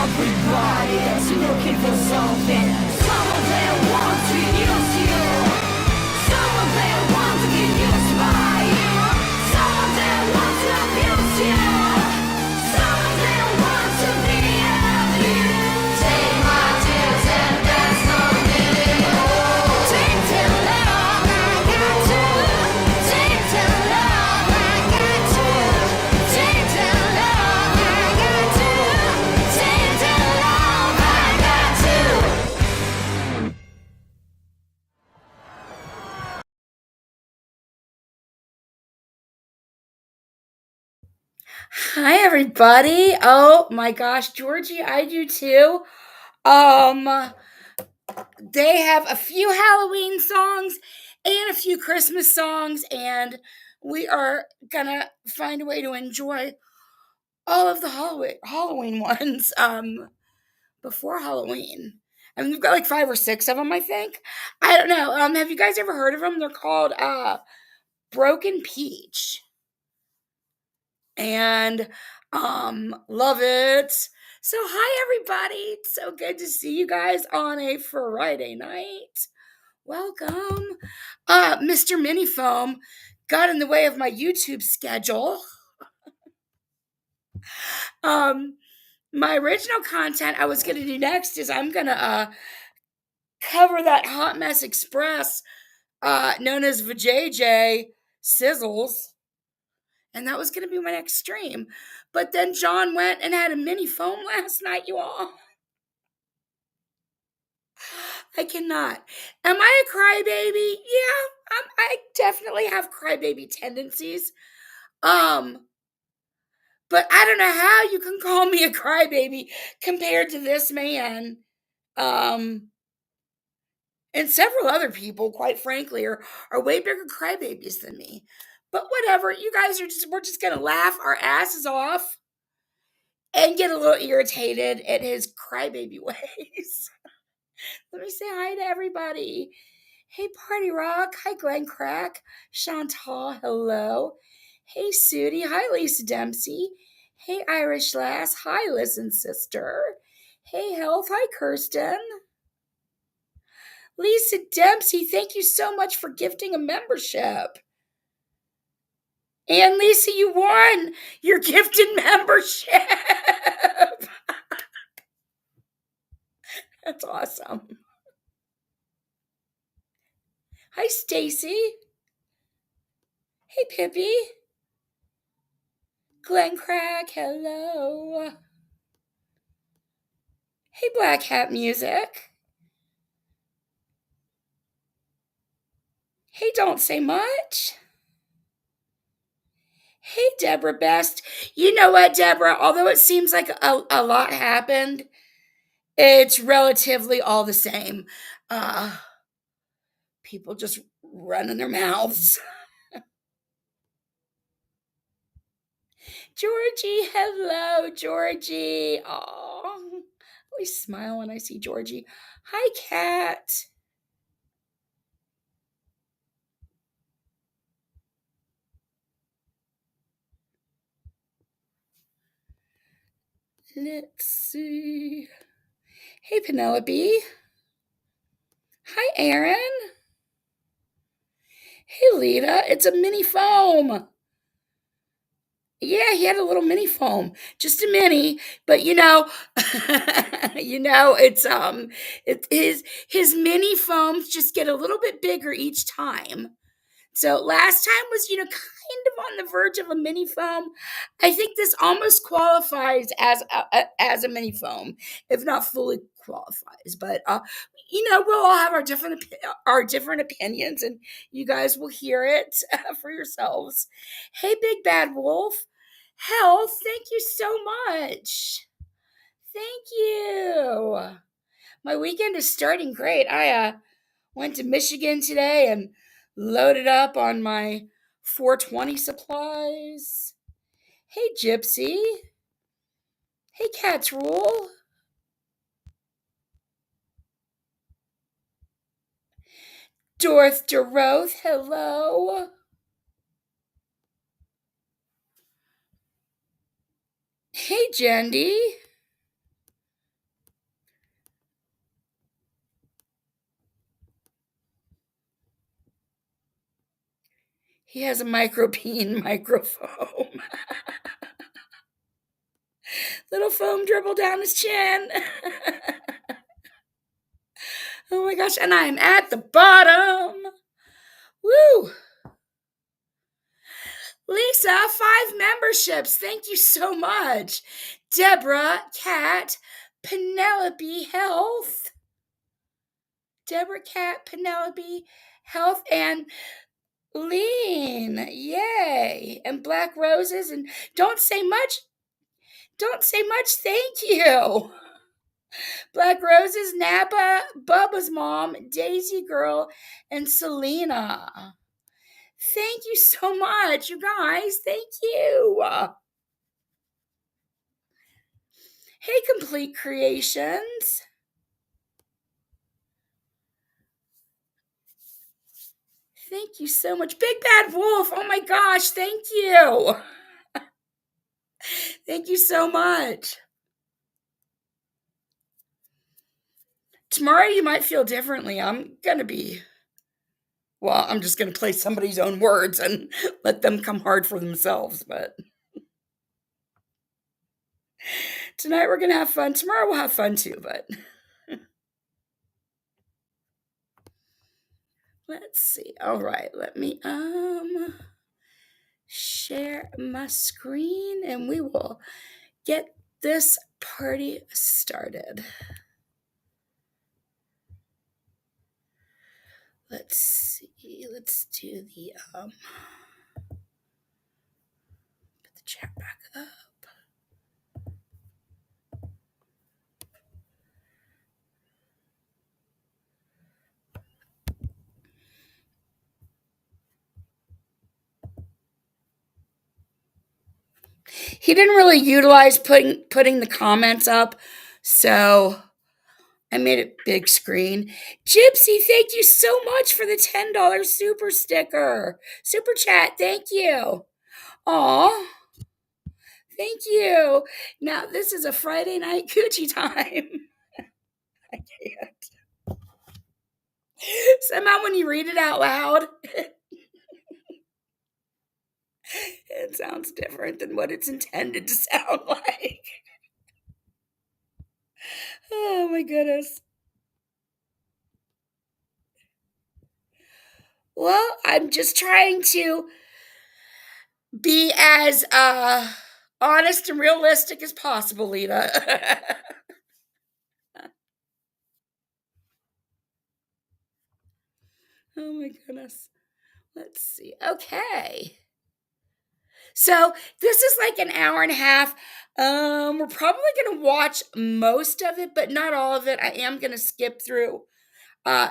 Everybody that's looking for something. Some of them want to use you. Some of them want to get used by you. Some of them want to abuse you. Some of them want to be of you. Take my tears and that's not me. Take the love I got to. Take the love I got to. Take the love I got to. Take the love I got to. Hi everybody. Oh my gosh, Georgie, I do too. Um they have a few Halloween songs and a few Christmas songs, and we are gonna find a way to enjoy all of the Halloween ones before Halloween. And we've got like 5 or 6 of them, I think. I don't know. Have you guys ever heard of them? They're called Broken Peach. And love it. So hi everybody. It's so good to see you guys on a Friday night. Welcome. Mr. Minifoam got in the way of my YouTube schedule. My original content I was going to do next is I'm going to cover that Hot Mess Express known as VJJ Sizzles. And that was going to be my next stream. But then John went and had a mini foam last night, you all. I cannot. Am I a crybaby? Yeah, I definitely have crybaby tendencies. But I don't know how you can call me a crybaby compared to this man. And several other people, quite frankly, are way bigger crybabies than me. But whatever, you guys we're just gonna laugh our asses off and get a little irritated at his crybaby ways. Let me say hi to everybody. Hey, Party Rock. Hi, Glenn Crack. Chantal, hello. Hey, Sudie. Hi, Lisa Dempsey. Hey, Irish Lass. Hi, Listen Sister. Hey, Health. Hi, Kirsten. Lisa Dempsey, thank you so much for gifting a membership. And Lisa, you won your gifted membership. That's awesome. Hi, Stacy. Hey, Pippi. Glenn Crack, hello. Hey, Black Hat Music. Hey, Don't Say Much. Hey, Deborah Best. You know what, Deborah? Although it seems like a lot happened, it's relatively all the same. People just running their mouths. Georgie, hello, Georgie. Oh, I always smile when I see Georgie. Hi, Kat. Let's see. Hey, Penelope. Hi, Aaron. Hey, Lita. It's a mini foam. Yeah, he had a little mini foam, just a mini, but his mini foams just get a little bit bigger each time. So last time was kind of on the verge of a mini foam. I think this almost qualifies as a mini foam, if not fully qualifies. But we'll all have our different opinions, and you guys will hear it for yourselves. Hey, Big Bad Wolf. Health, thank you so much. Thank you. My weekend is starting great. I went to Michigan today and loaded up on my 420 supplies. Hey, Gypsy. Hey, Cat's Rule. Doroth, hello. Hey, Jendy. He has a microbean microfoam. Little foam dribble down his chin. Oh my gosh, and I am at the bottom. Woo! Lisa, 5 memberships. Thank you so much. Deborah, Kat, Penelope Health. Deborah, Kat, Penelope Health, and Lean. Yay. And Black Roses. And don't say much. Don't say much. Thank you. Black Roses, Napa, Bubba's mom, Daisy Girl, and Selena. Thank you so much, you guys. Thank you. Hey, Complete Creations. Thank you so much. Big Bad Wolf. Oh my gosh. Thank you. Thank you so much. Tomorrow you might feel differently. I'm just going to play somebody's own words and let them come hard for themselves. But tonight we're going to have fun. Tomorrow we'll have fun too, but let's see. All right, let me share my screen and we will get this party started. Let's see. Let's do the put the chat back up. He didn't really utilize putting the comments up, so I made it big screen. Gypsy, thank you so much for the $10 super sticker. Super chat, thank you. Aw, thank you. Now, this is a Friday night coochie time. I can't. Somehow when you read it out loud, it sounds different than what it's intended to sound like. Oh my goodness. Well, I'm just trying to be as honest and realistic as possible, Lita. Oh my goodness. Let's see. Okay. So this is like an hour and a half. We're probably going to watch most of it, but not all of it. I am going to skip through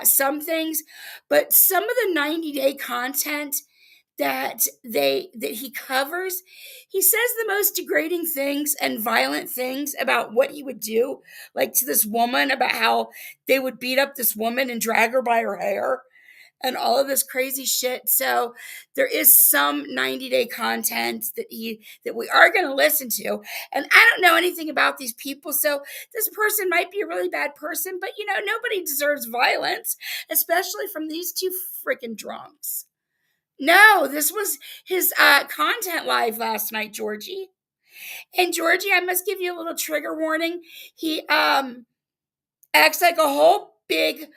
some things, but some of the 90-day content that he covers, he says the most degrading things and violent things about what he would do, like to this woman, about how they would beat up this woman and drag her by her hair and all of this crazy shit. So there is some 90-day content that we are going to listen to. And I don't know anything about these people, so this person might be a really bad person, but nobody deserves violence, especially from these two freaking drunks. No, this was his content live last night, Georgie. And Georgie, I must give you a little trigger warning. He acts like a whole big.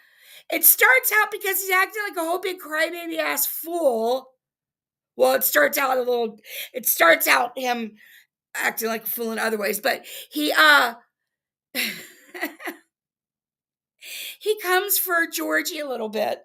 It starts out because he's acting like a whole big crybaby ass fool. Well, it starts out him acting like a fool in other ways, but he he comes for Georgie a little bit.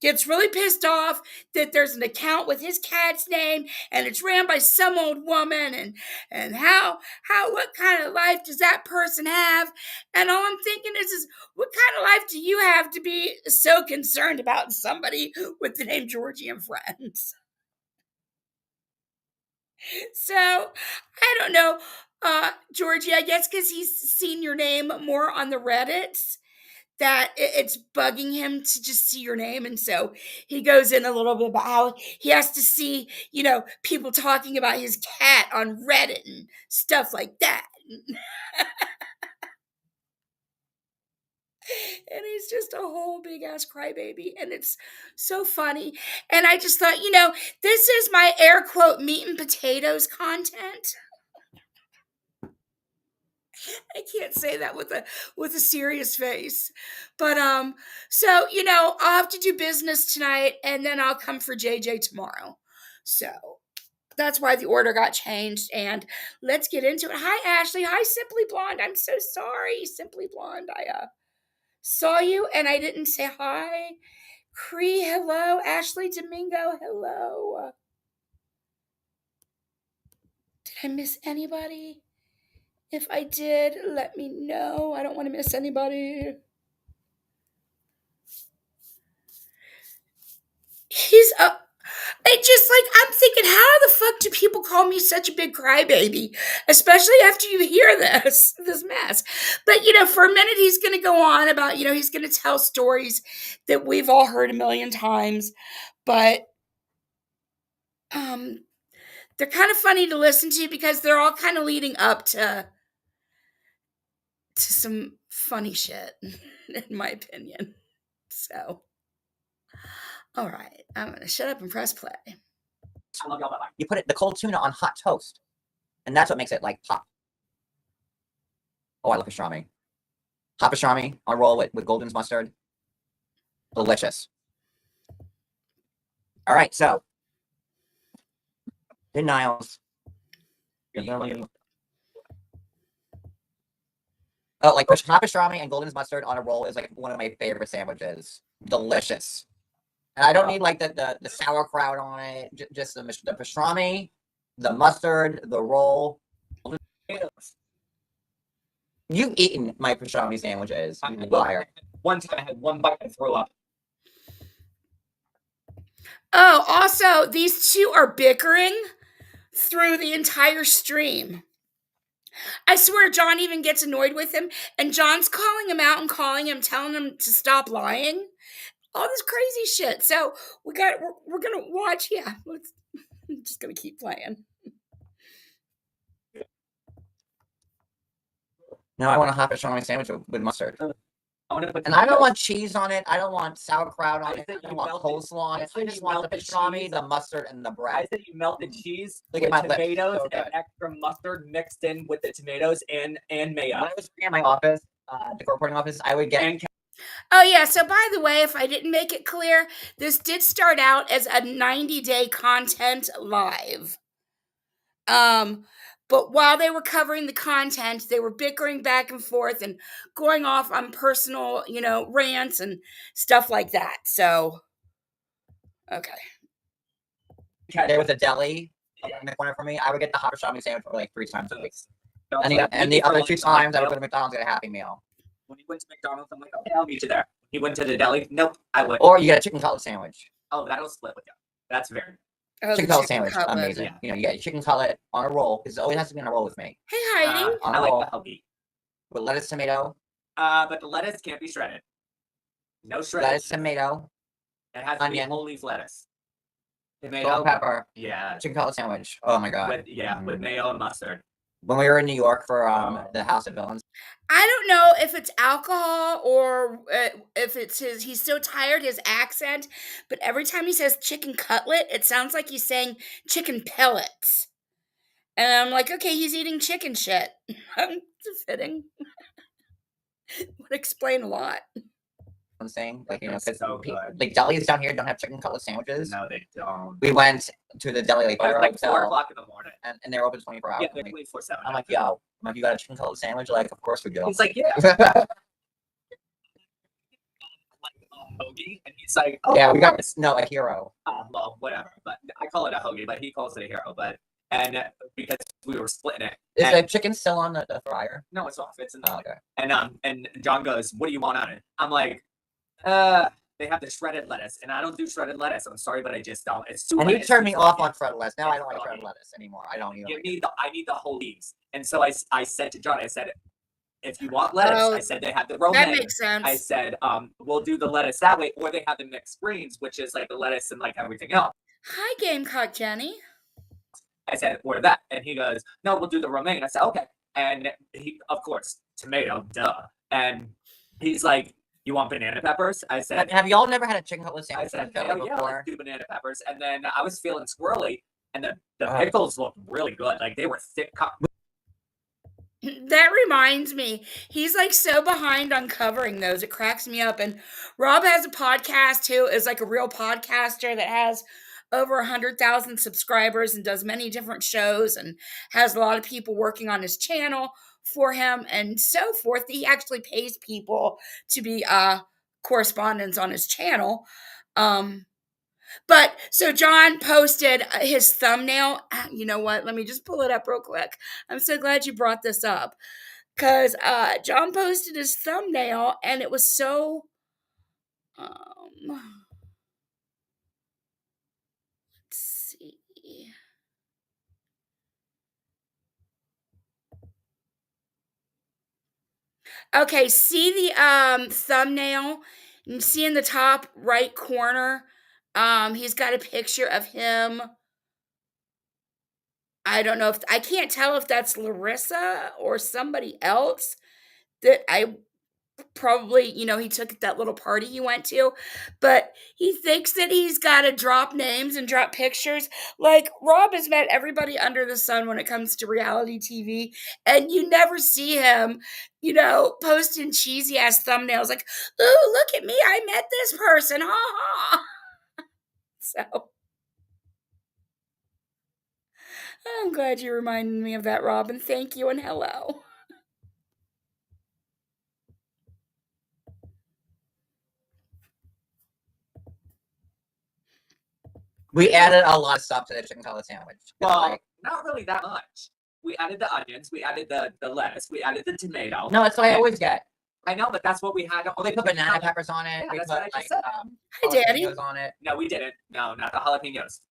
Gets really pissed off that there's an account with his cat's name and it's ran by some old woman, and what kind of life does that person have? And all I'm thinking is what kind of life do you have to be so concerned about somebody with the name Georgie and Friends? So I don't know, Georgie, I guess because he's seen your name more on the Reddits, that it's bugging him to just see your name. And so he goes in a little bit about how he has to see, people talking about his cat on Reddit and stuff like that. And he's just a whole big ass crybaby, and it's so funny. And I just thought, this is my air quote meat and potatoes content. I can't say that with a serious face. But so I'll have to do business tonight, and then I'll come for JJ tomorrow. So that's why the order got changed, and let's get into it. Hi Ashley. Hi Simply Blonde. I'm so sorry, Simply Blonde. I saw you and I didn't say hi. Cree, hello. Ashley Domingo, hello. Did I miss anybody? If I did, let me know. I don't want to miss anybody. He's up. It just I'm thinking, how the fuck do people call me such a big crybaby? Especially after you hear this mess. But for a minute he's gonna go on about, he's gonna tell stories that we've all heard a million times. But they're kind of funny to listen to because they're all kind of leading up to some funny shit, in my opinion. So, all right, I'm gonna shut up and press play. I love y'all. You put the cold tuna on hot toast, and that's what makes it pop. Oh, I love pastrami. Hot pastrami on roll with Golden's mustard. Delicious. All right, so Niles. Oh, hot pastrami and Golden's mustard on a roll is one of my favorite sandwiches. Delicious. And I don't need the sauerkraut on it. Just the pastrami, the mustard, the roll. You've eaten my pastrami sandwiches. One time I had one bite and threw up. Oh, also, these two are bickering through the entire stream. I swear John even gets annoyed with him, and John's calling him out and telling him to stop lying. All this crazy shit. So we're gonna watch. Yeah, I'm just gonna keep playing. No, I want a hot pastrami sandwich with mustard. And I don't want cheese on it. I don't want sauerkraut on it. I don't want coleslaw on it. I just want the pastrami, the mustard, and the bread. I said you melted cheese Look with at my tomatoes lips. So and extra mustard mixed in with the tomatoes and mayo. When I was in my office, the reporting office, I would get. Oh yeah, so by the way, if I didn't make it clear, this did start out as a 90-day content live. But while they were covering the content, they were bickering back and forth and going off on personal, rants and stuff like that. So, okay. There was a deli in the corner for me. I would get the hot pastrami sandwich for 3 times a week. And the other 2 times, I would go to McDonald's and get a Happy Meal. When he went to McDonald's, I'm like, okay, I'll meet you there. He went to the deli. Nope, I would. Or you get a chicken cutlet sandwich. Oh, that'll split with you. That's very. Chicken cutlet sandwich, amazing. Yeah. You get a chicken cutlet on a roll because it always has to be on a roll with me. Hey Heidi, I like the hoagie with lettuce, tomato. But the lettuce can't be shredded. No shredded. Lettuce, tomato. It has to be whole leaf lettuce. Tomato, salt, pepper. Yeah. Chicken cutlet sandwich. Oh my god. With mayo and mustard. When we were in New York for the House of Villains. I don't know if it's alcohol or if it's he's so tired, his accent, but every time he says chicken cutlet, it sounds like he's saying chicken pellets. And I'm like, okay, he's eating chicken shit. It's fitting. Would explain a lot. I'm saying, because so delis down here don't have chicken cutlet sandwiches. No, they don't. We went to the deli 4 o'clock in the morning, and they're open 24 hours. Yeah, they're 24/7. I'm like, yo, you got a chicken cutlet sandwich? Of course we do. He's like, yeah. Hoagie, and he's like, oh, yeah, we got a hero. Well, whatever, but I call it a hoagie, but he calls it a hero. And because we were splitting it. Is the chicken still on the fryer? No, it's off. It's in the okay. And John goes, what do you want on it? I'm like, they have the shredded lettuce, and I don't do shredded lettuce. I'm sorry, but I just don't. It's too. And you turned me off on shredded lettuce. Now I don't like shredded lettuce anymore. I don't even. I need the whole leaves. And so I said to John, I said, if you want lettuce, I said they have the romaine. That makes sense. I said, we'll do the lettuce that way, or they have the mixed greens, which is the lettuce and everything else. Hi, Gamecock Jenny. I said, or that, and he goes, no, we'll do the romaine. I said, okay. And he, of course, tomato, duh. And he's like, you want banana peppers? I said, Have y'all never had a chicken cutlet I sandwich said, in Philly hell yeah, before? let's do banana peppers. And then I was feeling squirrely, and the Oh. pickles looked really good. Like they were thick cut. That reminds me, he's like so behind on covering those. It cracks me up. And Rob has a podcast too, is like a real podcaster that has over 100,000 subscribers and does many different shows and has a lot of people working on his channel for him and so forth. He actually pays people to be correspondents on his channel. But so John posted his thumbnail. You know what? Let me just pull it up real quick. I'm so glad you brought this up because John posted his thumbnail and it was so. Let's see. Okay, see the thumbnail? You see in the top right corner, he's got a picture of him. I don't know if I can't tell if that's Larissa or somebody else that I probably, he took at that little party he went to, but he thinks that he's got to drop names and drop pictures. Like Rob has met everybody under the sun when it comes to reality TV, and you never see him, posting cheesy ass thumbnails like, "Ooh, look at me, I met this person, ha ha." So I'm glad you reminded me of that, Robin. Thank you and hello. We added a lot of stuff to the chicken cutlet sandwich. Well, not really that much. We added the onions, we added the lettuce, we added the tomato. No, that's what I always get. I know, but that's what we had. Well, they put banana peppers on it. Yeah, We that's put what I like just said. Hi, Daddy. jalapenos on it. No, we didn't. No, not the jalapenos.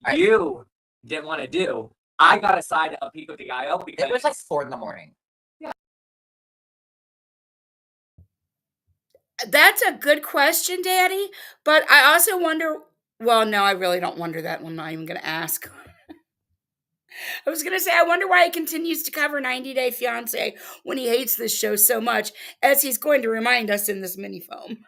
Right. You didn't want to do. I got a side of pico de gallo because It was like 4 a.m. That's a good question, Daddy. But I also wonder. Well, no, I really don't wonder that. I'm not even going to ask. I was going to say, I wonder why he continues to cover 90 Day Fiance when he hates this show so much, as he's going to remind us in this mini foam.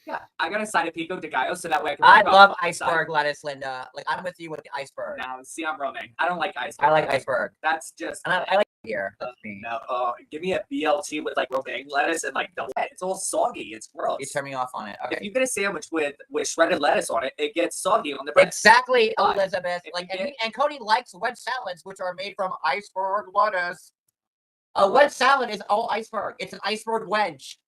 Yeah, I got a side of pico de gallo so that way I can. I work love off the side. iceberg lettuce, Linda. Like I'm with you with the iceberg. Now, see, I'm roaming. I don't like iceberg. I like iceberg, That's just. and I like here. That's me. No, give me a BLT with like romaine lettuce and like the it's all soggy. It's gross. You turn me off on it. If Okay. you get a sandwich with shredded lettuce on it, it gets soggy on the bread. Exactly, But Elizabeth. if Like, you and Cody likes wedge salads, which are made from iceberg lettuce. A wedge salad is all iceberg. It's an iceberg wedge.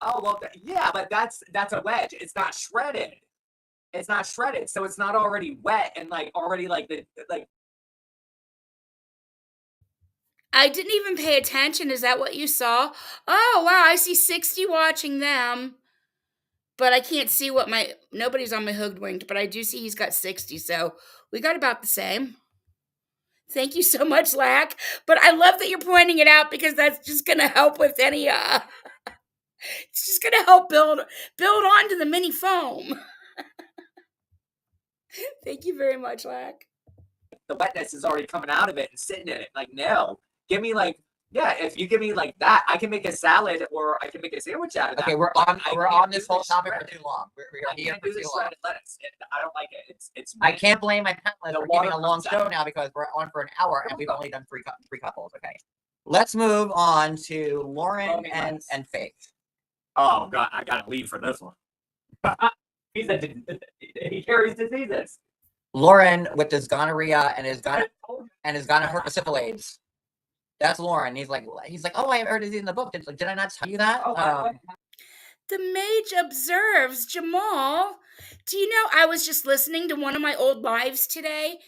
Oh well, yeah, but that's a wedge. It's not shredded. It's not shredded, so it's not already wet and like already like the like. I didn't even pay attention. Is that what you saw? Oh, wow. I see 60 watching them. But I can't see what nobody's on my hoodwinked, but I do see he's got 60. So we got about the same. Thank you so much, Lack. But I love that you're pointing it out because that's just going to help with any, it's just going to help build onto the mini foam. Thank you very much, Lack. The wetness is already coming out of it and sitting in it. Like, no, give me like, yeah, if you give me like that, I can make a salad or I can make a sandwich out of that. Okay, we're but on I we're can't on this do whole the topic for shredded. too long. We're I here can't for do the too long. shredded lettuce. I don't like it. It's I can't blame my panelists The for water giving a long comes show out. now because we're on for an hour and we've only done three couples. Okay, let's move on to Lauren Okay, and let's. and Faith. Oh god, I gotta leave for this one. He carries diseases. Lauren with his gonorrhea and his gonorrhea. That's Lauren. He's like, oh, I heard it in the book. Did I not tell you that? Oh, what? The mage observes. Jamal, do you know I was just listening to one of my old lives today,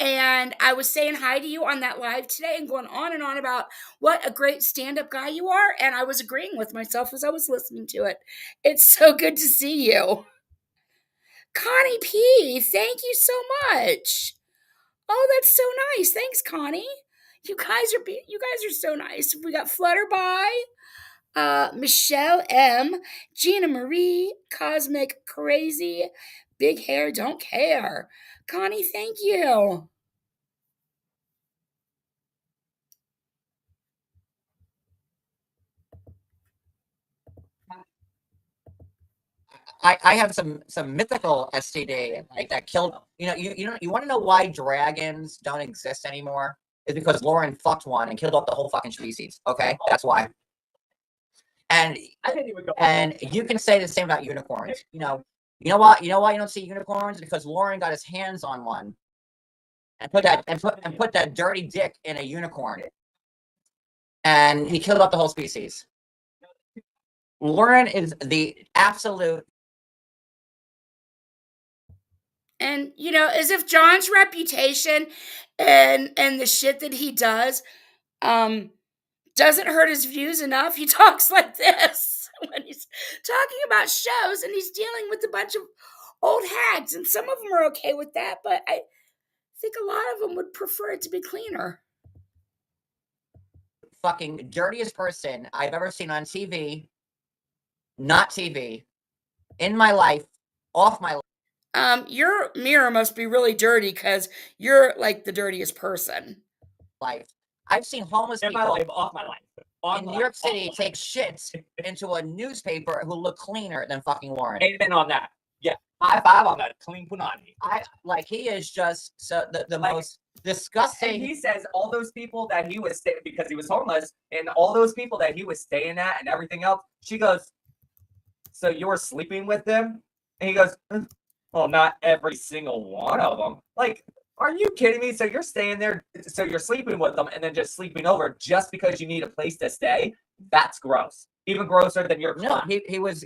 and I was saying hi to you on that live today and going on and on about what a great stand-up guy you are, and I was agreeing with myself as I was listening to it. It's so good to see you. Connie P, thank you so much. Oh, that's so nice. Thanks, Connie. You guys are so nice. We got Flutterby, Michelle M, Gina Marie, Cosmic Crazy, Big Hair Don't Care. Connie, thank you. I have some mythical STD like that killed. You want to know why dragons don't exist anymore? Is because Lauren fucked one and killed off the whole fucking species. Okay, that's why. And I didn't even go. and you can say the same about unicorns. You know why you don't see unicorns? Because Lauren got his hands on one and put that dirty dick in a unicorn, and he killed off the whole species. Lauren is the absolute. And as if John's reputation and the shit that he does doesn't hurt his views enough, he talks like this when he's talking about shows, and he's dealing with a bunch of old hags, and some of them are okay with that, but I think a lot of them would prefer it to be cleaner. Fucking dirtiest person I've ever seen on TV, not TV, in my life, off my life. Your mirror must be really dirty because you're like the dirtiest person. I've seen homeless In my people life, off my life. in New York City take shits into a newspaper who look cleaner than fucking Warren. Amen on that. Yeah, high five on that. Clean punani. He is just the most And disgusting. he says all those people that he was staying because he was homeless, and all those people that he was staying at and everything else. She goes, "So you were sleeping with them?" And he goes, "Well, not every single one of them." Like, are you kidding me? So you're staying there, so you're sleeping with them, and then just sleeping over just because you need a place to stay? That's gross. Even grosser than your No, he was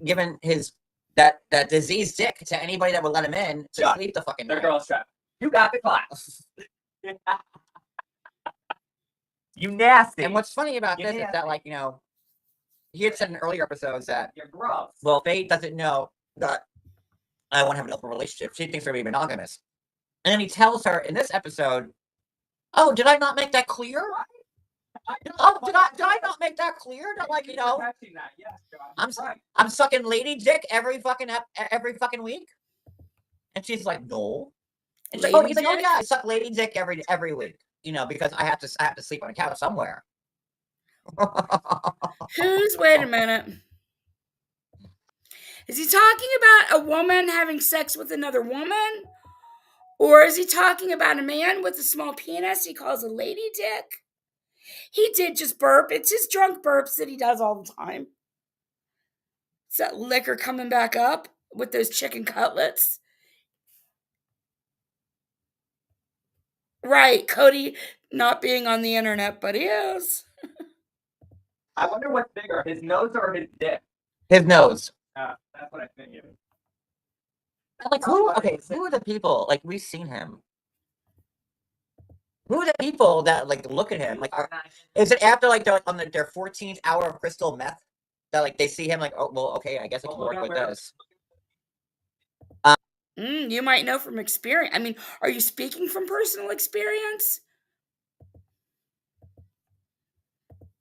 given his that diseased dick to anybody that would let him in to Shut. sleep the fucking The night. girl's trap. You got the class. You nasty. And what's funny about You this is nasty. that, like, he had said in earlier episodes that, You're gross. well, Faye doesn't know that I want to have an open relationship. She thinks we're monogamous. And then he tells her in this episode, "Oh, did I not make that clear? Did I not make that clear? That, like, Catching that. Yes, John. Right. I'm sucking lady dick every fucking week?" And she's like, "No." And he's like, "Oh yeah, I suck lady dick every week. Because I have to sleep on a couch somewhere." Wait a minute. Is he talking about a woman having sex with another woman? Or is he talking about a man with a small penis he calls a lady dick? He did just burp. It's his drunk burps that he does all the time. It's that liquor coming back up with those chicken cutlets. Right, Cody not being on the internet, but he is. I wonder what's bigger, his nose or his dick? His nose. That's what I figured. Like, who are the people? Like, we've seen him. Who are the people that, like, look at him? Like, is it after, like, they're on their 14th hour of crystal meth that, like, they see him like, "Oh, well, okay, I guess I can work with this." You might know from experience. I mean, are you speaking from personal experience?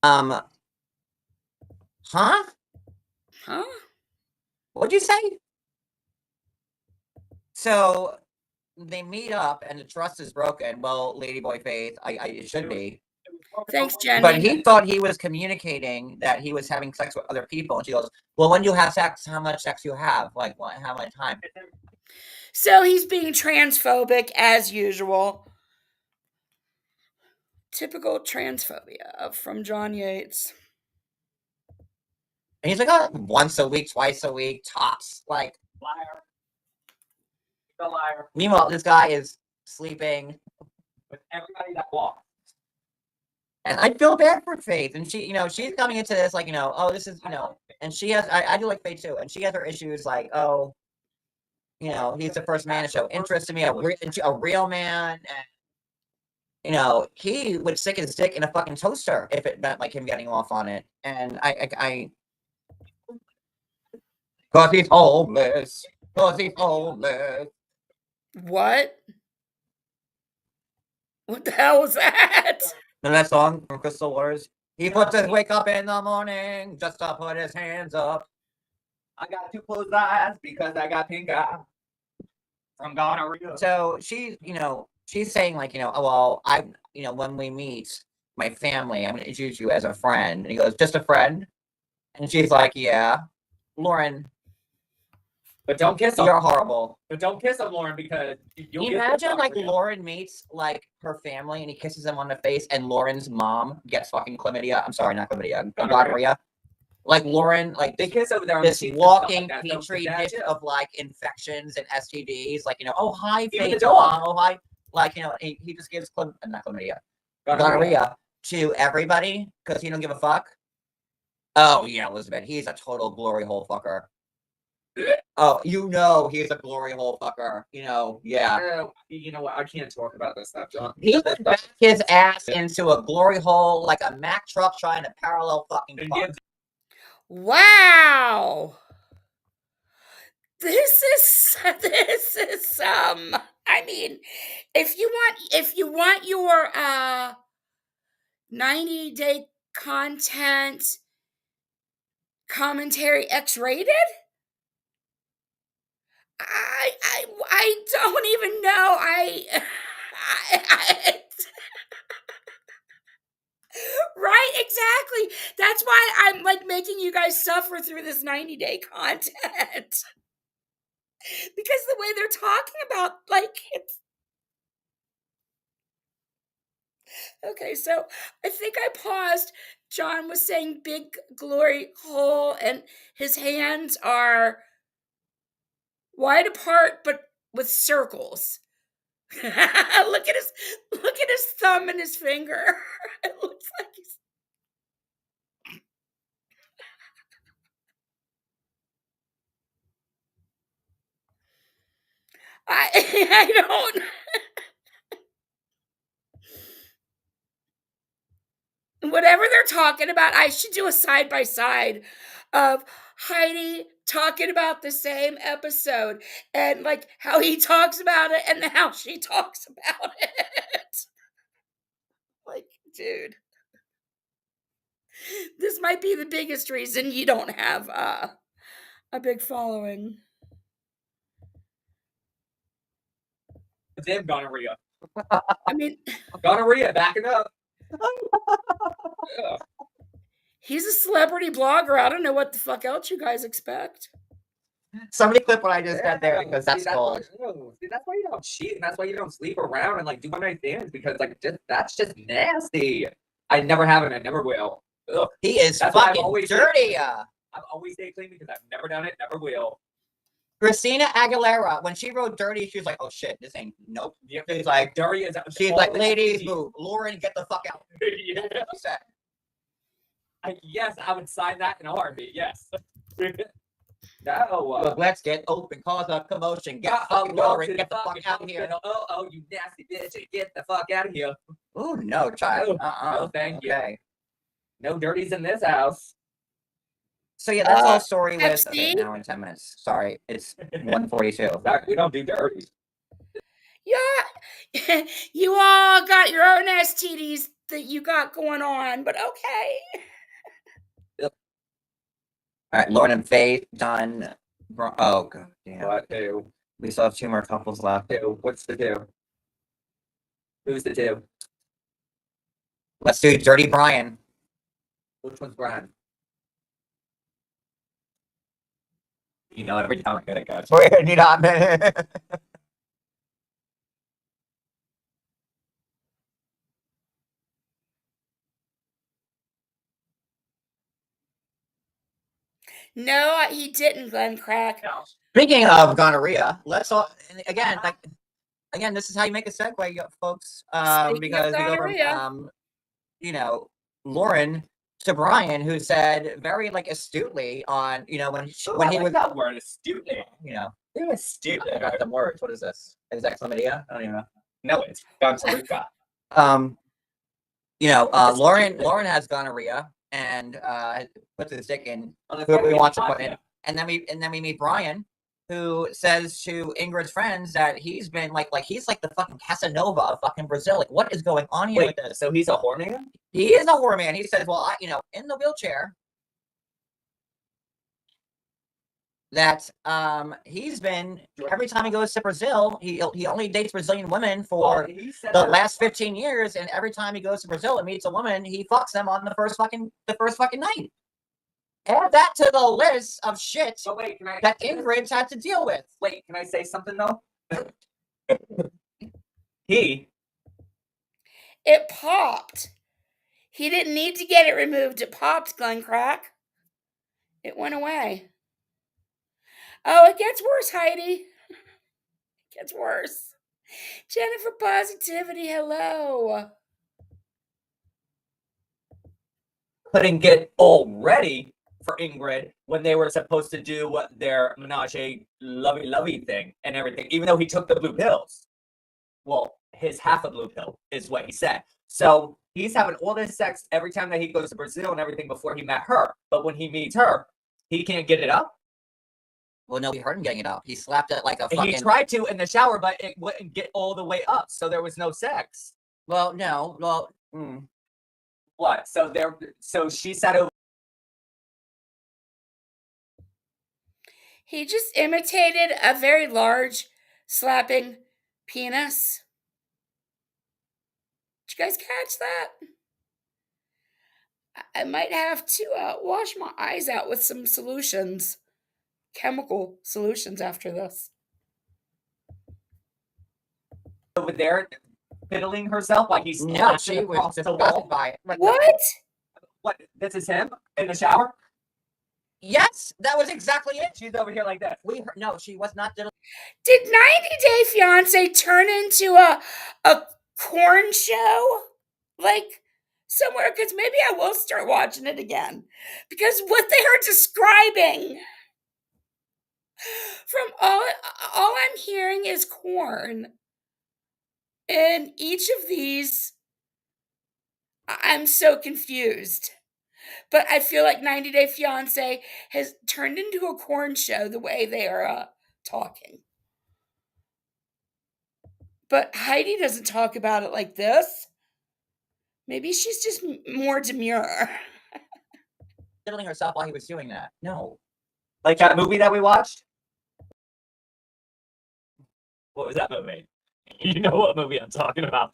Huh? Huh? What'd you say? So they meet up and the trust is broken. Well, Ladyboy Faith, it should be. Thanks, Jenny. But he thought he was communicating that he was having sex with other people. And she goes, "Well, when you have sex, how much sex you have? Like, what, how much time?" So he's being transphobic as usual. Typical transphobia from John Yates. And he's like, "Oh, once a week, twice a week, tops." Like, Liar. The liar. meanwhile, this guy is sleeping With everybody that walks. And I feel bad for Faith. And she, she's coming into this like, oh, this is, and she has, I do like Faith too. And she has her issues like, oh, he's the first man to show interest in me, a real man. And, he would stick his dick in a fucking toaster if it meant like him getting off on it. And cause he's homeless. Cause he's homeless. What? What the hell was that? Know that song from Crystal Waters? He puts his wake up in the morning just to put his hands up. I got 2 closed eyes because I got pink eye. From gonorrhea. So she's saying like, oh, well, when we meet my family, I'm going to introduce you as a friend. And he goes, "Just a friend?" And she's like, "Yeah." Lauren, But don't kiss him. You're horrible. But don't kiss him, Lauren, because you'll get Imagine like gonorrhea. Lauren meets like her family and he kisses them on the face and Lauren's mom gets fucking chlamydia. I'm sorry, not chlamydia, gonorrhea. Like Lauren, like They kiss over there on this the cheeks and stuff walking like that, so petri that dish too. of like infections and STDs. Like, you know, oh hi, Even the face dog. mom, oh hi. Like, you know, he just gives not chlamydia, gonorrhea to everybody because he don't give a fuck. Oh yeah, Elizabeth, he's a total glory hole fucker. Oh, you know he's a glory hole fucker. You know, yeah. You know what? I can't talk about this stuff, John. He would back his ass into a glory hole like a Mack truck trying to parallel fucking And fuck. gives Wow. This is I mean, if you want your 90-day content commentary X-rated, I don't even know. Right, exactly. That's why I'm like making you guys suffer through this 90-day content. Because the way they're talking about, like, it's okay. So I think I paused. John was saying big glory hole, and his hands are wide apart but with circles. look at his thumb and his finger. It looks like he's I don't. Whatever they're talking about, I should do a side by side of Heidi talking about the same episode and like how he talks about it and how she talks about it. Like, dude, this might be the biggest reason you don't have a big following. Damn gonorrhea. I mean, Gonorrhea, backing up. Yeah. he's a celebrity blogger. I don't know what the fuck else you guys expect. Somebody clip what I just said there because that's gold. See, that's why you don't cheat, and that's why you don't sleep around and like do one night stands because like that's just nasty. I never have and I never will. Ugh. He is That's why I've fucking always dirty. I've always stayed clean because I've never done it, never will. Christina Aguilera, when she wrote "Dirty," she was like, "Oh shit, this ain't nope." She's like, Dirty is. she's like, "Ladies, move. Lauren, get the fuck out." Yeah. She said. Yes, I would sign that in a heartbeat. Yes. No. Look, let's get open, cause a commotion. Get fucking Lauren, get the fuck out of here. Oh, you nasty bitch! Get the fuck out of here. Oh no, child. No, thank you. Okay. No dirties in this house. So yeah, that's all story with Pepsi? an hour and 10 minutes. Sorry, it's 1:42. Sorry, we don't do dirties. Yeah, you all got your own STDs that you got going on, but okay. All right, Lauren and Faith done. Oh god damn. What two? We still have 2 more couples left. Two. What's the two? Who's the two? Let's do Dirty Brian. Which one's Brian? You know every time I'm gonna go. Weird, you know. No, he didn't, Glenn Crack. No. Speaking of gonorrhea, let's all again like again. This is how you make a segue, folks. Speaking of Because we go from gonorrhea. you know, Lauren to Brian, who said very like astutely on when he was that word astutely. It was stupid. I got the words. What is this? Is that chlamydia? I don't even know. No, it's gonorrhea. Lauren has gonorrhea and puts his dick in whoever he wants to put in. And then we meet Brian, who says to Ingrid's friends that he's been like he's like the fucking Casanova of fucking Brazil. Like, what is going on here with this? So he's a whore man? He is a whore man. He says, well, in the wheelchair, that he's been every time he goes to Brazil, he only dates Brazilian women for the last 15 years, and every time he goes to Brazil and meets a woman, he fucks them on the first fucking night. Add that to the list of shit But wait, that Ingrid's had to deal with. Wait, can I say something though? He It popped. He didn't need to get it removed. It popped, Glen Crack. It went away. Oh, it gets worse, Heidi. It gets worse. Jennifer Positivity, hello. couldn't get all ready for Ingrid when they were supposed to do their menage lovey thing and everything, even though he took the blue pills. Well, his half a blue pill is what he said. So he's having all this sex every time that he goes to Brazil and everything before he met her. But when he meets her, he can't get it up. Well, no, we heard him getting it up. He slapped it like a And fucking. he tried to in the shower, but it wouldn't get all the way up. So there was no sex. Well, no. Well, What? So she sat over. He just imitated a very large slapping penis. Did you guys catch that? I might have to wash my eyes out with some solutions, chemical solutions after this. over there fiddling herself like he's no, slashing she was across the disgusted wall. by it. Like, What? What? This is him in the shower? Yes, that was exactly it. She's over here like this. We heard, no, she was not diddling. Did 90 Day Fiance turn into a corn show? Like somewhere? Because maybe I will start watching it again. Because what they are describing from all I'm hearing is corn. And each of these, I'm so confused. But I feel like 90 Day Fiance has turned into a corn show the way they are talking. But Heidi doesn't talk about it like this. Maybe she's just more demure. Diddling herself while he was doing that. No. Like that movie that we watched? What was that movie? You know what movie I'm talking about.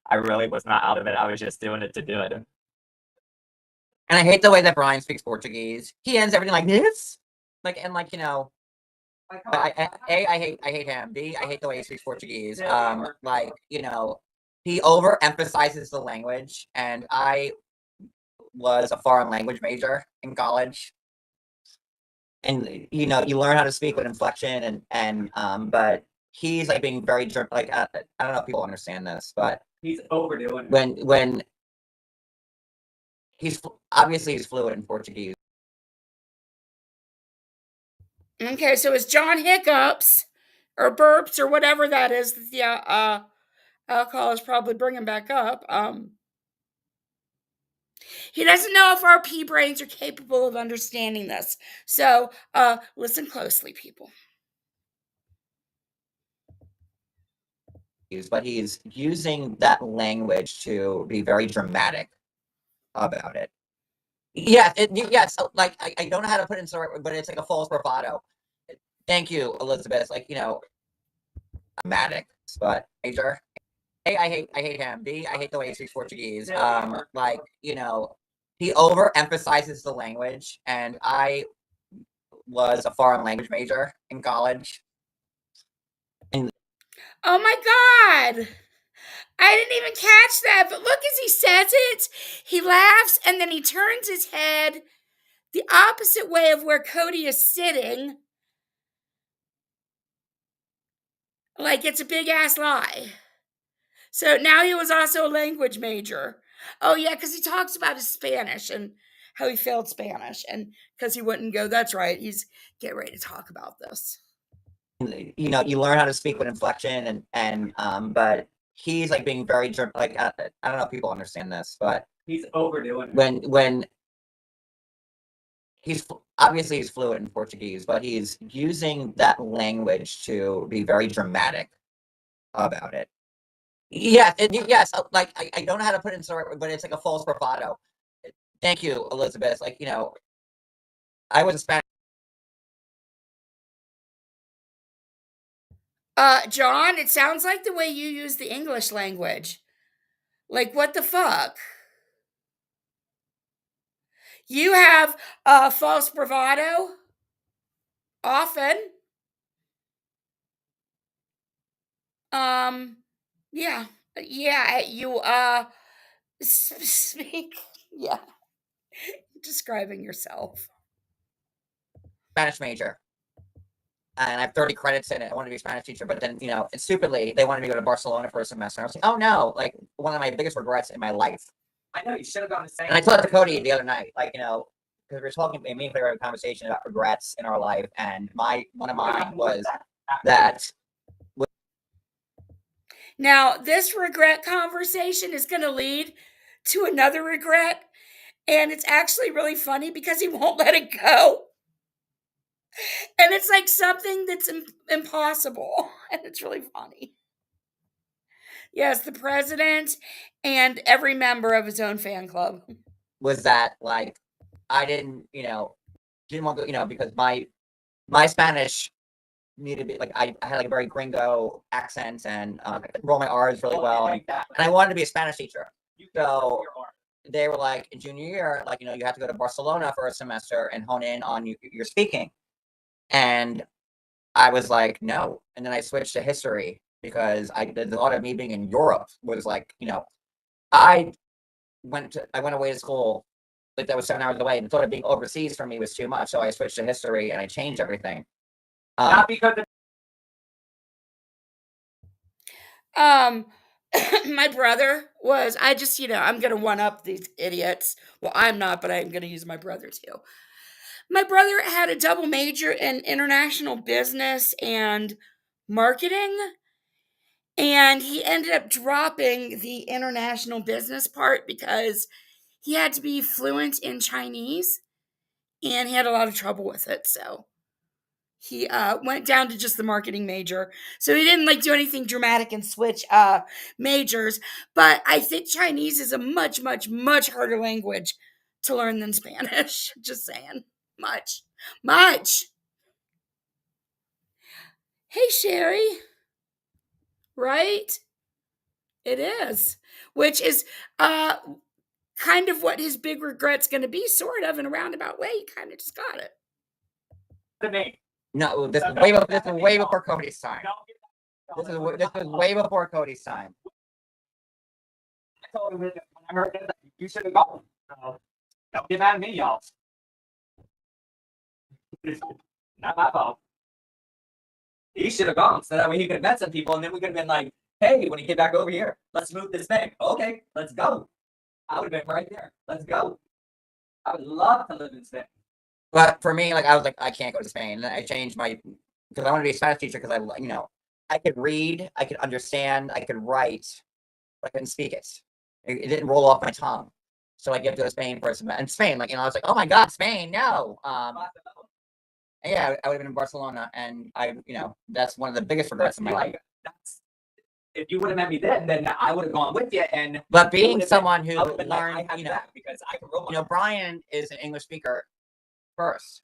I really was not out of it. I was just doing it to do it. And I hate the way that Brian speaks Portuguese. He ends everything like this. Like, and like, you know, I hate him. B, I hate the way he speaks Portuguese. Like, you know, he overemphasizes the language, and I was a foreign language major in college. And you know, you learn how to speak with inflection and but he's like being very like I don't know if people understand this, but He's overdoing it. when he's obviously he's fluent in Portuguese. Okay, so it's John Hiccups or burps or whatever that is that the alcohol is probably bringing back up. He doesn't know if our pea brains are capable of understanding this. So listen closely, people. But he's using that language to be very dramatic about it. Yes, yes. Like I don't know how to put it into the right word, but it's like a false bravado. Thank you, Elizabeth. Like, you know, dramatic, but major. A, I hate him. B, I hate the way he speaks Portuguese. Like, you know, he overemphasizes the language, and I was a foreign language major in college. And Oh my God. I didn't even catch that, but look as he says it, he laughs and then he turns his head the opposite way of where Cody is sitting. Like it's a big ass lie. So now he was also a language major. Oh yeah, because he talks about his Spanish and how he failed Spanish, and because he wouldn't go. That's right. He's getting ready to talk about this. you know, you learn how to speak with inflection and but he's like being very like I don't know if people understand this, but He's overdoing it. when he's obviously he's fluent in Portuguese, but he's using that language to be very dramatic about it. Yes, yes. Like I don't know how to put it into the right word, but it's like a false bravado. Thank you, Elizabeth. Like, you know, I was a Spanish. John, it sounds like the way you use the English language. Like, what the fuck? You have false bravado often. Yeah, yeah. You speak. Yeah, describing yourself. Spanish major, and I have 30 credits in it. I wanted to be a Spanish teacher, but then, and stupidly, they wanted me to go to Barcelona for a semester. I was like, oh no, like one of my biggest regrets in my life. I know you should have gone to Spain. And I told that to Cody the other night, like, because we were talking, me and Claire had a conversation about regrets in our life, and one of mine was that. Now, this regret conversation is going to lead to another regret, and it's actually really funny because he won't let it go. And it's like something that's impossible, and it's really funny. Yes, the president and every member of his own fan club. Was that like I didn't want to because my Spanish needed to be like I had like a very gringo accent and roll my R's really well, and I wanted to be a Spanish teacher. So they were like, in junior year, like, you have to go to Barcelona for a semester and hone in on your speaking. And I was like, no. And then I switched to history because the thought of me being in Europe was like, I went away to school like that was 7 hours away, and the thought of being overseas for me was too much. So I switched to history and I changed everything. Not because My brother was, I'm going to one up these idiots. Well, I'm not, but I'm going to use my brother too. My brother had a double major in international business and marketing, and he ended up dropping the international business part because he had to be fluent in Chinese, and he had a lot of trouble with it. So he went down to just the marketing major. So he didn't do anything dramatic and switch majors. But I think Chinese is a much, much, much harder language to learn than Spanish. Just saying. Much. Hey, Sherry. Right? It is. Which is kind of what his big regret's going to be, sort of, in a roundabout way. He kind of just got it. the name. No, this is way before Cody's time. This is way before Cody's time. I told him when I heard that you should have gone. Don't get mad at me, y'all. Not my fault. He should have gone, so that way he could have met some people, and then we could have been like, hey, when you get back over here, let's move this thing. Okay, let's go. I would have been right there. Let's go. I would love to live in Spain. But for me, like, I was like, I can't go to Spain. And I changed because I want to be a Spanish teacher because I could read, I could understand, I could write, but I couldn't speak it. It didn't roll off my tongue. So I get to go to Spain for a semester. And Spain, I was like, oh my God, Spain, no. Yeah, I would have been in Barcelona, and that's one of the biggest regrets in my life. If you would have met me then I would have gone with you. But being someone who learned, because I can roll Brian is an English speaker first,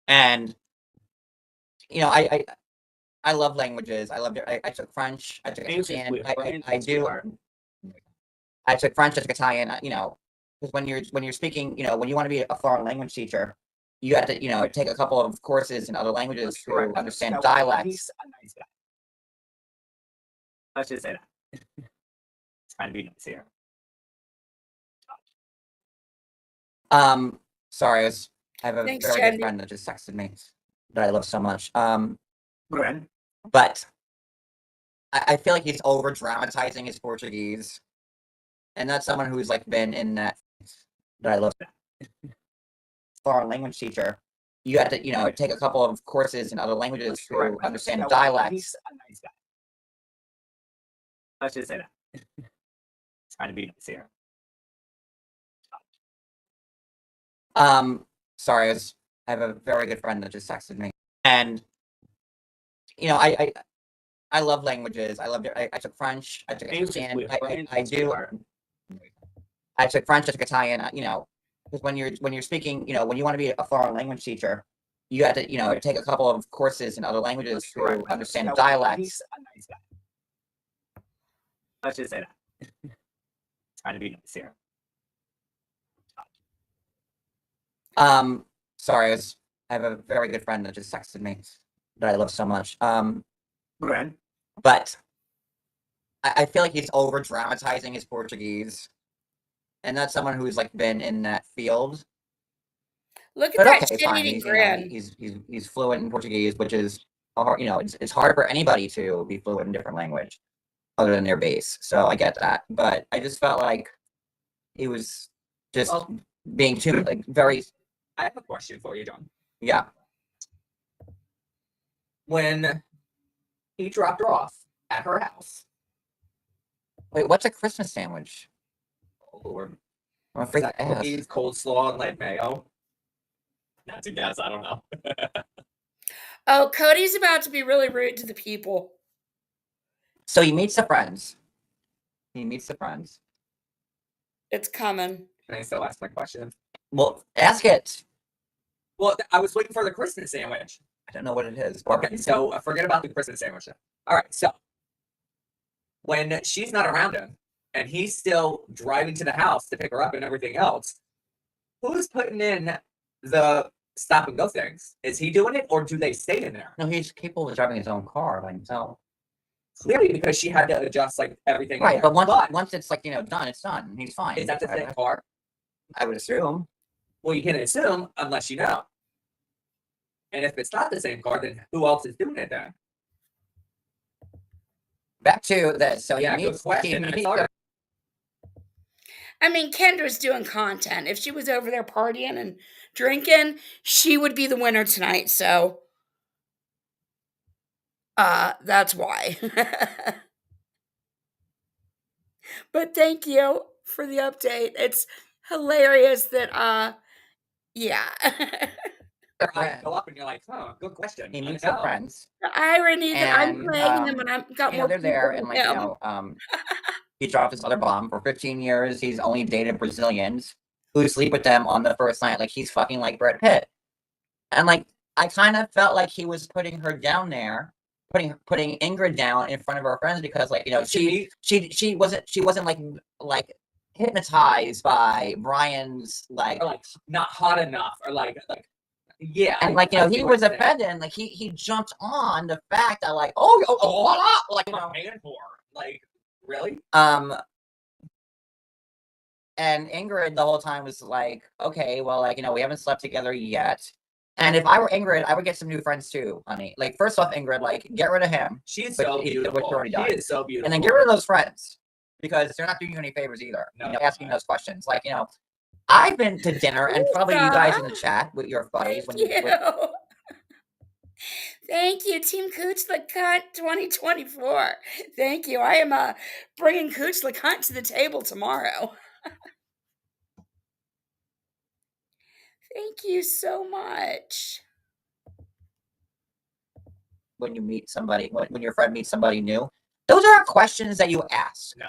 and I love languages. I took French. I took Italian. I took French. I took Italian. Because when you're speaking, when you want to be a foreign language teacher, you have to take a couple of courses in other languages to understand dialects. Let's just say that. It's trying to be nice here. Sorry, I have a Thanks, very Jen. good friend that just texted me that I love so much. When? But I feel like he's over dramatizing his Portuguese, and that's someone who's been in that I love. Foreign language teacher, you have to take a couple of courses in other languages to understand dialects. Let's just say that. It's trying to be nice here. Sorry, I have a very good friend that just texted me, and I love languages. I took French. I took Italian. I took French. I took Italian. Because when you're speaking, when you want to be a foreign language teacher, you have to take a couple of courses in other languages to understand dialects. Let's just say that. It's trying to be nice here. Sorry, I have a very good friend that just texted me that I love so much. But I feel like he's over dramatizing his Portuguese, and that's someone who's like been in that field. Look at But that okay, shit fine. eating He's, you know, grin. he's fluent in Portuguese, which is hard. You know, it's hard for anybody to be fluent in a different language other than their base. So I get that, but I just felt like he was just Well, being too like very I have a question for you, John. yeah. When he dropped her off at her house, Wait, what's a Christmas sandwich? oh Lord, I'm is afraid that to ask. cookies, coleslaw, and like mayo? That's a guess. I don't know. Oh, Cody's about to be really rude to the people. So he meets the friends. He meets the friends. It's coming. Can I still ask my question? Well, ask it. Well, I was waiting for the Christmas sandwich. I don't know what it is. Okay, so forget about the Christmas sandwich. All right, so when she's not around him and he's still driving to the house to pick her up and everything else, who's putting in the stop and go things? Is he doing it or do they stay in there? No, he's capable of driving his own car by himself. Clearly, because she had to adjust like everything. in Right, there. but once it's like, you know, done, it's done. He's fine. Is that the same car? I would assume. Well, you can't assume unless you know. And if it's not the same car, then who else is doing it then? Back to this. So Yeah, he good meets, question. he I'm meets sorry. I mean, Kendra's doing content. If she was over there partying and drinking, she would be the winner tonight. So, that's why. But thank you for the update. It's hilarious that, yeah. the I friend. go up and you're like, oh, good question. He I meets the know. friends. The irony that I'm And playing him and I've got you know, more they're there people and than like, you him. know, he dropped this other bomb. For 15 years, he's only dated Brazilians who sleep with them on the first night. Like he's fucking like Brad Pitt. And like I kind of felt like he was putting her down there, putting Ingrid down in front of her friends because like, you know, she wasn't like hypnotized by Brian's like Or like not hot enough, or like yeah. and like, you know, I see he what was you're saying. offended and like he jumped on the fact that like, oh what up? Like, you I'm know, a man for like really. And Ingrid the whole time was like, okay, well, like, you know, we haven't slept together yet. And if I were Ingrid, I would get some new friends too, honey. Like, first off, Ingrid, like, get rid of him. She's Which so he- which beautiful. already She died. is so beautiful. And then get rid of those friends because they're not doing you any favors either. No. You know, asking those questions. Like, you know, I've been to dinner and probably you guys in the chat with your buddies Thank when you. with, Thank you, Team Cooch LeCunt 2024. Thank you. I am bringing Cooch LeCunt to the table tomorrow. Thank you so much. when you meet somebody, when your friend meets somebody new. Those aren't questions that you ask. No.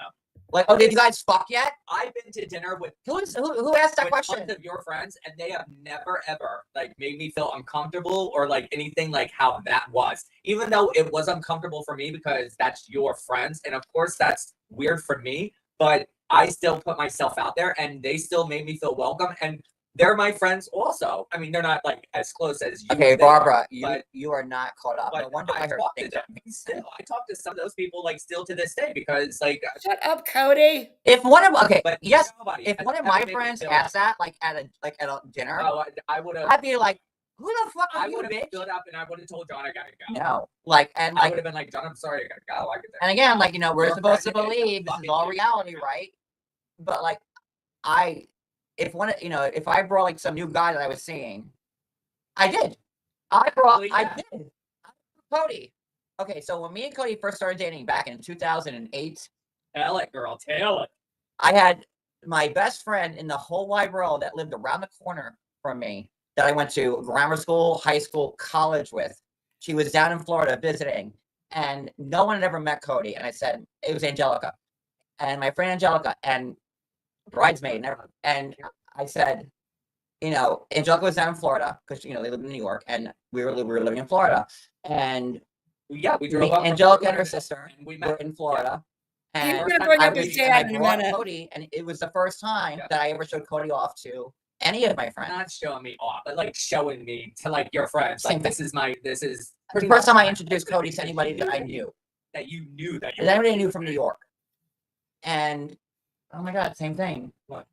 Like, oh, did you guys fuck yet? I've been to dinner with Who asked that with question? tons of your friends, and they have never ever like made me feel uncomfortable or like anything like how that was. Even though it was uncomfortable for me because that's your friends, and of course that's weird for me, but I still put myself out there, and they still made me feel welcome, and they're my friends also. I mean, they're not like as close as you. Okay, they are, Barbara, but you are not caught up. No but wonder I why her talk to things them don't make sense. still. I talk to some of those people like still to this day because like Shut up, Cody. If one of okay, but yes, nobody if has one of ever my made me friends feel asked that like at a dinner, oh, I would have I'd be like, who the fuck are I you, would have bitch? stood up and I would have told John I gotta go. No, like and I like would have been like, John, I'm sorry, I gotta go. and again, like, you know, we're Your supposed to friend is a believe this is fucking all idiot. reality, right? But like, if I brought like some new guy that I was seeing, I did. Well, yeah. I did. Cody. Okay, so when me and Cody first started dating back in 2008, Tell it, girl, tell it. I had my best friend in the whole wide world that lived around the corner from me that I went to grammar school, high school, college with. She was down in Florida visiting, and no one had ever met Cody. And I said, it was Angelica. And my friend Angelica and bridesmaid and everything. And I said, you know, Angelica was down in Florida because, you know, they lived in New York and we were living in Florida. And Yeah, we drove me, up. from Angelica and Florida her sister and we were met. in Florida. He's And gonna bring I up his was, dad and in I a brought minute. Cody, and it was the first time Yeah. that I ever showed Cody off to any of my friends. Not showing me off, but like showing me to like your friends. Same Like this is The first time I introduced Cody to anybody that I knew. that you knew that you And anybody I knew from New York. And oh my God, same thing. What?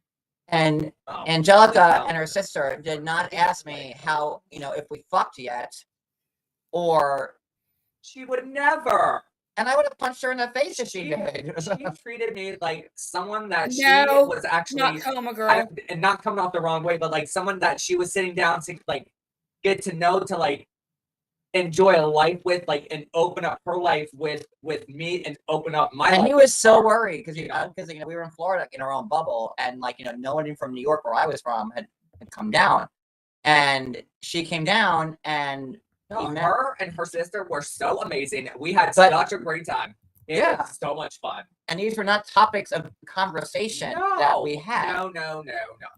And Oh, Angelica and her sister did not ask me how, if we fucked yet, or she would never. and I would have punched her in the face if she did. She treated me like someone that she No, was actually Not Coma Girl. and not coming off the wrong way, but like someone that she was sitting down to like get to know, to like enjoy a life with, like, and open up her life with me and open up my And life. he was so worried because we were in Florida in our own bubble, and no one from New York where I was from had come down, and she came down, and No, met- her and her sister were so amazing. We had But- such a great time. It Yeah. was so much fun. and these were not topics of conversation that we had. No.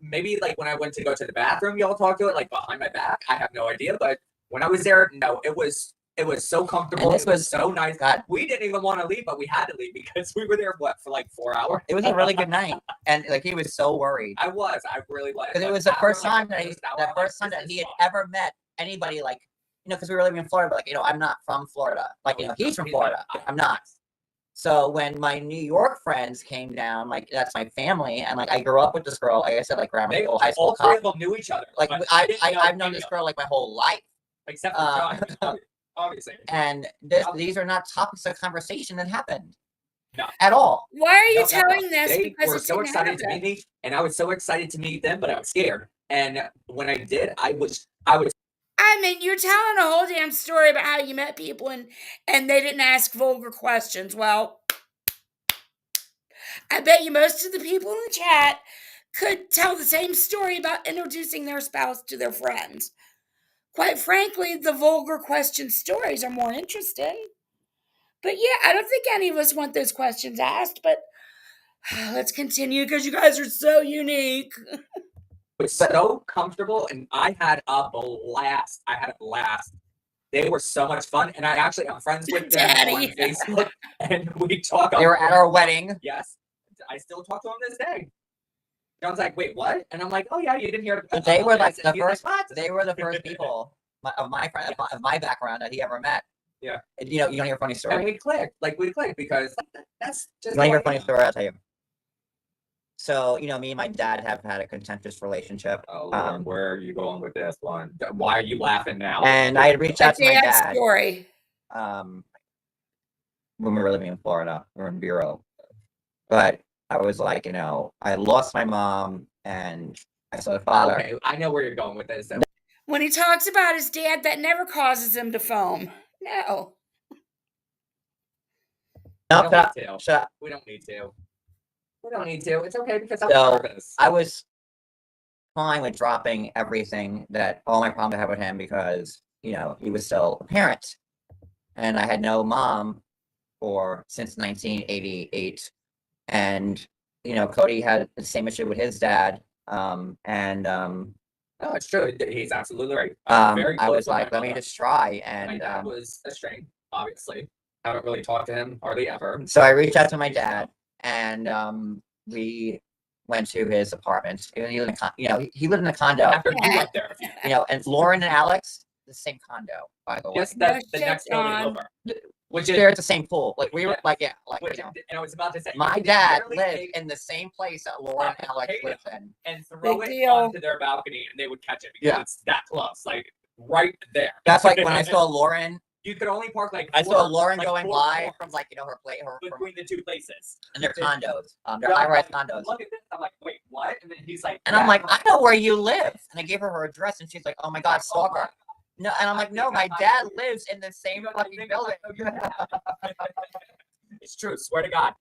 Maybe like when I went to go to the bathroom, y'all talked to it like behind my back. I have no idea, but when I was there, no, it was so comfortable. And this It was was- so nice. God, We didn't even want to leave, but we had to leave because we were there for like 4 hours. it was a really good night, and he was so worried I really was. because it Like, was the after, first like, time the that first hour, I'm like, this he is had fun. ever met anybody because we were living in Florida, but I'm not from Florida. He's from Florida. I'm not. So when my New York friends came down, that's my family, and I grew up with this girl, like I said, grammar They school, high school, all three college. of them knew each other. Like but I, didn't I know I've known any this of girl my whole life, them, except for John, obviously. and these are not topics of conversation that happened. No. At all. Why are you No. telling this? They Because were it so didn't excited to happen. meet me, and I was so excited to meet them, but I was scared. And when I did, I was I mean, you're telling a whole damn story about how you met people and they didn't ask vulgar questions. Well, I bet you most of the people in the chat could tell the same story about introducing their spouse to their friends. Quite frankly, the vulgar question stories are more interesting. But yeah, I don't think any of us want those questions asked, but let's continue because you guys are so unique. was so comfortable, and I had a blast. They were so much fun, and I'm friends with them Daddy. on Facebook, and we talk. They were at our wedding. Yes, I still talk to them this day. John's like, "Wait, what?" And I'm like, "Oh yeah, you didn't hear." But they were this." the He's like, first. "What?" They were the first people of my friend of my background that he ever met. Yeah. And, you don't hear a funny And story. we clicked, because that's just. You want to hear a who I funny am. story? I'll tell you. So, me and my dad have had a contentious relationship. Oh, Lord, where are you going with this one? Why are you laughing now? And I had reached out to my Dad's dad story. when we were living in Florida. We were in Bureau. But I was like, I lost my mom and I saw the father. Okay, I know where you're going with this. When he talks about his dad, that never causes him to foam. No. No, We don't need to. shut up. We don't need to. We don't need to. It's okay because I'm So, nervous. I was fine with dropping everything all my problems I had with him because, he was still a parent. And I had no mom since 1988. And, Cody had the same issue with his dad. No, it's true. He's absolutely right. I'm very I close was with my like, let me brother. just try. My And dad was estranged, obviously. I don't really talk to him hardly ever. so I reached out to my dad, and we went to his apartment. He lived in a condo. After you went there. And Lauren and Alex, the same condo, by the way. Just No the shit, next building John. over. Which They're is at the same pool. We were Yeah. which, and I was about to say my you could dad literally lived take in the same place that Lauren and Alex Hey, lived in. and throw Big it deal. onto their balcony and they would catch it because Yeah. it's that close, like right there. That's like when I saw Lauren. You could only park like I saw four- Lauren like going four by cars from her place, from between the two places. and their condos, their John's high-rise like, condos. Look at this. I'm like, wait, what? And then he's like, And I'm "Yeah." like, I know where you live. And I gave her address, and she's like, oh my God, stalker. No, and I'm like, no, my dad lives in the same You know, fucking think building. It's true. Swear to God.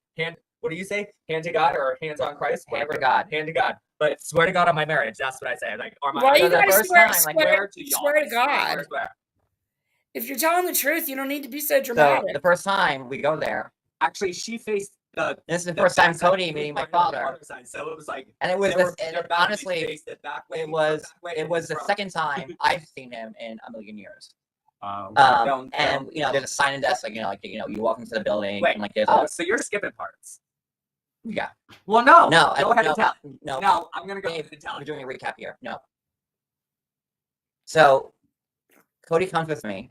What do you say? Hand to God or hands on Christ? Hand to Whatever. God. Hand to God. But swear to God on my marriage. That's what I say. Like, or my Why you the gotta first swear, time, swear, to y'all. swear to God? Swear. If you're telling the truth, you don't need to be so So dramatic. the first time we go there, Actually, she faced the. this is the first time backside, Cody she was meeting my parked on the father, other side, so it was like. and it was they were- this, and their balconies honestly, faced it back way, it was back way it was the from- second time I've seen him in a million years. don't- And there's a sign in desk, you walk into the building, Wait, and there's Oh, so you're skipping parts. Yeah. Well, no. No. Go ahead no, and tell. No. No, I'm gonna go Dave, ahead and tell. we're doing a recap here. No. So, Cody comes with me,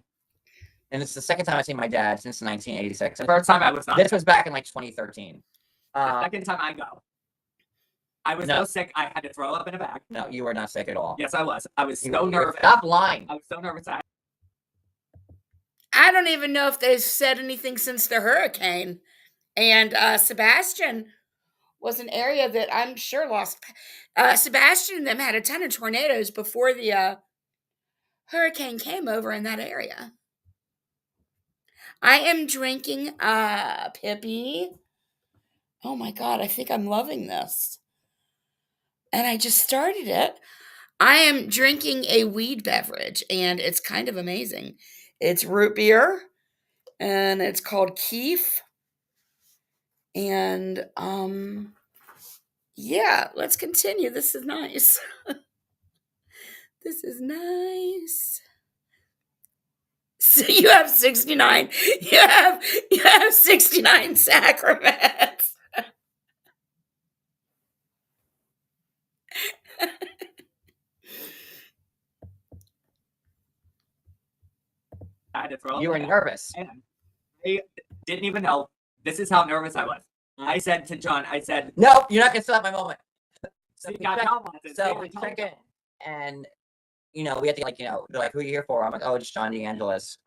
and it's the second time I've seen my dad since 1986. The first time I was not. This was back in like 2013. The second time I go. I was No. so sick I had to throw up in a bag. No, you were not sick at all. Yes, I was. I was so nervous. Stop lying. I was so nervous. I don't even know if they've said anything since the hurricane. And Sebastian was an area that I'm sure lost. Sebastian and them had a ton of tornadoes before the hurricane came over in that area. I am drinking Pippi. Oh my God, I think I'm loving this. And I just started it. I am drinking a weed beverage, and it's kind of amazing. It's root beer, and it's called Keef. And yeah, let's continue. This is nice. This is nice. So you have 69. You have 69 sacraments. I had to throw up. You were in a bag. nervous. And I didn't even know. This is how nervous I was. I said to John, I said, No, you're not gonna stop my moment. So "You we got check- confidence." So we check in, and we had to they're like, "Who are you here for?" I'm like, "Oh, it's John DeAngelis."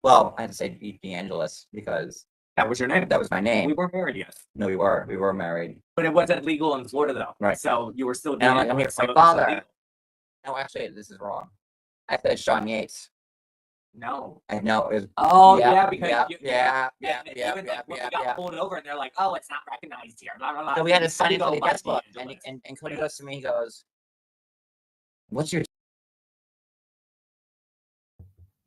Well, I had to say DeAngelis because That was your name. that was my We name. weren't married yet. No, we were married. But it wasn't legal in Florida though. Right. So you were still And I'm like, I'm doing here it, for my so it was father. illegal. No, actually, this is wrong. I said it's Sean Yates. No. I know it was. Oh Yeah, yeah, because yeah, you, yeah, and yeah, even yeah, like when yeah, we got yeah. pulled over and they're like, "Oh, it's not recognized here." Blah, blah, blah. So we had to You sign still into go the by guest book, DeAngelis. and Cody goes to me. He goes, "What's your?"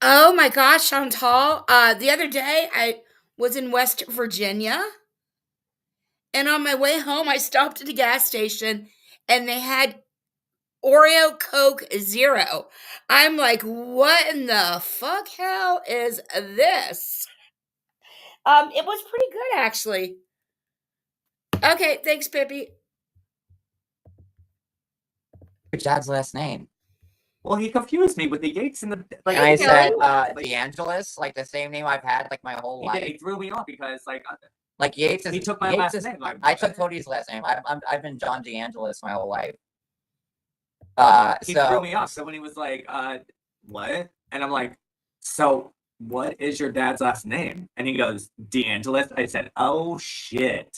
Oh my gosh, Chantal. The other day I was in West Virginia, and on my way home I stopped at a gas station and they had Oreo Coke Zero. I'm like, what in the fuck hell is this? It was pretty good actually. Okay, thanks, Pippi. Your dad's last name? Well, he confused me with the Yates and the like. And I Hey, said, like, DeAngelis, like the same name I've had like my whole he did. life. He threw me off because like Like Yates is. he took my Yates last is- name. Like, I took Cody's last name. I've been John DeAngelis my whole life. he So threw me off. So when he was like, what? And I'm like, so what is your dad's last name? And he goes, DeAngelis. I said, oh shit.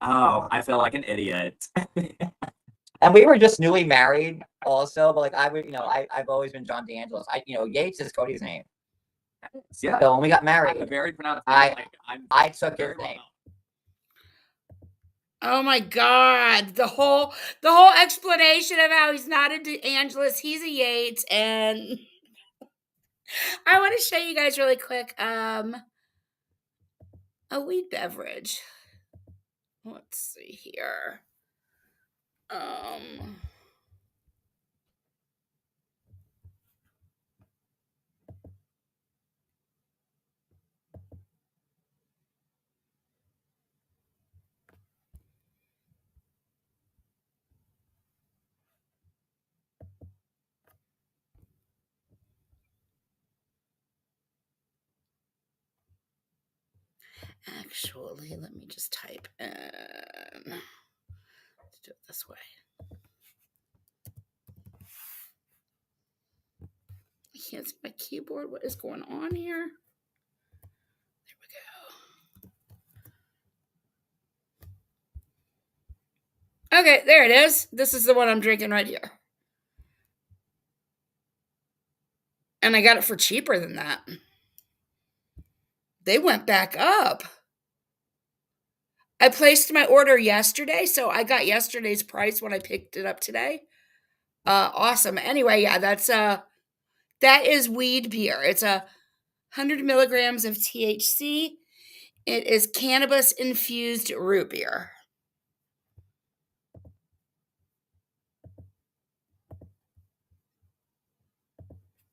Oh, I feel like an idiot. and we were just newly married also, but like I would, I've always been John DeAngelis. Yates is Cody's name. Yeah. So when we got I married, have a very pronounced I- name. Like, I'm I took very his well name. known. Oh my God. The whole explanation of how he's not a DeAngelis, he's a Yates, and I want to show you guys really quick a weed beverage. Let's see here. Actually, let me just type in. Let's do it this way. I can't see my keyboard. What is going on here? There we go. Okay, there it is. This is the one I'm drinking right here. And I got it for cheaper than that. They went back up. I placed my order yesterday, so I got yesterday's price when I picked it up today. Awesome. Anyway, yeah, that is weed beer. It's 100 milligrams of THC. It is cannabis infused root beer.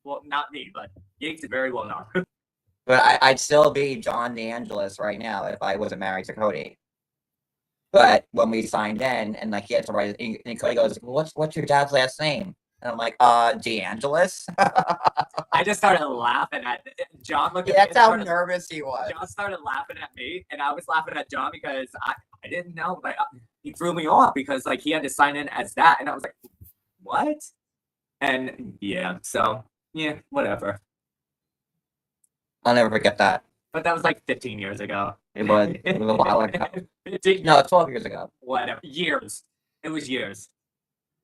Well, not me, but Yates is very well known. But I'd still be John DeAngelis right now if I wasn't married to Cody. But when we signed in and like he had to write, and Cody goes, "What's your dad's last name?" And I'm like, DeAngelis. I just started laughing at John. Looked at me That's and how started- nervous he was. John started laughing at me, and I was laughing at John because I didn't know. Like he threw me off because like he had to sign in as that, and I was like, what? And yeah, so yeah, whatever. I'll never forget that. But that was like 15 years ago. It was a while ago. 15 No, 12 years ago. whatever. Years. It was years.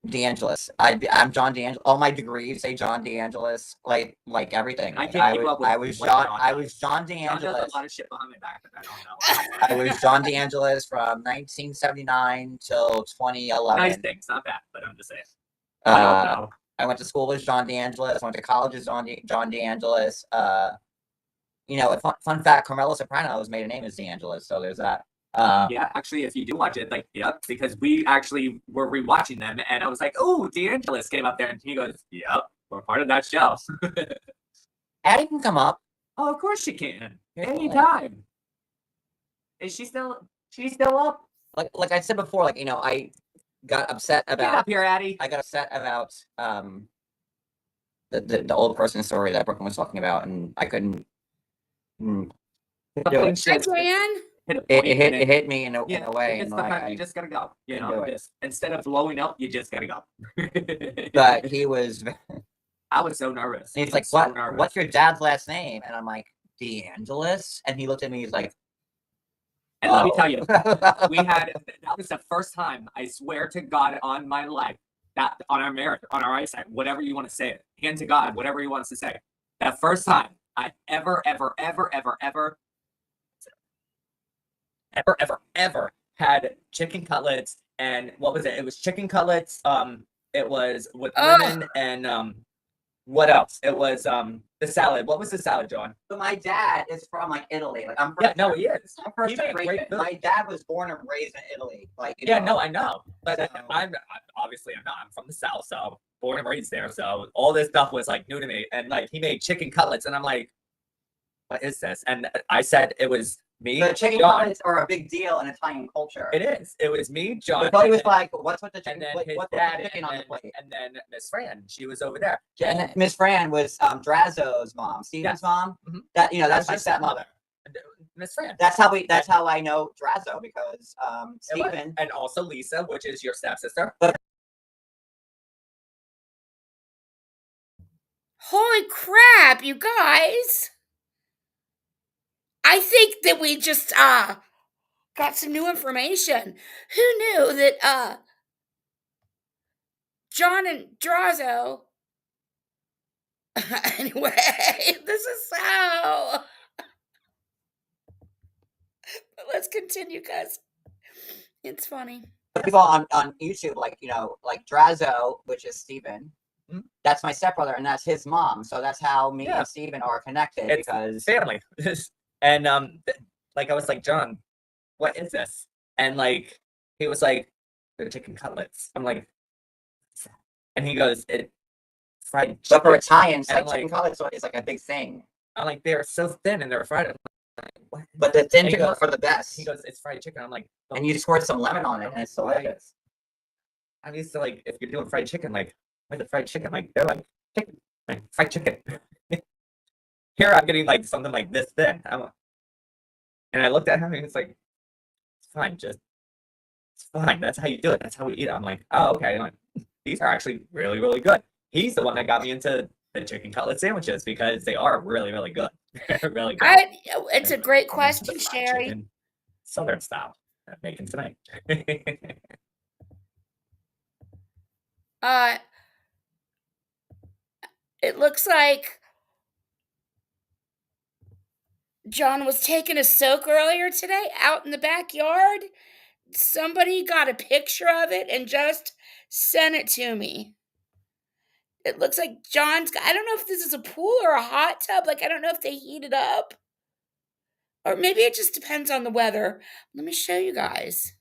DeAngelis. I'm John DeAngelis. All my degrees say John DeAngelis. Like everything. I can't keep up with I was what John. John I does. was John John does DeAngelis. a lot of shit behind my back that I don't know. I was John DeAngelis from 1979 till 2011. Nice things, not bad, but I'm just saying. I don't Uh, know. I went to school as John DeAngelis. I went to college as John DeAngelis. You know, fun fact: Carmelo Soprano's made a name as DeAngelis, so there's that. Yeah, actually, if you do watch it, like, yep, because we actually were rewatching them, and I was like, "Oh, DeAngelis came up there," and he goes, "Yep, we're part of that show." Addie can come up. Oh, of course she can, anytime. Is she still? She's still up? Like I said before, like, you know, I got upset Get about. up here, Addie. I got upset about the old person story that Brooklyn was talking about, and I couldn't. do it. Hi, Dan. It hit me in a Yeah, way, it's and the like, fact you just gotta go. You couldn't know, do it. just instead of blowing up, you just gotta go. but he was. I was so nervous. And he's I like, was so "What? nervous. What's your dad's last name?" And I'm like, "DeAngelis." And he looked at me. He's like, And let me "Oh." tell you, we had that was the first time, I swear to God on my life, that on our marriage, on our eyesight, whatever you want to say it, hand to God, whatever he wants to say. That first time I ever had chicken cutlets, and what was it? It was chicken cutlets. It was with Oh. lemon and what else? It was the salad. What was the salad, John? So my dad is from like Italy. Like I'm Yeah, no, he is. I'm first He made generation. great food. My dad was born and raised in Italy. Like you Yeah, know, no, I know, but So- I'm obviously I'm not. I'm from the South, so born and raised there. So all this stuff was like new to me, and like he made chicken cutlets, and I'm like, what is this? And I said it was me, the chicken John. cutlets are a big deal in Italian culture. It is. It was me, John. But Cody was and like, "What's with the then- chicken? and then his What's with dad, the chicken and on then, the plate?" and then Miss Fran, she was over there. And then Miss Fran was Drazo's mom, Steven's Yes. mom. Mhm. That you know, that's That my was your stepmother. Miss Fran. That's how I know Drazo because It was. Steven. And also Lisa, which is your stepsister. Holy crap, you guys. I think that we just got some new information. Who knew that John and Drazo anyway, this is so let's continue because it's funny. People on YouTube, like you know, like Drazo, which is Steven. Mhm. That's my stepbrother, and that's his mom. So that's how me Yeah. and Steven are connected It's because family. And like I was like, John, what is this? And like he was like, they're chicken cutlets. I'm like, "What's that?" And he goes, it fried but for chicken. Italians, And like chicken cutlets is like a big thing. I'm like, they're so thin and they're fried. I'm like, what? But the thin And he chicken goes- are for the best. He goes, it's fried chicken. I'm like, "Oh, and you squirt some lemon on it, and it's why?" delicious. I'm used to like if you're doing fried chicken, like where's the fried chicken? Like they're like chicken, like fried chicken. Here I'm getting like something like this thin. And I looked at him and it's like, it's fine, just it's fine. That's how you do it. That's how we eat it. I'm like, oh okay. I'm like, these are actually really, really good. He's the one that got me into the chicken cutlet sandwiches because they are really, really good. Really good. It's a great I'm into the question, fried Sherry. chicken, Southern style. I'm making tonight. It looks like John was taking a soak earlier today out in the backyard. Somebody got a picture of it and just sent it to me. It looks like John's got, I don't know if this is a pool or a hot tub. Like, I don't know if they heat it up. Or maybe it just depends on the weather. Let me show you guys.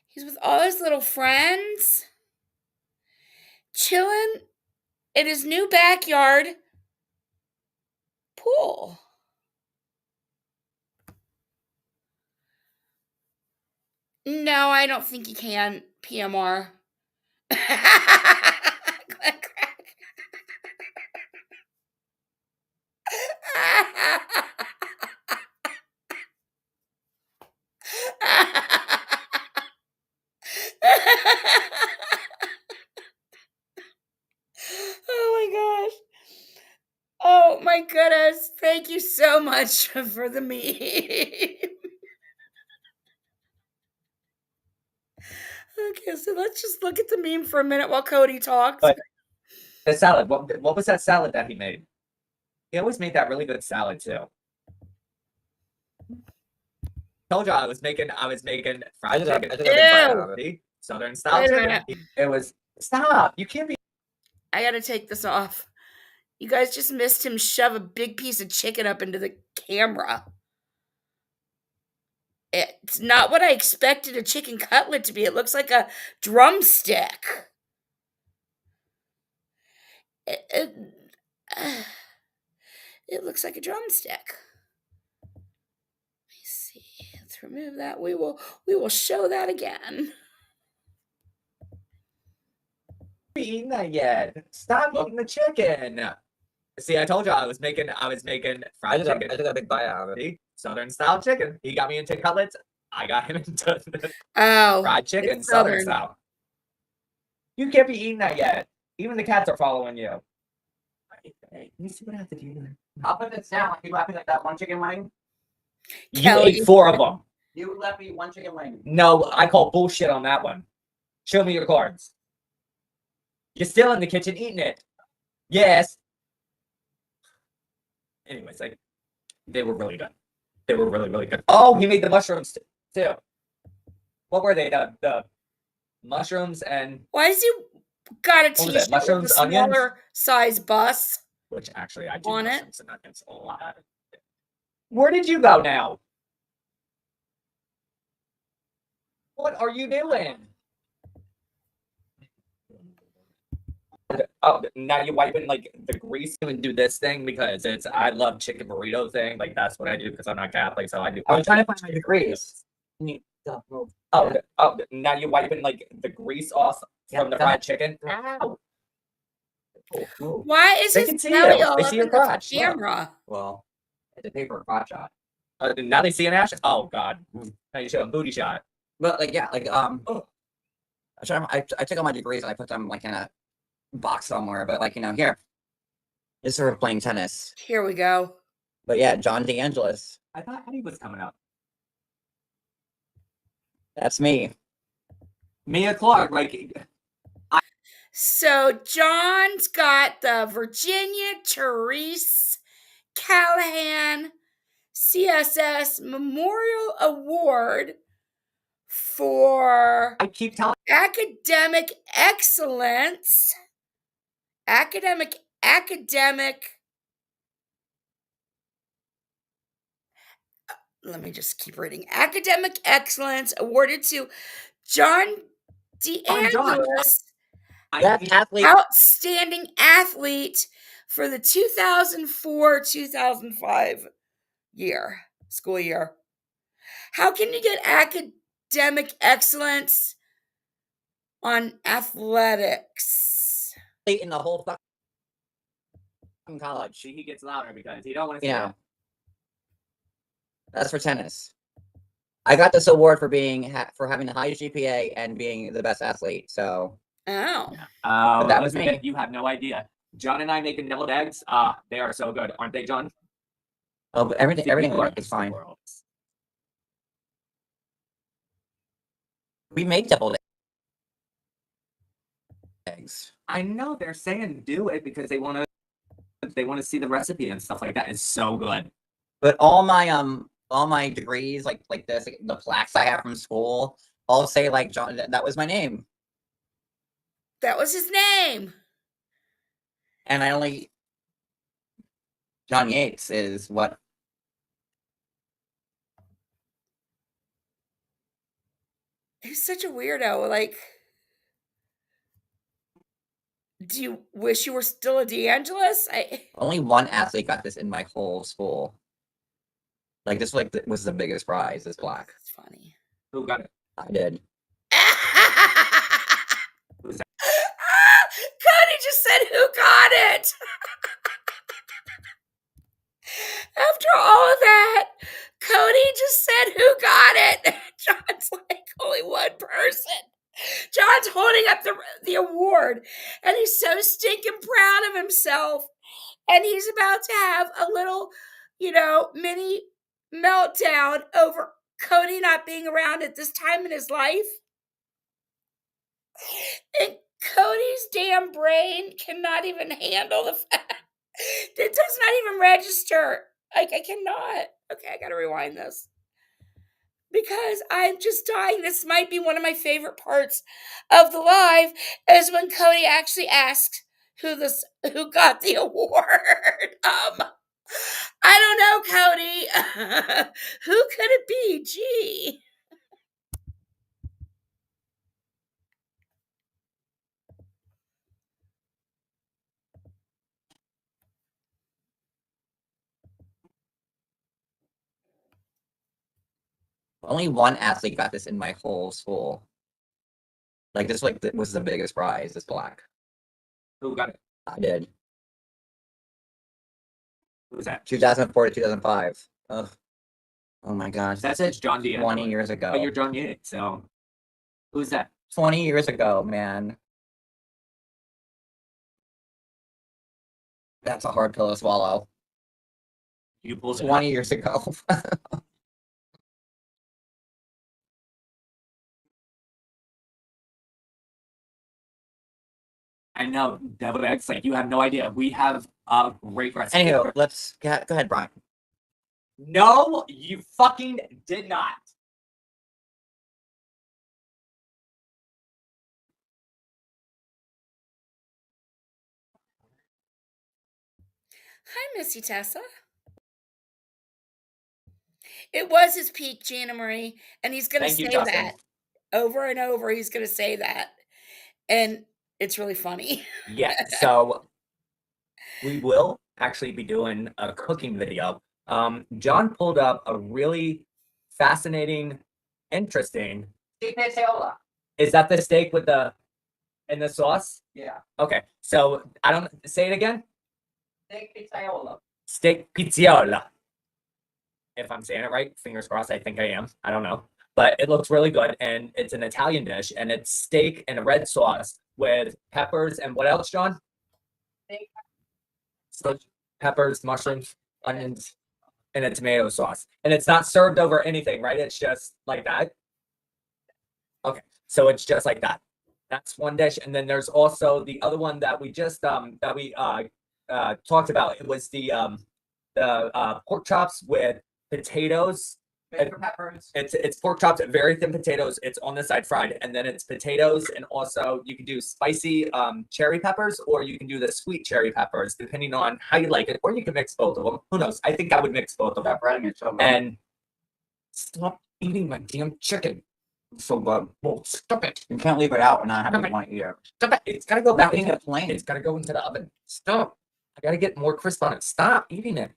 He's with all his little friends, chilling in his new backyard pool. No, I don't think you can. PMR. Oh my gosh. Oh my goodness. Thank you so much for the meme. Okay, so let's just look at the meme for a minute while Cody talks. But the salad. What was that salad that he made? He always made that really good salad too. Told you I was making fried chicken. I did a big bite out of it. See? Southern style Wait a chicken. minute. It was stop. You can't be I gotta take this off. You guys just missed him shove a big piece of chicken up into the camera. It's not what I expected a chicken cutlet to be. It looks like a drumstick. It looks like a drumstick. Let me see. Let's remove that. We will show that again. eating that yet. Stop eating the chicken. See, I told you I was making fried chicken. I did a big bite out of it. See? Southern style chicken. He got me into cutlets. I got him into Oh, fried chicken, it's Southern Southern. style. You can't be eating that yet. Even the cats are following you. Let me see what I have to do. I'll put this down. You left me like that one chicken wing. You Kelly. ate 4 of them. You left me one chicken wing. No, I call bullshit on that one. Show me your cards. You're still in the kitchen eating it. Yes. Anyways, like they were really good. They were really, really good. Oh, he made the mushrooms too. What were they? The mushrooms and Why has he got a What was it, t-shirt with a mushrooms, onions? smaller size bus? which actually I do On it? mushrooms and onions a lot. Where did you go now? What are you doing? Oh, now you're wiping like the grease and do this thing because it's I love chicken burrito thing. Like that's what I do because I'm not Catholic, so I do. I was trying to find my degrees. Oh, now you're wiping like the grease off Yeah, from the that- fried chicken. Ow. Oh, Why is They his can see belly you. all They up see in your the crotch, look. camera? Well, it's a paper crotch shot. now they see an ash. Oh God! Now you show a booty shot. But like yeah, like Oh. I took all my degrees and I put them like in a box somewhere. But like here, this is for playing tennis. Here we go. But yeah, John DeAngelis. I thought Eddie was coming up. That's me. Mia Clark, like So John's got the Virginia Therese Callahan CSS Memorial Award for I keep telling. academic excellence. Academic. Let me just keep reading. Academic excellence awarded to John I'm John. DeAngelis, That athlete. outstanding athlete for the 2004-2005 school year. How can you get academic excellence on athletics? In the whole fucking college. He gets louder because he don't want to. Yeah. That's for tennis. I got this award for being for having the highest GPA and being the best athlete. So Oh. Oh, that was me. You have no idea. John and I making deviled eggs. They are so good, aren't they, John? oh, but everything is fine. We make deviled eggs. I know they're saying do it because they want to see the recipe and stuff like that. It's so good. But all my degrees, like this, the plaques I have from school, all say like John. That was my name, That was his name. and I only John Yates is what. He's such a weirdo. Like, do you wish you were still a DeAngelis? Only one athlete got this in my whole school. Like this, was the biggest prize. This plaque. It's funny. Who got it? I did. Who's that? Cody just said, "Who got it?" After all of that, Cody just said, "Who got it?" John's like, "Only one person." John's holding up the award, and he's so stinking proud of himself. And he's about to have a little, mini meltdown over Cody not being around at this time in his life. And Cody's damn brain cannot even handle the fact it does not even register. Like, I cannot. Okay, I gotta rewind this. Because I'm just dying. This might be one of my favorite parts of the live, is when Cody actually asks who got the award. I don't know, Cody. Who could it be? Gee. Only one athlete got this in my whole school. Like this, was the biggest prize. This plaque. Who got it? I did. Who's that? 2004 to 2005. Ugh. Oh my gosh. That says John Diaz. 20 years ago. But you're John Diaz, so who's that? 20 years ago, man. That's a hard pill to swallow. You pulled it 20 out. years ago. I know, Devil X, like you have no idea. We have a great recipe. Anywho, let's go ahead, Brian. No, you fucking did not. Hi, Missy Tessa. It was his peak, Gianna Marie, and he's going to Thank you, say Justin. that over and over. He's going to say that. And it's really funny. Yeah, so we will actually be doing a cooking video. John pulled up a really fascinating, interesting. Steak pizzaiola. Is that the steak with the sauce? Yeah. Okay, so I don't say it again. Steak pizzaiola. Steak pizziola. If I'm saying it right, fingers crossed. I think I am. I don't know, but it looks really good, and it's an Italian dish, and it's steak and a red sauce with peppers and what else, John? So peppers, mushrooms, onions, and a tomato sauce, and it's not served over anything, right? It's just like that. Okay, so it's just like that. That's one dish, and then there's also the other one that we just talked about. It was the pork chops with potatoes. Peppers. It's pork chops, very thin potatoes. It's on the side fried, and then it's potatoes, and also you can do spicy cherry peppers, or you can do the sweet cherry peppers, depending on how you like it, or you can mix both of them. Who knows? I think I would mix both of them. And stop eating my damn chicken. So well, stop it. You can't leave it out and not have it want to eat it. Stop it. It's gotta go back Eating in it plain. It's gotta go into the oven. Stop. I gotta get more crisp on it. Stop eating it.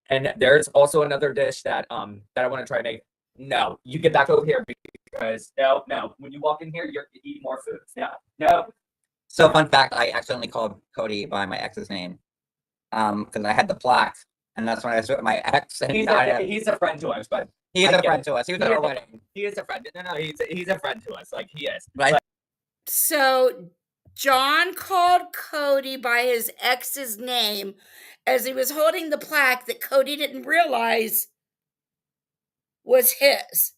And there's also another dish that I want to try to make. No, you get back over here because no. When you walk in here, you're eating more food. No. So fun fact, I accidentally called Cody by my ex's name. Because I had the plaque, and that's when I saw my ex, and He's a friend to us, but he's I a get friend it. to us. He was at our wedding. He is a friend. No, he's a friend to us. Like he is. Right. So John called Cody by his ex's name as he was holding the plaque that Cody didn't realize was his.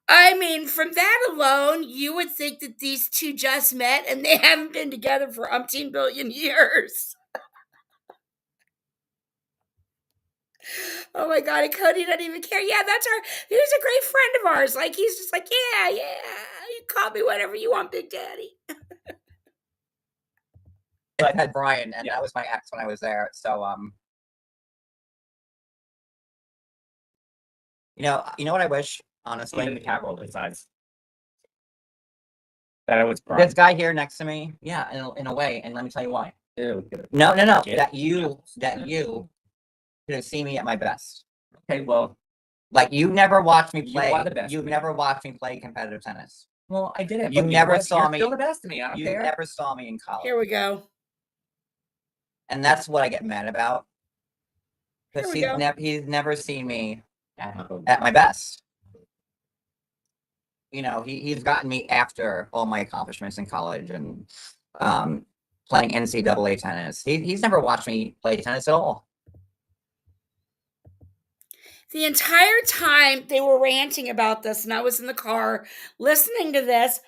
I mean, from that alone, you would think that these two just met and they haven't been together for umpteen billion years. Oh my God, and Cody doesn't even care. Yeah, he's a great friend of ours. Like, he's just like, yeah, you call me whatever you want, Big Daddy. I had Brian, and Yeah. that was my ex when I was there. So you know what I wish, honestly. Even the cat rolled his eyes. That it was This guy here next to me, yeah, in a way, and let me tell you why. Ew. No, Yeah. that you could have seen me at my best. Okay, well, Like you never watched me You play. are the best. You've never watched me play competitive tennis. Well, I didn't. You but never what? saw You're me- Still the best to me. I don't You care. never saw me in college, Here we go. and that's what I get mad about. Here Because we go. he's never seen me at my best. You know, he's gotten me after all my accomplishments in college and playing NCAA tennis. He's never watched me play tennis at all. The entire time they were ranting about this, and I was in the car listening to this,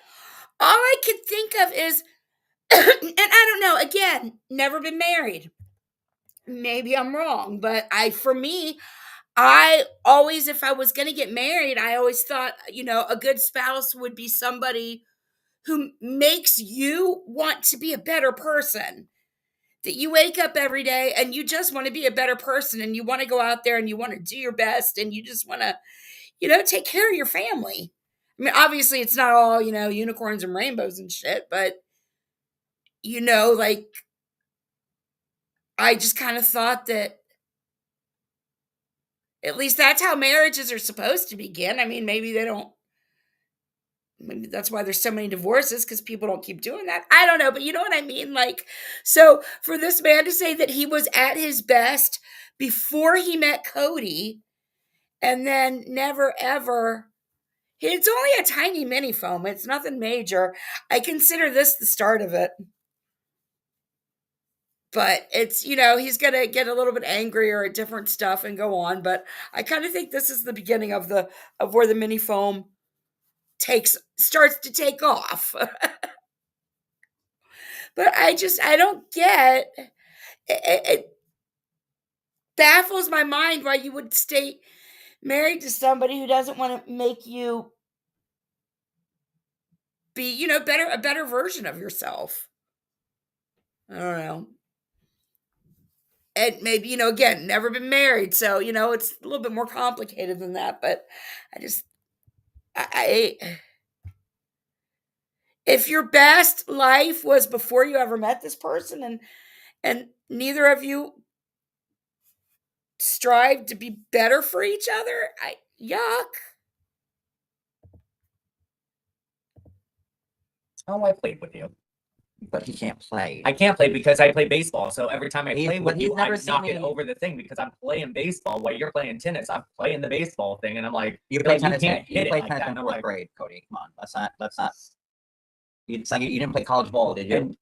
all I could think of is, and I don't know, again, never been married. Maybe I'm wrong, but for me, I always, if I was going to get married, I always thought, a good spouse would be somebody who makes you want to be a better person. That you wake up every day and you just want to be a better person and you want to go out there and you want to do your best and you just want to, take care of your family. I mean, obviously it's not all, unicorns and rainbows and shit, but, like, I just kind of thought that at least that's how marriages are supposed to begin. I mean, maybe they don't. Maybe that's why there's so many divorces because people don't keep doing that. I don't know, but you know what I mean? Like, so for this man to say that he was at his best before he met Cody and then never ever, it's only a tiny mini foam. It's nothing major. I consider this the start of it. But it's, he's going to get a little bit angrier at different stuff and go on. But I kind of think this is the beginning of where the mini foam starts to take off. But I don't get it baffles my mind why you would stay married to somebody who doesn't want to make you be, a better version of yourself. I don't know. And maybe, again, never been married, so it's a little bit more complicated than that, but I if your best life was before you ever met this person and neither of you strive to be better for each other, yuck. Oh, I played with you. But he can't play. I can't play because I play baseball. So every time I play with he's you, never I seen knock it me- over the thing because I'm playing baseball while you're playing tennis. I'm playing the baseball thing, and I'm like, You you're played like, tennis. you can't You hit it played like tennis that. in And I'm fourth like, grade, Cody. Come on, let's not. It's like you didn't play college ball, did you?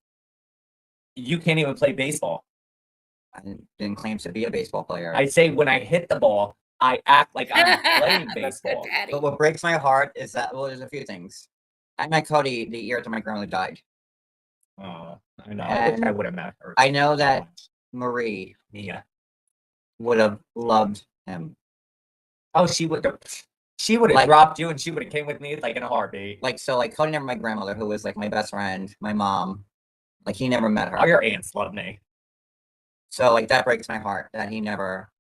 you can't even play baseball. I didn't claim to be a baseball player. I say when I hit the ball, I act like I'm playing That's good, baseball. Patty. But what breaks my heart is that, well, there's a few things. I met Cody the year after my grandmother died. Oh, I know. I wish I And would have met her. I know that Marie Yeah. would have loved him. Oh, she would have. She would have Like- dropped you, and she would have came with me like in a heartbeat. Like Cody never met my grandmother, who was like my best friend, my mom. Like he never met her. All your aunts love me. So like that breaks my heart that he never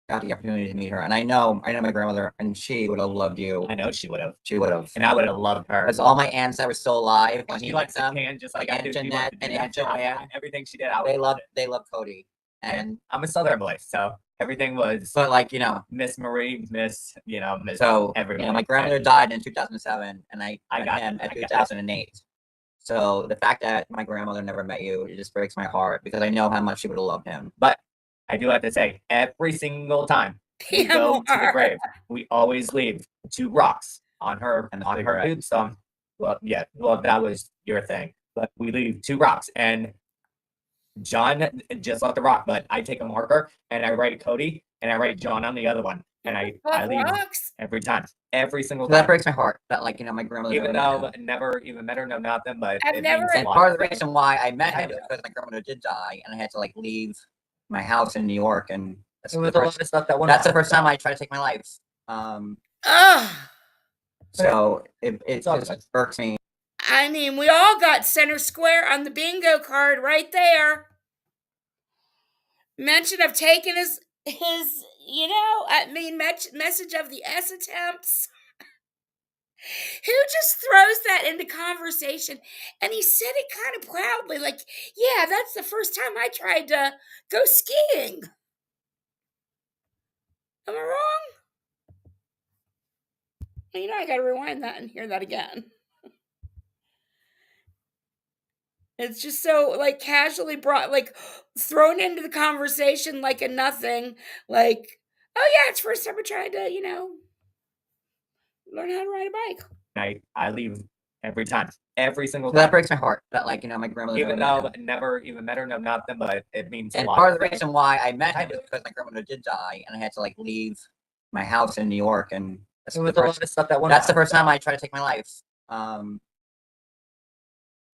got the opportunity to meet her. And I know my grandmother, and she would have loved you. I know she would have, She would have. and I would have loved her. Because all my aunts that were still alive when She he likes met to them, can just like like I do. Aunt She Jeanette wants to do and that. Aunt Joanne. Everything she did, I would they love Cody. And I'm a Southern boy, so everything was but like Miss Marie, Miss Miss. so everybody. my grandmother died in 2007, and I I met got him it, at I got it. 2008. So the fact that my grandmother never met you, it just breaks my heart because I know how much she would have loved him. But I do have to say, every single time we go to the PMR. grave, we always leave 2 rocks on her And a on her cigarette. tombstone. Well, yeah, well that was your thing, but we leave 2 rocks, and John just left the rock, but I take a marker and I write Cody and I write John on the other one, and I Love leave rocks. every time, every single So that time. breaks my heart that my grandmother Even never met though him. never even met her, no nothing, but I've it never- means a And lot. part of the reason why I met him is because my grandmother did die, and I had to like leave my house in New York, and that's It was the a lot first, of stuff that went that's the on, first so. time I tried to take my life. Ugh. So it It's all just good. irks me. I mean, we all got center square on the bingo card right there. Mention of taking his message of the S attempts. Who just throws that into conversation? And he said it kind of proudly, like, yeah, that's the first time I tried to go skiing. Am I wrong? I gotta rewind that and hear that again. It's just so like casually brought, like thrown into the conversation like a nothing. Like, oh yeah, it's first time we're trying to, learn how to ride a bike. I leave every time, every single So that time. breaks my heart that, like, my grandmother Even never though knew. never even met her, no nothing, but it means a And lot. part of the reason why I met him is because my grandmother did die, and I had to like leave my house in New York, and that's It the was a lot first. of stuff that went That's the on, first time so. I tried to take my life.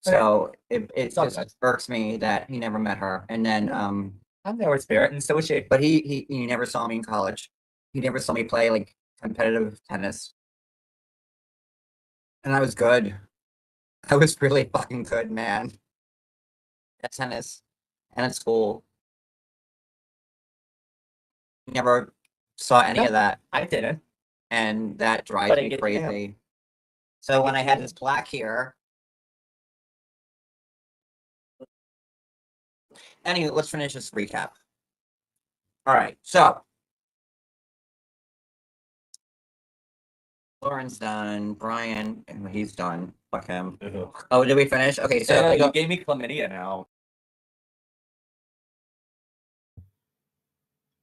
So it It's all just good. irks me that he never met her, and then I'm there with Spirit, and so is she. but he never saw me in college. He never saw me play like competitive tennis, and I was good. I was really fucking good, man, at tennis and at school. He never saw any No. of that, I didn't. and that drives But I me get you. crazy. So when I had this plaque here, anyway, let's finish this recap. All right, so Lauren's done. Brian, he's done. Fuck him. Oh, did we finish? Okay, so you gave me chlamydia now.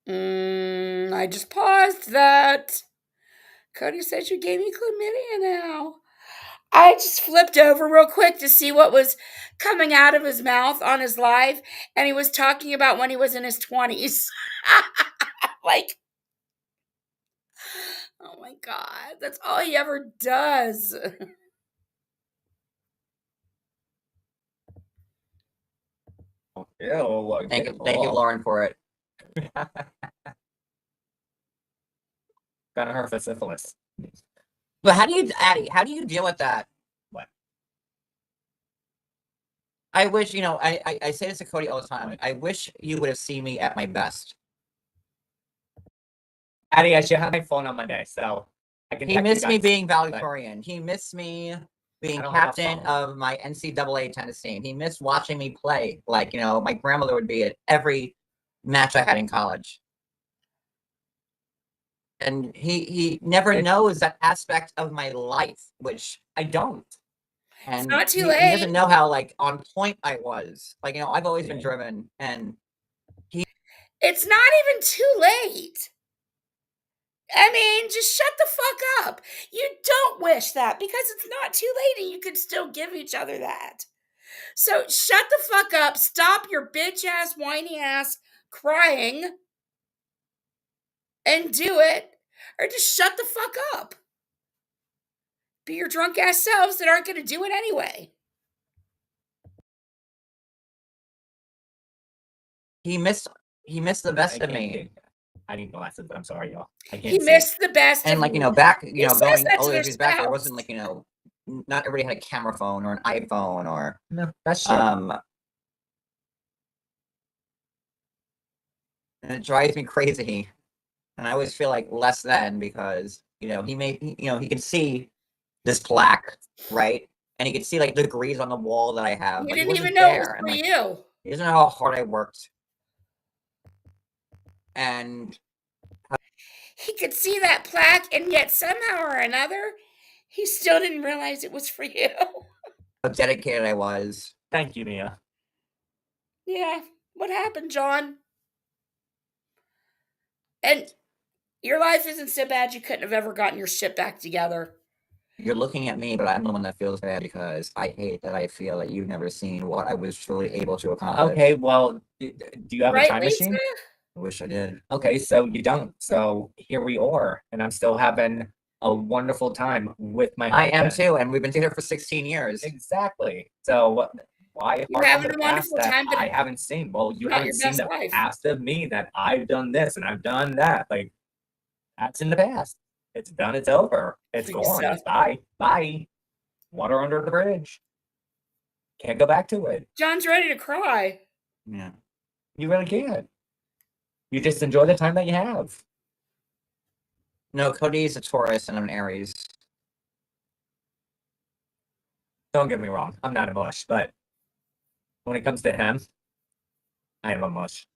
I just paused that. Cody said you gave me chlamydia now. I just flipped over real quick to see what was coming out of his mouth on his live, and he was talking about when he was in his 20s. Like, oh my God, that's all he ever does. Ew. thank you, Lauren, for it. Got her for syphilis. But how do you, Addie? How do you deal with that? What? I wish I say this to Cody all the time. I wish you would have seen me at my best. Addie, I should have my phone on Monday, so I can. He text you missed me guys. being valedictorian. He missed me being I don't have a captain phone. of my NCAA tennis team. He missed watching me play. Like, my grandmother would be at every match I had in college. And he never knows that aspect of my life, which I don't. And not too he late. doesn't know how like on point I was. Like, I've always been driven, and It's not even too late. I mean, just shut the fuck up. You don't wish that because it's not too late and you can still give each other that. So shut the fuck up. Stop your bitch ass, whiny ass crying and do it. Or just shut the fuck up. Be your drunk ass selves that aren't going to do it anyway. he missed the best of me. I need glasses, but I'm sorry, y'all. I can't He see. missed the best And of like, you. back, He says going that all to those their years back, there spouse. wasn't like, not everybody had a camera phone or an iPhone or No, that's true. and it drives me crazy. And I always feel like less than because, he can see this plaque, right? And he can see like the degrees on the wall that I have, You but he didn't wasn't even know it was there. And for like, you. he doesn't know how hard I worked. And He could see that plaque, and yet somehow or another, he still didn't realize it was for you. how dedicated I was. Thank you, Mia. Yeah. What happened, John? And your life isn't so bad you couldn't have ever gotten your shit back together. You're looking at me, but I'm the one that feels bad because I hate that I feel that you've never seen what I was truly able to accomplish. Okay, well, do you have a Right, time Lisa? machine? I wish I did. Okay, so you don't. So here we are, and I'm still having a wonderful time with my I am husband. too, and we've been together for 16 years. Exactly. So why You're harp on having the a past wonderful that time, but I haven't seen? Well, you not haven't your seen best the life. past of me that I've done this and I've done that. Like that's in the past. It's done. It's over. It's For gone. yourself. It's bye. Bye. Water under the bridge. Can't go back to it. John's ready to cry. Yeah. You really can't. You just enjoy the time that you have. No, Cody's a Taurus and I'm an Aries. Don't get me wrong. I'm not a mush, but when it comes to him, I am a mush.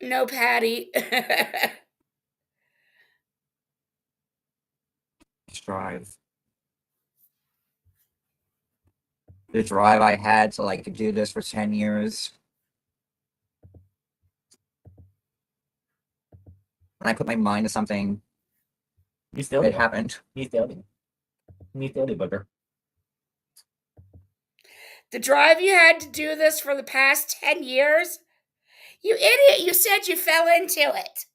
No, Patty. drive. The drive I had to like do this for 10 years. When I put my mind to something, You still it happened. You still do. You still do, booger. The drive you had to do this for the past 10 years? You idiot, you said you fell into it.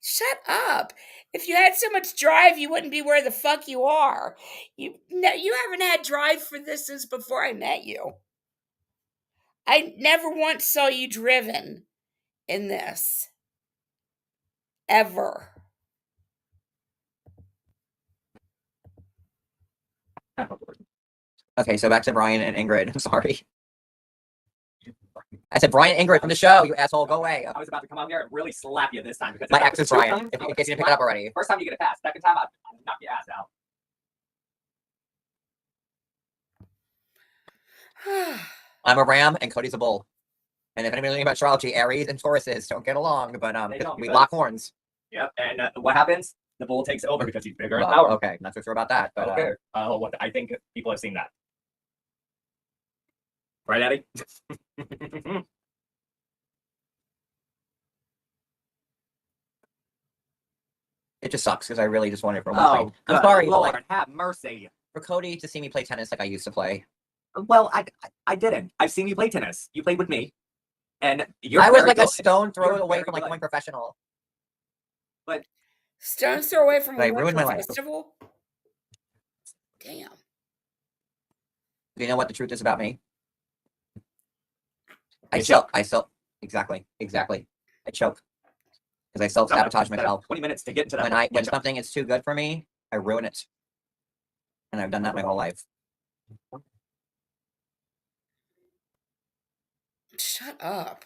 Shut up. If you had so much drive, you wouldn't be where the fuck you are. You haven't had drive for this since before I met you. I never once saw you driven in this. Ever. Okay, so back to Brian and Ingrid. I'm sorry. I said Brian and Ingrid from the show, you asshole, go away. I was about to come out here and really slap you this time because My if that ex was is two Brian, times, in I would case you didn't pick it up already. First time you get a pass. Second time, I'll knock your ass out. I'm a ram and Cody's a bull. And if anybody knows about astrology, Aries and Tauruses don't get along, but They don't, we because- lock horns. Yep. And what happens? The bull takes over because he's bigger and Well, powerful. okay, not so sure about that, but Okay. What I think people have seen that. Right, Eddie? it just sucks because I really just wanted it for a Oh, while. I'm sorry, but, Lord, like, have mercy. for Cody to see me play tennis like I used to play. Well, I didn't. I've seen you play tennis. You played with me, and you're. I was very like a good. stone throw You're away very from like good. going professional. Stone's throw away from They a ruined my winter life. festival? Damn. Do you know what the truth is about me? I You choke. Exactly. I choke because I self-sabotage No, myself. 20 minutes to get into that. When something is too good for me, I ruin it, and I've done that my whole life. Shut up.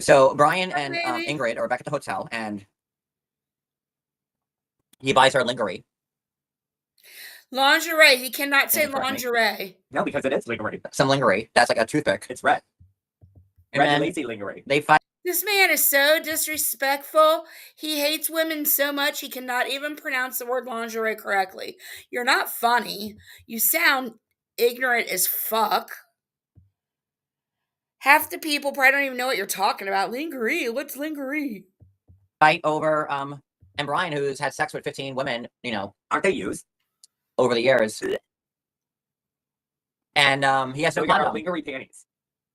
So Brian and Maybe. Ingrid are back at the hotel, and he buys her lingerie. Lingerie. He cannot say Yeah, correct me. lingerie. No, because it is lingerie. Some lingerie that's like a toothpick. It's red. And Red then lacy lingerie. they fight. This man is so disrespectful. He hates women so much he cannot even pronounce the word lingerie correctly. You're not funny. You sound ignorant as fuck. Half the people probably don't even know what you're talking about. Lingerie. What's lingerie? Fight over and Brian, who's had sex with 15 women, Aren't they used? over the years, and he has So no we got our condom. lingerie panties.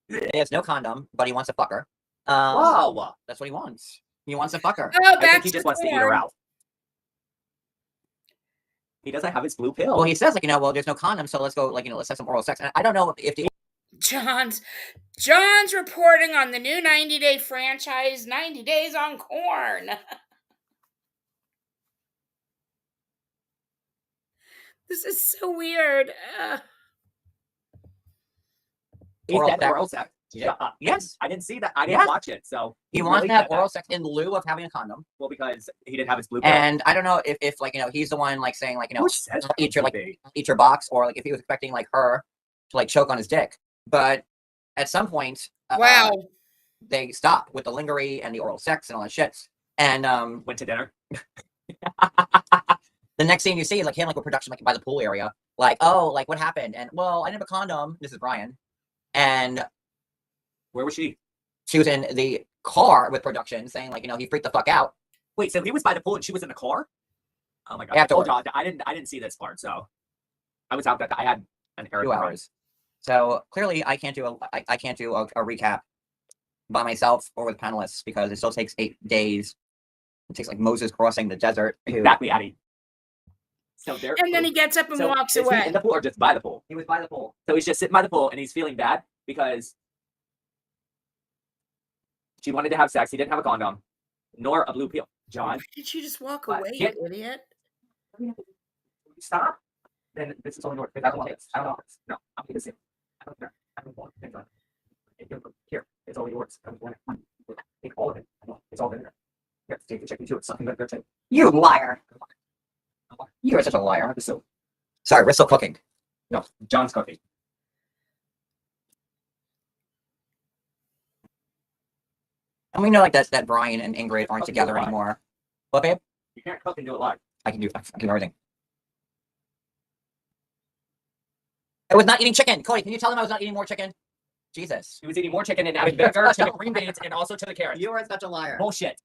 He has no condom, but he wants to fuck her. Wow. That's what he wants. He wants to fuck her. Oh, I back think he just wants to eat her porn. out. He doesn't have his blue pill. Well, he says well, there's no condom, so let's go, let's have some oral sex. And I don't know if the John's reporting on the new 90-day franchise, 90 Days on Corn. This is so weird. He oral said sex. oral sex. Yeah. Shut up. Yes. I didn't see that. I didn't Yes. watch it. So he wants really to have said that. oral sex in lieu of having a condom. Well, because he didn't have his blue pill. And I don't know if he's the one saying Who says I'll eat your that? eat your box, or if he was expecting her to choke on his dick. But at some point, Wow. they stop with the lingerie and the oral sex and all that shit. And Went to dinner. the next scene you see is him with production by the pool area. What happened? And well, I didn't have a condom. This is Brian. And Where was she? she was in the car with production saying he freaked the fuck out. Wait, so he was by the pool and she was in the car? Oh my god! I Afterwards. told y'all, I didn't see this part, so I was out that I had an errand 2 to run. hours. So clearly, I can't do a recap by myself or with panelists because it still takes 8 days. It takes Moses crossing the desert. Exactly, Addie. So there. And then he gets up and so walks is he away. in the pool or just by the pool? He was by the pool. So he's just sitting by the pool and he's feeling bad because she wanted to have sex. He didn't have a condom, nor a blue pill. John, Why did you just walk What? away, Yeah. you idiot? stop. Then this is only North. I don't want this. I don't want this. No, I'm going to see. I don't care. I don't want it. Here, it's all yours. I don't want it. Take all of it. It's all in there. Here, take the chicken too. It's something that they're saying. You liar! You are such a liar. So, Sorry, we're still cooking. no, John's cooking. And we know that Brian and Ingrid aren't Okay, together why? anymore. What, babe? You can't cook and do it live. I can do everything. I was not eating chicken. Cody, can you tell them I was not eating more chicken? Jesus. He was eating more chicken and adding vinegar to the green beans and also to the carrots. You are such a liar. Bullshit.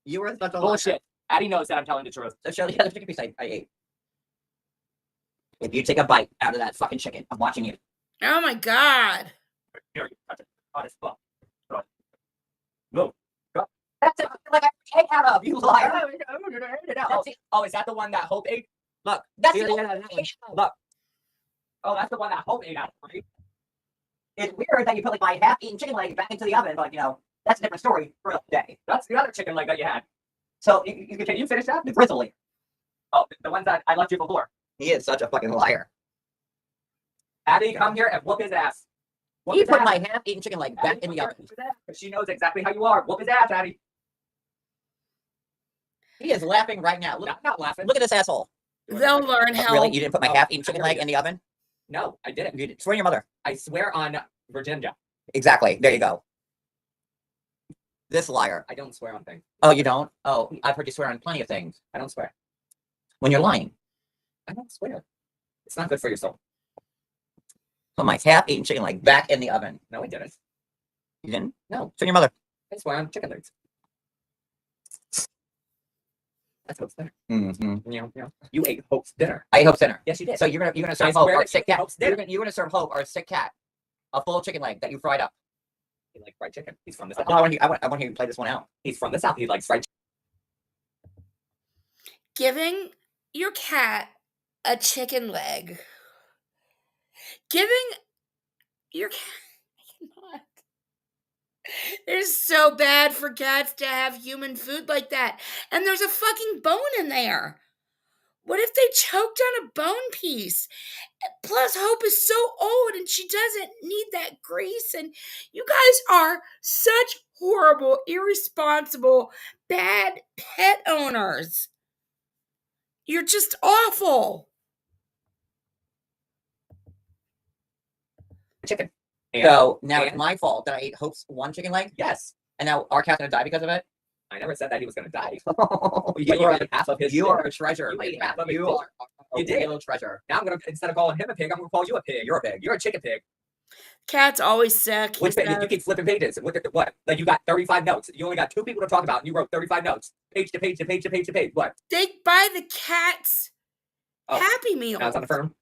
You are such a liar. Bullshit. Addie knows that I'm telling the truth. So show the other chicken piece I ate. If you take a bite out of that fucking chicken, I'm watching you. Oh my god. Here, you touch it. Hot as fuck. No. That's it. Like I ate out of you liar. Oh, is that the one that Hope ate? Look, that's Here, the yeah, only that thing. one. Look. Oh, that's the one that Hope ate out of, right? It's weird that you put like my half-eaten chicken leg back into the oven, but you know that's a different story for another day. That's the other chicken leg that you had. So Can you finish that? the grizzly. Oh, the ones that I left you before. He is such a fucking liar. Addie, come here and whoop his ass. Whoop He his put ass. my half-eaten chicken leg back Addie, in the come here oven. and whoop his ass, 'cause she knows exactly how you are. Whoop his ass, Addie. He is laughing right now. Look, I'm not laughing. look at this asshole. They'll learn how. Really? You didn't put my Oh, half-eaten I chicken hear leg you. in the oven? No, I didn't. You did. Swear on your mother. I swear on Virginia. Exactly. There you go. This liar. I don't swear on things. Oh, you don't? Oh, I've heard you swear on plenty of things. I don't swear. When you're lying. I don't swear. It's not good for your soul. Put my half-eaten chicken leg back in the oven. No, I didn't. You didn't? No, Swear on your mother. I swear on chicken legs. That's Hope's dinner. Mm-hmm. You ate Hope's dinner. I ate Hope's dinner. Yes, you did. So you're gonna I serve Hope swear or a that sick you ate cat. Hope's dinner. You're gonna serve Hope or a sick cat a full chicken leg that you fried up. He likes fried chicken. He's from the Oh, south. I want to hear you play this one out. He's from the south. He likes fried chicken. Giving your cat a chicken leg. Giving your cat. I cannot. It's so bad for cats to have human food like that. And there's a fucking bone in there. What if they choked on a bone piece? Plus, Hope is so old and she doesn't need that grease. And you guys are such horrible, irresponsible, bad pet owners. You're just awful. Chicken. So now it's and- my fault that I ate Hope's one chicken leg, Yes. and now our cat's gonna die because of it. I never said that he was going to die. you But you are ate half of his you dinner. are a treasure. You ate lady. half of his You dinner. are You a did. real treasure. Now I'm going to, instead of calling him a pig, I'm going to call you a pig. You're a pig. You're a chicken pig. Cat's always sick. Which page? You keep flipping pages. What? Like you got 35 notes. You only got 2 people to talk about, and you wrote 35 notes. Page to page to page to page to page. What? They buy the cats Oh, Happy Meal. Now it's on the firm.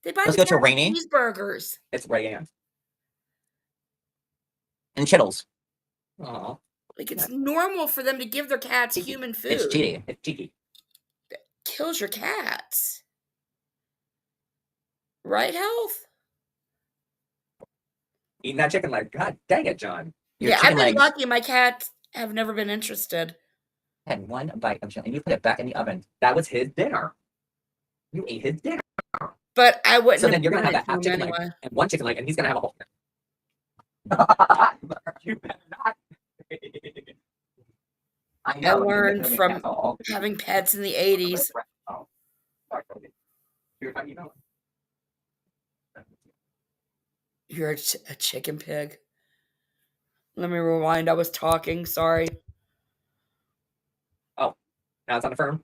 They buy Let's the go to cats Rainy. cheeseburgers. It's Ray Ann. And Chittles. Oh, Like it's normal for them to give their cats Cheeky. human food. It's cheaty. it's cheeky. Kills your cats. Right, Health? Eating that chicken leg. God dang it, John. Your Yeah, I've chicken been legs lucky. My cats have never been interested. had one bite of chicken, and you put it back in the oven. That was his dinner. You ate his dinner. But I wouldn't So have then you're gonna given have that it half to him chicken leg anyway. and one chicken leg, and he's gonna have a whole. You better not. I I learned you from asshole. having pets in the 80s. Oh, sorry, Cody. Here's how you know. You're a chicken pig. Let me rewind. I was talking. Sorry. Now it's on the firm.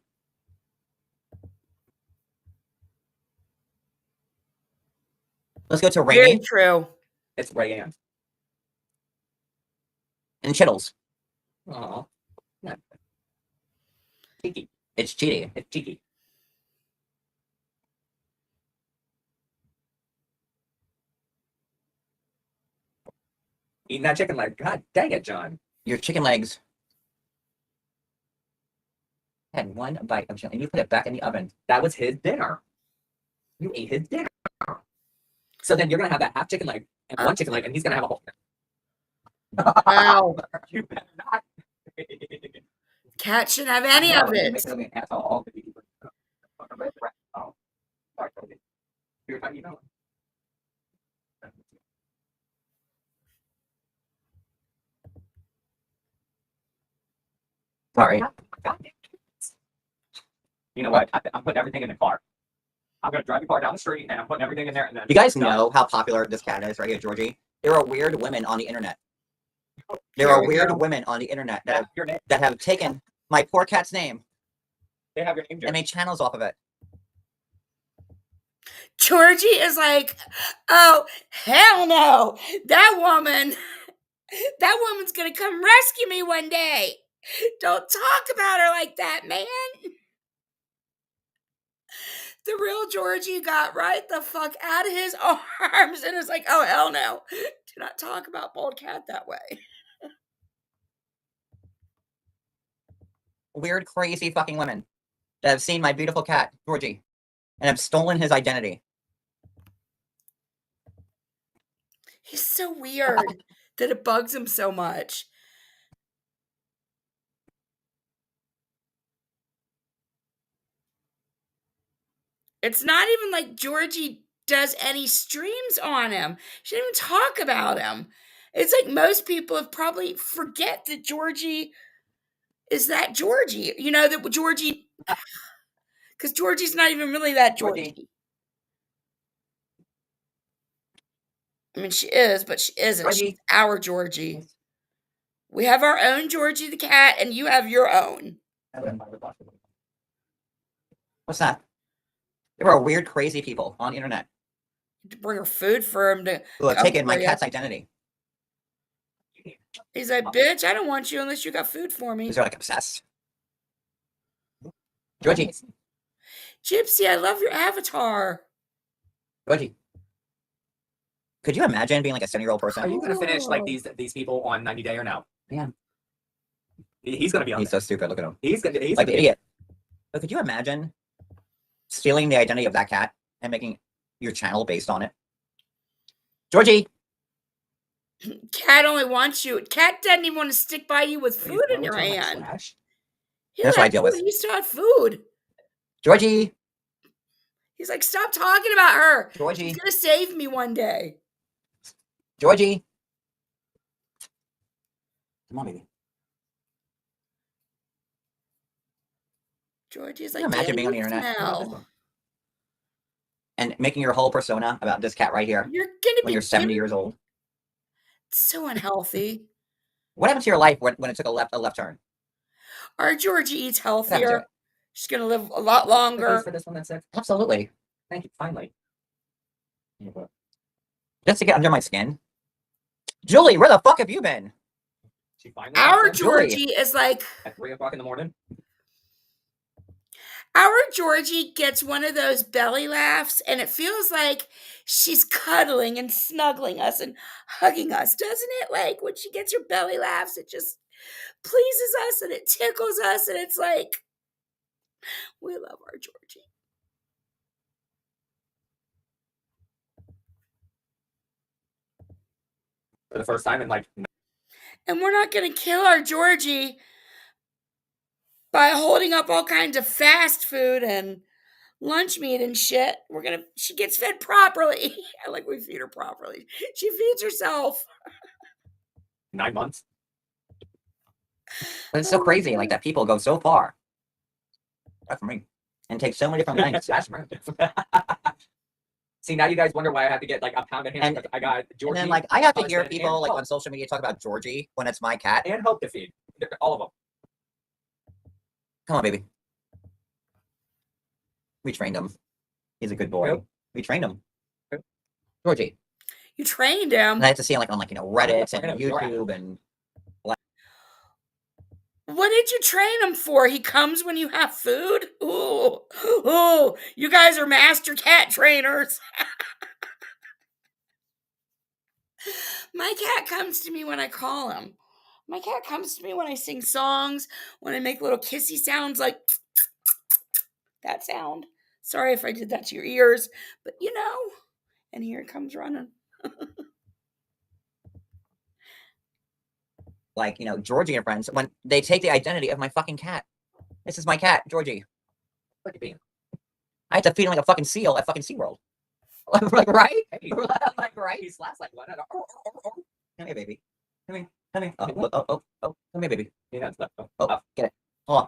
Let's go to Very Rainy true. It's Ray Ann. and Chittles. Oh, cheeky. It's cheaty. It's cheeky. Eating that chicken leg. God dang it, John. Your chicken legs had one bite of chicken, and you put it back in the oven. That was his dinner. You ate his dinner. So then you're gonna have that half chicken leg and one chicken leg, and he's gonna have a whole. Wow. You better not. Cat shouldn't have any of it. An asshole. Oh, sorry, Cody. Here's how you know. Sorry. You know what? I'm putting everything in the car. I'm gonna drive your car down the street, and I'm putting everything in there. And then You guys done. know how popular this cat is right here, Georgie. There are weird women on the internet There Here are we weird go. women on the internet They have your name. that have taken my poor cat's name They have your name. and Jared. made channels off of it. Georgie is like, oh, hell no. That woman's gonna come rescue me one day. Don't talk about her like that, man. The real Georgie got right the fuck out of his arms and is like, oh, hell no. Do not talk about Bold Cat that way. Weird, crazy fucking women that have seen my beautiful cat, Georgie, and have stolen his identity. He's so weird that it bugs him so much. It's not even like Georgie does any streams on him. She didn't even talk about him. It's like most people have probably forget that Georgie is that Georgie. You know, that Georgie, because Georgie's not even really that Georgie. I mean, she is, but she isn't. Georgie. She's our Georgie. We have our own Georgie the cat, and you have your own. What's that? There are weird, crazy people on the internet To bring her food for him to who have come taken my for ya. cat's identity. He's like, bitch, I don't want you unless you got food for me. Because they're like obsessed. Georgie. Gypsy, I love your avatar. Georgie. Could you imagine being like a 7-year-old person? Are you gonna finish like Oh. these people on 90 Day or no? Yeah. He's gonna be on. He's so stupid. Look at him. He's Like gonna the be idiot. But could you imagine stealing the identity of that cat and making your channel based on it? Georgie. Cat only wants you. Cat doesn't even want to stick by you with food in your hand. He That's what I had deal with. food. He still had food. Georgie. He's like, stop talking about her. Georgie. He's gonna save me one day. Georgie. Come on, baby. Georgie's Can like, you imagine being on the "Daddy, internet smell." and making your whole persona about this cat right here You're gonna when be you're 70 years old? so unhealthy. What happened to your life when it took a left turn? Our Georgie eats happened to healthier. it? She's gonna live a lot Cookies longer. for this one. That's it. Absolutely. Thank you. Finally. Just to get under my skin. Julie, where the fuck have you been? She finally. Our got them Julie. Georgie is like, at 3 o'clock in the morning. our Georgie gets one of those belly laughs, and it feels like she's cuddling and snuggling us and hugging us, doesn't it? Like when she gets her belly laughs, it just pleases us and it tickles us, and it's like, we love our Georgie. For the first time in like. And we're not going to kill our Georgie by holding up all kinds of fast food and lunch meat and shit. She gets fed properly. I like we feed her properly. She feeds herself. 9 months. But it's so crazy, like that people go so far. That's for me. And take so many different things. That's right. See, now you guys wonder why I have to get like a pound of ham And- because I got And Georgie then like I have to hear husband, people and like Hope. on social media talk about Georgie when it's my cat. and Hope to feed. All of them. Come on, baby. We trained him. He's a good boy. Who? We trained him. Who? Georgie. You trained him. And I have to see him like on like Reddit and Train him, you're right. YouTube and What did you train him for? He comes when you have food? Ooh, you guys are master cat trainers. My cat comes to me when I call him. My cat comes to me when I sing songs, when I make little kissy sounds like that sound. Sorry if I did that to your ears, but you know, and here it comes running. like, you know, Georgie and friends when they take the identity of my fucking cat. This is my cat, Georgie. Look at me. I have to feed him like a fucking seal at fucking SeaWorld. Like, right? Hey, Like, right? he slaps like one. Come here, baby. Come here. Come here. Oh. Come here, baby. Yeah, that's not. Oh, get it. Oh.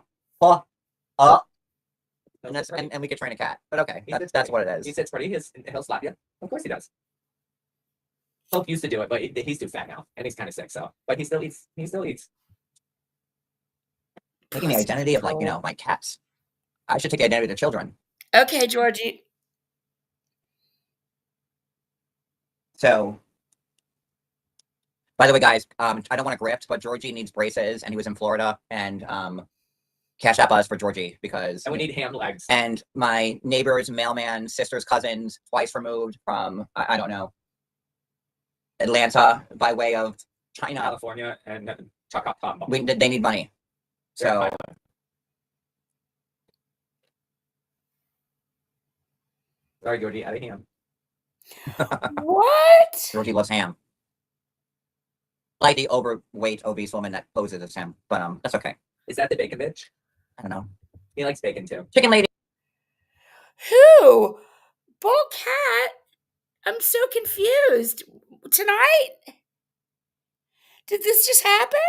And That's that's and we could train a cat. But okay, He sits that's pretty. what it He is. sits pretty. He'll slap you. Of course he does. Hope used to do it, but he's too fat now, and he's kind of sick. So, but he still eats. He still eats. Taking the identity of, like, you know, my cats. I should take the identity of the children. Okay, Georgie. So, by the way, guys, I don't want to grift, but Georgie needs braces, and he was in Florida, and Cash App us for Georgie because And we need ham legs. And my neighbor's mailman, sister's cousins, twice removed from I don't know, Atlanta by way of China. California and Choctaw. They need money. So sorry, Georgie, out of ham. What? Georgie loves ham. Like the overweight, obese woman that poses as him, but that's okay. Is that the bacon bitch? I don't know. He likes bacon too. Chicken lady. Who? Bull Cat? I'm so confused. Tonight? Did this just happen?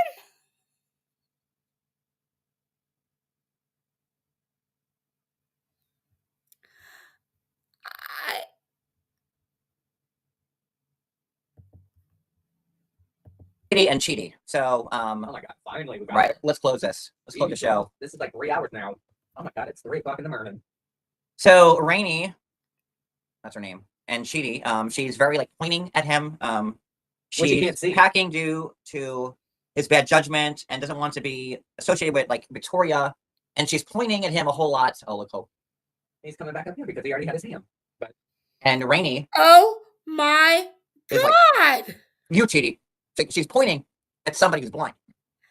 And Cheaty. So Oh my god, finally we got right. there. Let's close this. Let's close the show. This is like 3 hours now. Oh my god, it's 3 o'clock in the morning. So Rainy, that's her name, and Cheaty, she's very like pointing at him. Which you can't She's see. hacking due to his bad judgment and doesn't want to be associated with like Victoria, and she's pointing at him a whole lot. Oh, look, hope. He's coming back up here because he already had his ham. And Rainy Oh my is like, God. you Cheaty. So she's pointing at somebody who's blind.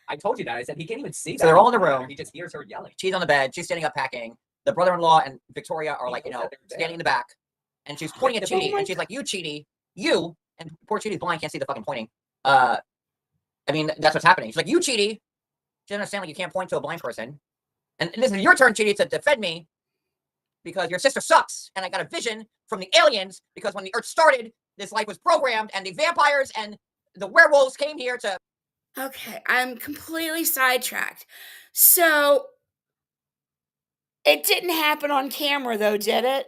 I told you that. I said he can't even see. So they're all in the room. He just hears her yelling. She's on the bed. She's standing up packing. The brother-in-law and Victoria are like, you knows know, that they're standing in the back, and she's pointing at Oh Cheaty, my and she's like, "You Cheaty, you." And poor Cheaty's blind, can't see the fucking pointing. I mean, that's what's happening. She's like, "You Cheaty." She doesn't understand like you can't point to a blind person. And this is your turn, Cheaty, to defend me because your sister sucks, and I got a vision from the aliens because when the Earth started, this life was programmed, and the vampires and the werewolves came here to. Okay, I'm completely sidetracked. So, it didn't happen on camera, though, did it?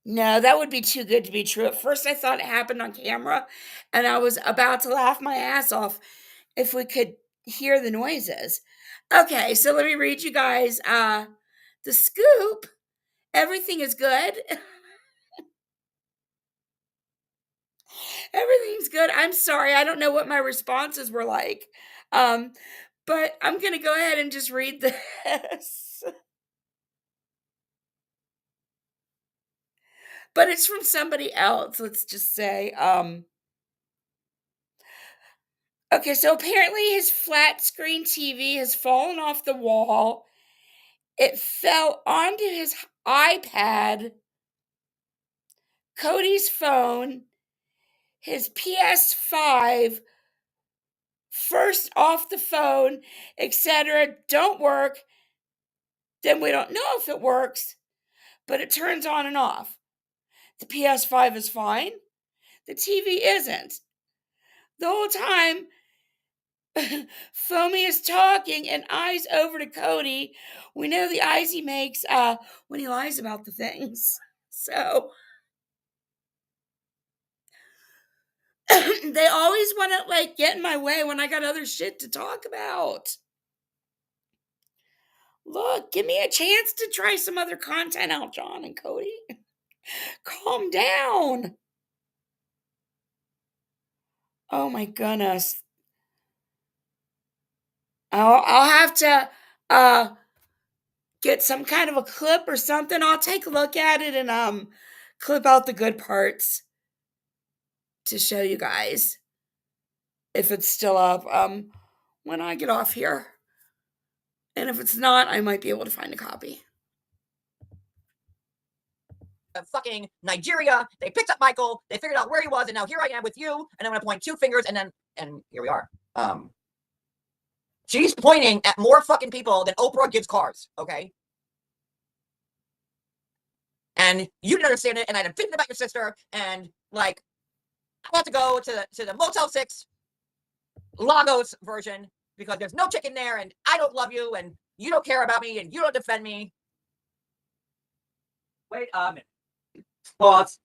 No, that would be too good to be true. At first, I thought it happened on camera, and I was about to laugh my ass off if we could hear the noises. Okay, so let me read you guys the scoop. Everything is good. Everything's good. I'm sorry. I don't know what my responses were like. But I'm going to go ahead and just read this. But it's from somebody else, let's just say. Okay, so apparently his flat screen TV has fallen off the wall. It fell onto his iPad, Cody's phone, his PS5, first off the phone, etc. don't work. Then we don't know if it works, but it turns on and off. The PS5 is fine. The TV isn't. The whole time, Foamy is talking and eyes over to Cody. We know the eyes he makes when he lies about the things. So they always want to like get in my way when I got other shit to talk about. Look, give me a chance to try some other content out, John and Cody. Calm down. Oh my goodness. I'll have to get some kind of a clip or something. I'll take a look at it and clip out the good parts to show you guys if it's still up when I get off here. And if it's not, I might be able to find a copy. Fucking Nigeria. They picked up Michael. They figured out where he was, and now here I am with you. And I'm gonna point 2 fingers, and here we are. She's pointing at more fucking people than Oprah gives cars. Okay. And you didn't understand it, and I had a vision about your sister, and like I have to go to the Motel 6 Lagos version because there's no chicken there, and I don't love you, and you don't care about me, and you don't defend me. Wait a minute. Pause.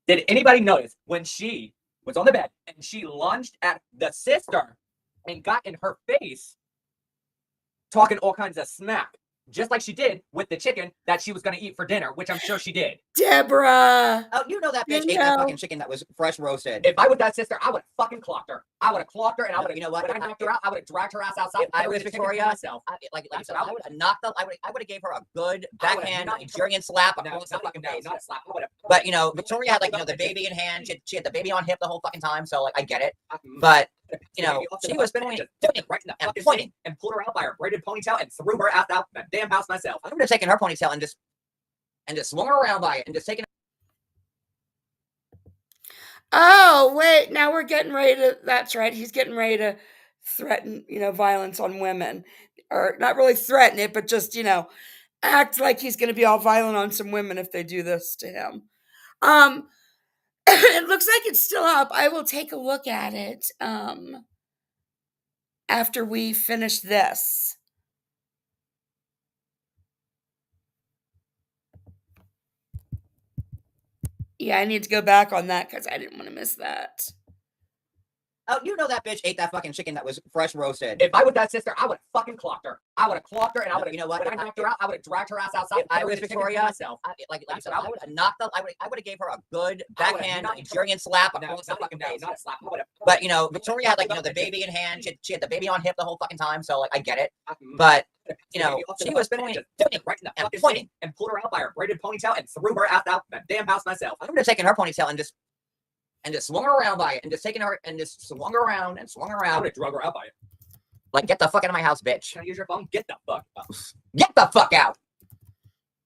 Did anybody notice when she was on the bed and she lunged at the sister and got in her face, talking all kinds of smack, just like she did with the chicken that she was going to eat for dinner, which I'm sure she did. Deborah. Oh, you know that bitch You ate that know. fucking chicken that was fresh roasted. If I was that sister, I would have fucking clocked her. I would have clocked her, and I would have. You know what? When I knocked her out, I would have dragged her ass outside. If I put her was in the chicken Victoria, for myself. like you That's said, what I I would would have knocked up. I would have gave her a good I would've backhand knocked her- Nigerian slap No, across the not fucking fucking face. not a slap. I would've- But you know, Victoria had like the baby in hand. She had the baby on hip the whole fucking time. So like I get it. Mm. But you She know, off to she the was fucking pointing, just took it right in the and fucking pointing. face and pulled her out by her braided ponytail and threw her ass out that damn house myself. I would have taken her ponytail and just swung her around by it and just taken. Oh, wait, now we're getting ready to, that's right, he's getting ready to threaten, violence on women. Or not really threaten it, but just, act like he's going to be all violent on some women if they do this to him. It looks like it's still up. I will take a look at it after we finish this. Yeah, I need to go back on that because I didn't want to miss that. Oh, you know that bitch ate that fucking chicken that was fresh roasted. If I was that sister, I would have fucking clocked her. I would have clocked her, and I would have. You know what? When I knocked her out, I would have dragged her ass outside. If I put her was in the chicken for Victoria, myself. like you That's said, what I I would have knocked up. I would have gave her a good I would've backhand knocked her- Nigerian slap No, across the not fucking fucking face. not a slap. I would've- But you know, Victoria had like the baby in hand. She had the baby on hip the whole fucking time. So like I get it. Mm. But you know, off to she the was fucking pointing, just took it right in the and fucking pointing. face and pulled her out by her braided ponytail and threw her ass out that damn house myself. I would have taken her ponytail and just swung her around by it and just taken her and just swung her around and swung her I around. would have drug her out by it. Like, get the fuck out of my house, bitch. Can I use your phone? Get the fuck out. Get the fuck out.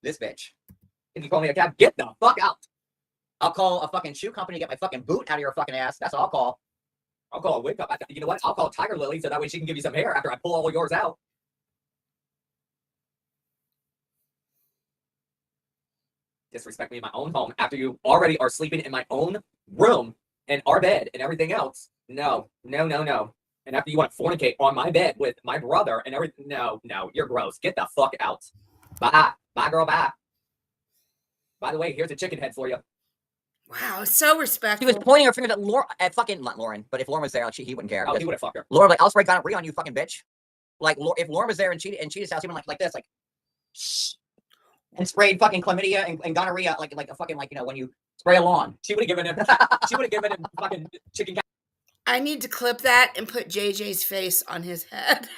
This bitch. If you call me a cab, get the fuck out. I'll call a fucking shoe company to get my fucking boot out of your fucking ass. That's all I'll call. I'll call a wig up. You know what? I'll call Tiger Lily so that way she can give you some hair after I pull all yours out. Disrespect me in my own home after you already are sleeping in my own room and our bed and everything else. No, no, no, no. And after you want to fornicate on my bed with my brother and everything. No, no, you're gross. Get the fuck out. Bye. Bye, girl. Bye. By the way, here's a chicken head for you. Wow, so She respectful. was pointing her finger at Lauren, at fucking, not Lauren, but if Lauren was there, like, he wouldn't care. Oh, he would have fucked her. Lauren, like, I'll spray gonorrhea on you, fucking bitch. Like, if Lauren was there and Cheetah's house, he went like this, like, shh, and sprayed fucking chlamydia and gonorrhea, like a fucking, like, when you spray a lawn. She would have given him. She would have given him fucking chicken. I need to clip that and put JJ's face on his head.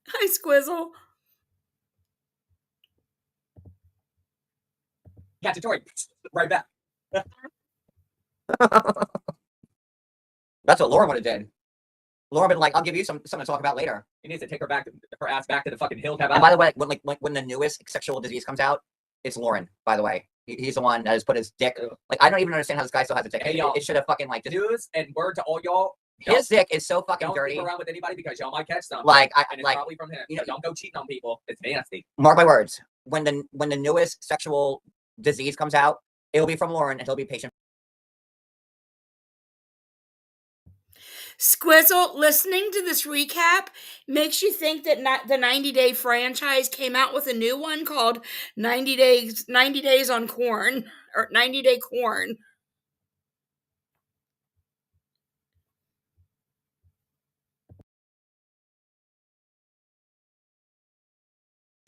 Hi, Squizzle. Cacciatore. Right back. That's what Lauren would have did. Lauren been like, I'll give you something to talk about later. He needs to take her ass back to the fucking hill cab. And by the way, when the newest sexual disease comes out, it's Lauren, by the way. He's the one that has put his dick. Like, I don't even understand how this guy still has a dick. Hey, y'all. It should have fucking like just, News and word to all y'all. his dick is so fucking Don't dirty. sleep around with anybody because y'all might catch something. Like and it's like probably from him. you know- Don't go cheating on people. It's nasty. mark my words. When the newest sexual disease comes out, it'll be from Lauren and he'll be patient. Squizzle, listening to this recap makes you think that the 90-Day franchise came out with a new one called 90 Days on Corn, or 90-Day Corn.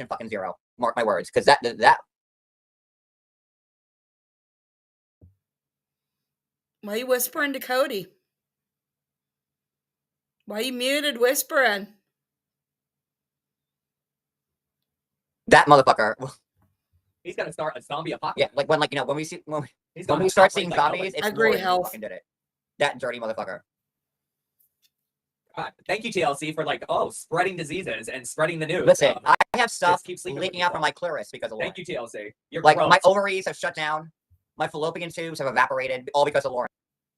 Fucking zero. Mark my words, because that Why you whispering to Cody? Why you muted whispering? that motherfucker. He's gonna start a zombie apocalypse. Yeah, like when we He's when gonna we start outbreak seeing like no zombies, one. it's Agree, Lauren who Health. fucking did it. That dirty motherfucker. God, thank you, TLC, for spreading diseases and spreading the news. Listen, I have stuff keep sleeping with leaking out from people. my clitoris because of Lauren. Thank you, TLC. You're Like gross. my ovaries have shut down, my fallopian tubes have evaporated, all because of Lauren.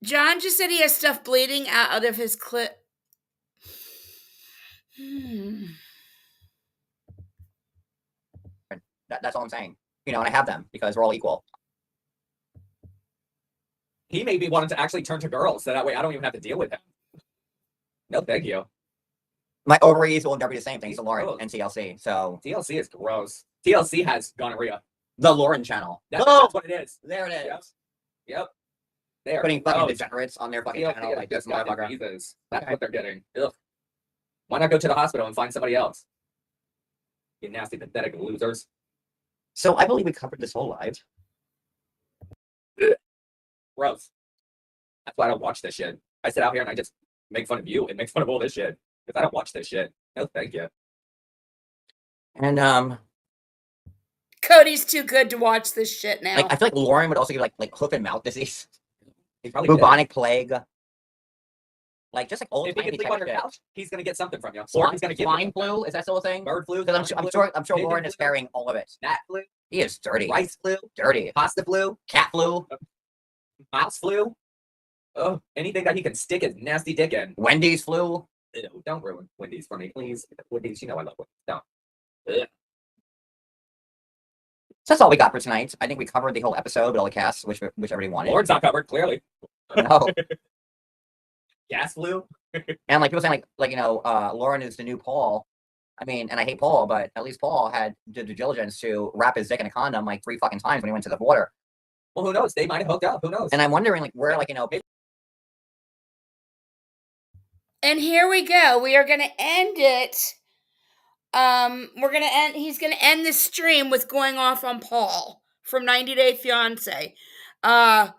John just said he has stuff bleeding out of his clit. That's all I'm saying. And I have them because we're all equal. He may be wanting to actually turn to girls, so that way I don't even have to deal with him. No, thank you. My ovaries will never be the same thanks to Lauren Oh. and TLC. So TLC is gross. TLC has gonorrhea. the Lauren channel. That's what it is. There it is. Yep. Yep. They are Putting fucking gross. degenerates on their fucking TLC channel is like this just gotten motherfucker. diseases. That's Okay. what they're getting. Ugh. Why not go to the hospital and find somebody else? You nasty, pathetic losers. So I believe we covered this whole live. Gross. That's why I don't watch this shit. I sit out here and I just make fun of you and make fun of all this shit. Because I don't watch this shit. No, thank you. And Cody's too good to watch this shit now. like I feel like Lauren would also give like hoof and mouth disease, He probably did. bubonic plague, like just like old If he can timey sleep type on your shit. couch, he's gonna get something from you. Or Swine, he's gonna give swine you flu, is that still a thing? bird flu. Because I'm swine sure pigeon Lauren is flu, carrying all of it. gnat flu, He is dirty, rice flu, dirty, pasta flu, cat flu, mouse flu. Oh, anything that he can stick his nasty dick in. Wendy's flu. Ew, don't ruin Wendy's for me, please. Wendy's, you know I love Wendy's. Don't. Ugh. So that's all we got for tonight. I think we covered the whole episode with all the casts, which everybody wanted. Lauren's not covered, clearly. No. Gas flu. And like people saying like Lauren is the new Paul. I mean, and I hate Paul, but at least Paul had the due diligence to wrap his dick in a condom like 3 fucking times when he went to the water. Well, who knows? They might have hooked up. Who knows? And I'm wondering like where And here we go. We are going to end it. He's going to end this stream with going off on Paul from 90 Day Fiance. The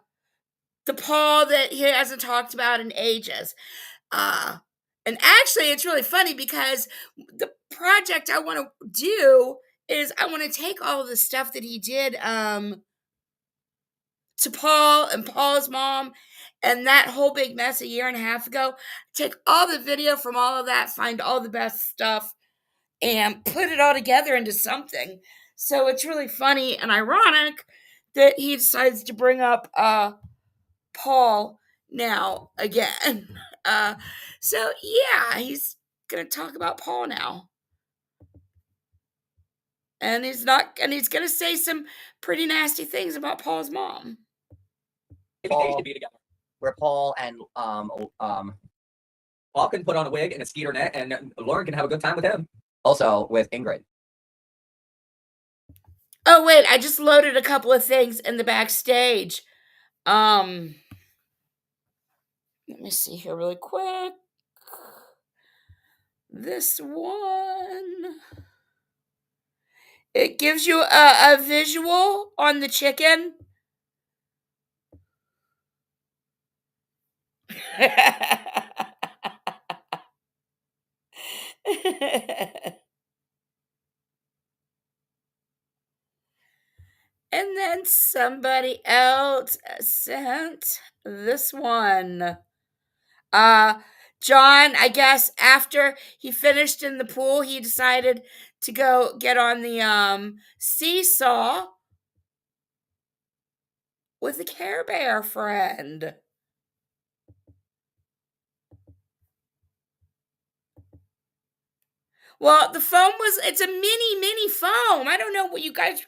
Paul that he hasn't talked about in ages. And actually, it's really funny because the project I want to do is I want to take all of the stuff that he did to Paul and Paul's mom and that whole big mess a year and a half ago, take all the video from all of that, find all the best stuff, and put it all together into something. So it's really funny and ironic that he decides to bring up Paul now again. So yeah, he's gonna talk about Paul now. And he's gonna say some pretty nasty things about Paul's mom. Maybe they should be together. where Paul and Paul can put on a wig and a skeeter net, and Lauren can have a good time with him. also with Ingrid. Oh wait, I just loaded a couple of things in the backstage. Let me see here really quick. This one. It gives you a visual on the chicken. And then somebody else sent this one. John, I guess after he finished in the pool, he decided to go get on the seesaw with a Care Bear friend. Well, the foam it's a mini foam. I don't know what you guys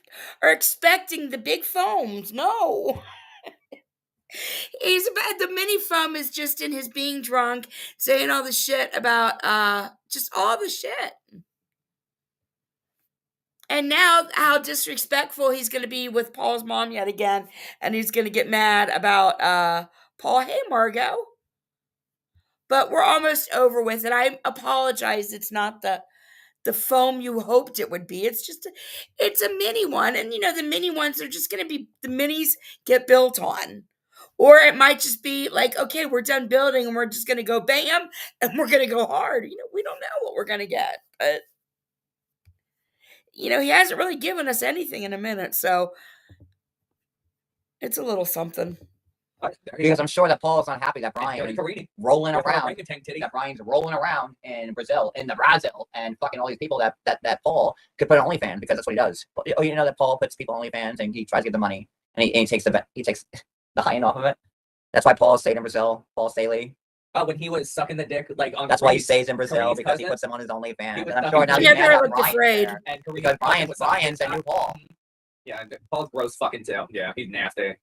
are expecting, the big foams. No. The mini foam is just in his being drunk, saying all the shit about just all the shit. And now how disrespectful he's going to be with Paul's mom yet again, and he's going to get mad about Paul. Hey, Margot. But we're almost over with it. I apologize. It's not the foam you hoped it would be. It's just it's a mini one, and the mini ones are just going to be the minis get built on. Or it might just be like, okay, we're done building and we're just going to go bam and we're going to go hard. We don't know what we're going to get. But, he hasn't really given us anything in a minute. So it's a little something. Because I'm sure that Paul's not happy that Brian rolling around. That Brian's rolling around in Brazil, and fucking all these people that Paul could put on OnlyFans because that's what he does. Oh, you know that Paul puts people on OnlyFans and he tries to get the money and he takes the high end off of it. That's why Paul stayed in Brazil. Paul Staley. Oh, when he was sucking the dick, like on. That's why he stays in Brazil because he puts them on his OnlyFans. And I'm sure now he's mad about Brian because Brian's a new Paul. Yeah, Paul's gross fucking too. Yeah, he's nasty.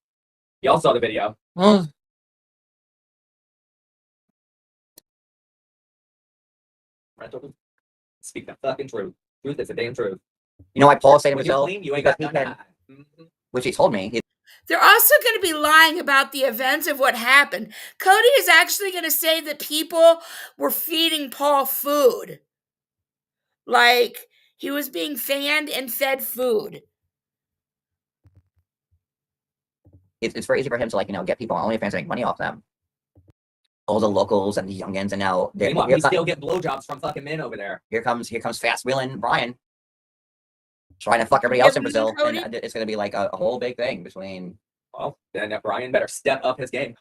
Y'all saw the video. Speak the fucking truth. Truth is a damn truth. You know why Paul stayed in When you Brazil? clean, you ain't Because got he none had, hide. which he told me. They're also going to be lying about the events of what happened. Cody is actually going to say that people were feeding Paul food. Like, he was being fanned and fed food. It's very easy for him to, like, get people on OnlyFans and make money off them. All the locals and the youngins, and now Meanwhile, he still get blowjobs from fucking men over there. Here comes fast wheeling Brian, trying to fuck everybody else in Brazil, and it's going to be like a whole big thing between. Well, then Brian better step up his game.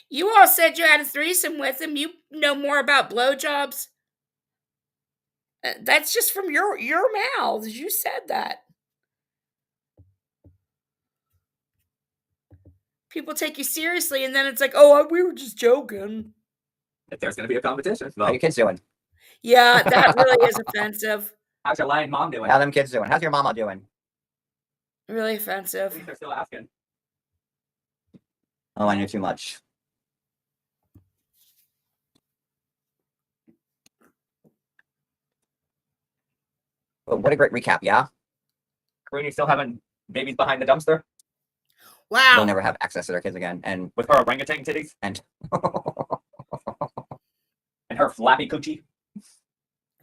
You all said you had a threesome with him. You know more about blowjobs. That's just from your mouths. You said that. People take you seriously, and then it's like, oh, we were just joking. If there's going to be a competition. How your kids doing? Yeah, that really is offensive. How's your lying mom doing? How them kids doing? How's your mama doing? Really offensive. They're still asking. Oh, I knew too much. Well, what a great recap, yeah? Karine still having babies behind the dumpster? Wow. They'll never have access to their kids again. And with her orangutan titties? And and her flappy coochie?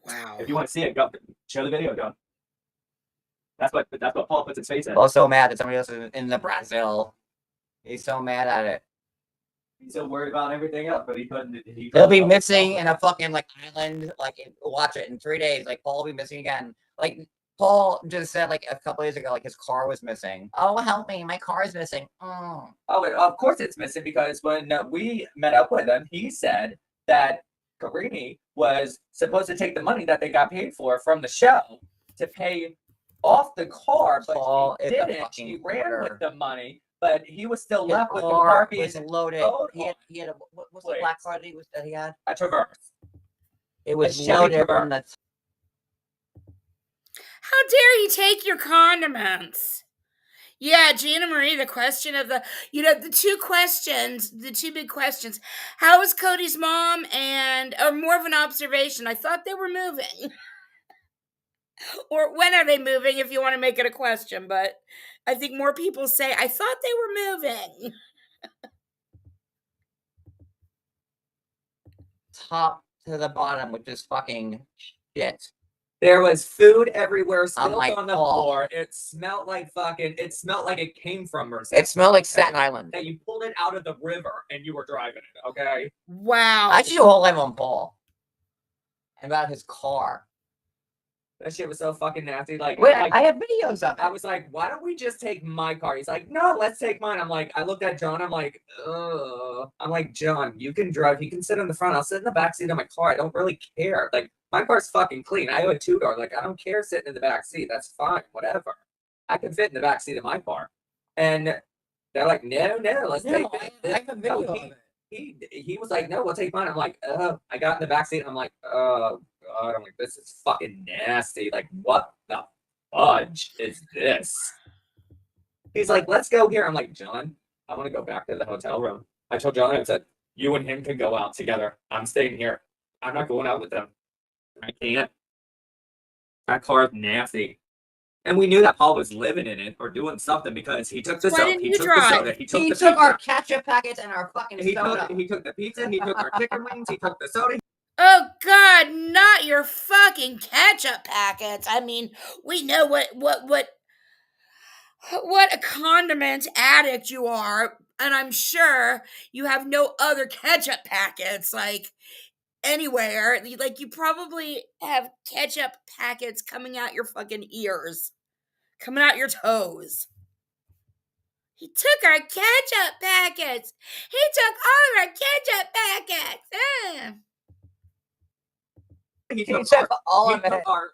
Wow. If you want to see it, go show the video, John. That's what Paul puts his face in. Paul's so mad that somebody else is in the Brazil. He's so mad at it. He's so worried about everything else, but he couldn't. He'll be missing in a fucking island. Watch it in 3 days. Paul will be missing again. Paul just said a couple days ago, his car was missing. Oh, help me! My car is missing. Oh, of course it's missing because when we met up with him, he said that Karine was supposed to take the money that they got paid for from the show to pay off the car, but Paul she didn't. She ran with the money, but he was still left with the car being loaded. He had a what's the black car that he had? A Traverse. It was loaded from the. How dare he take your condiments? Yeah, Gina Marie, the question of the two big questions. How is Cody's mom or more of an observation? I thought they were moving. Or when are they moving if you want to make it a question, but I think more people say, I thought they were moving. Top to the bottom, which is fucking shit. There was food everywhere spilled on the Paul. floor. It smelled like it came from Merced. It smelled like Staten Island. That you pulled it out of the river and you were driving it, okay? Wow. I should do a whole live on Paul. And about his car. That shit was so fucking nasty. I have videos of it. I was like, why don't we just take my car? He's like, no, let's take mine. I'm like, I looked at John. I'm like, ugh. I'm like, John, you can drive. He can sit in the front. I'll sit in the back seat of my car. I don't really care. My car's fucking clean. I have a two-door. I don't care sitting in the back seat. That's fine. Whatever. I can fit in the back seat of my car. And they're like, no, let's take it. I have a video of it. He was like, no, we'll take mine. I'm like, I got in the back seat. And I'm like, oh, God. I'm like, this is fucking nasty. What the fudge is this? He's like, let's go here. I'm like, John, I want to go back to the hotel room. I told John, I said, you and him can go out together. I'm staying here. I'm not going out with them. I can't. That car is nasty. And we knew that Paul was living in it or doing something because he took the soda. He took our ketchup packets and our fucking soda. He took the pizza. He took our chicken wings. He took the soda. Oh God, not your fucking ketchup packets. I mean, we know what a condiment addict you are, and I'm sure you have no other ketchup packets anywhere. You probably have ketchup packets coming out your fucking ears, coming out your toes. He took our ketchup packets. He took all of our ketchup packets. He took our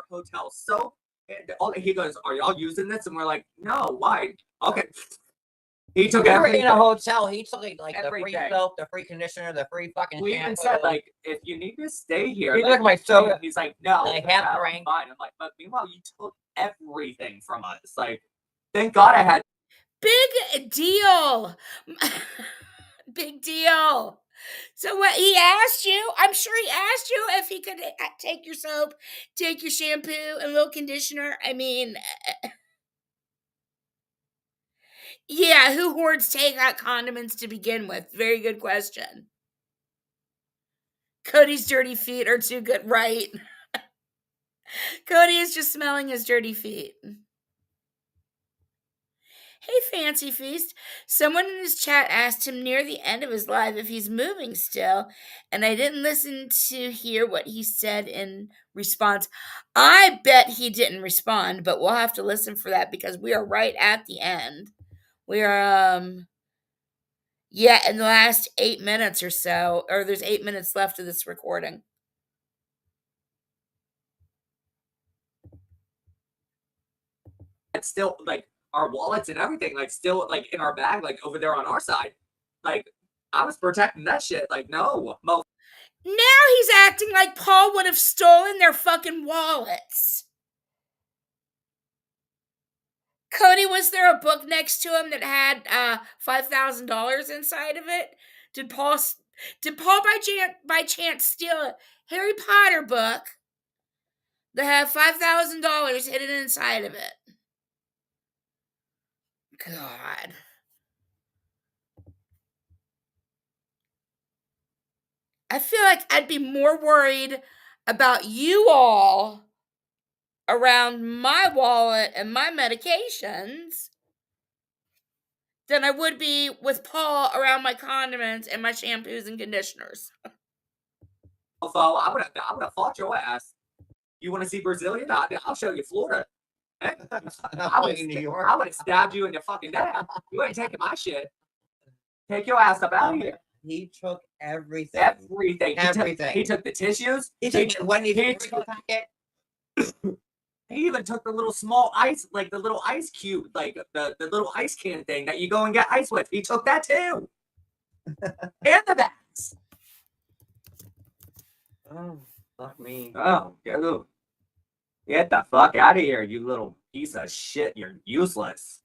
hotel soap. And he goes, "Are y'all using this?" And we're like, "No, why?" Okay. He took everything. In a hotel. He took the free everything. soap, the free conditioner, the free fucking. We even said if you need to stay here. He took my soda. He's like, "No, I have drank." Fine. I'm like, but meanwhile, you took everything from us. Thank God I had. Big deal. Big deal. So what he asked you? I'm sure he asked you if he could take your soap, take your shampoo, and little conditioner. I mean, yeah, who hoards takeout condiments to begin with? Very good question. Cody's dirty feet are too good, right? Cody is just smelling his dirty feet. Hey, Fancy Feast. Someone in his chat asked him near the end of his life if he's moving still, and I didn't listen to hear what he said in response. I bet he didn't respond, but we'll have to listen for that because we are right at the end. We are, yeah, in the last 8 minutes or so, or there's 8 minutes left of this recording. It's still like our wallets and everything, like still like in our bag, like over there on our side. Like I was protecting that shit. Like no, Now he's acting like Paul would have stolen their fucking wallets. Cody, was there a book next to him that had $5,000 inside of it? Did Paul by chance steal a Harry Potter book that had $5,000 hidden inside of it? God. I feel like I'd be more worried about you all around my wallet and my medications than I would be with Paul around my condiments and my shampoos and conditioners. So I would have fought your ass. You want to see Brazilian? I'll show you Florida. I would have stabbed you in your fucking neck. You ain't taking my shit. Take your ass up out of here. He took everything. Everything. Everything. He took the tissues. He took packet. He even took the little small ice, like the little ice cube, like the little ice can thing that you go and get ice with. He took that too. And the bags. Oh, fuck me. Oh, get the fuck out of here, you little piece of shit. You're useless.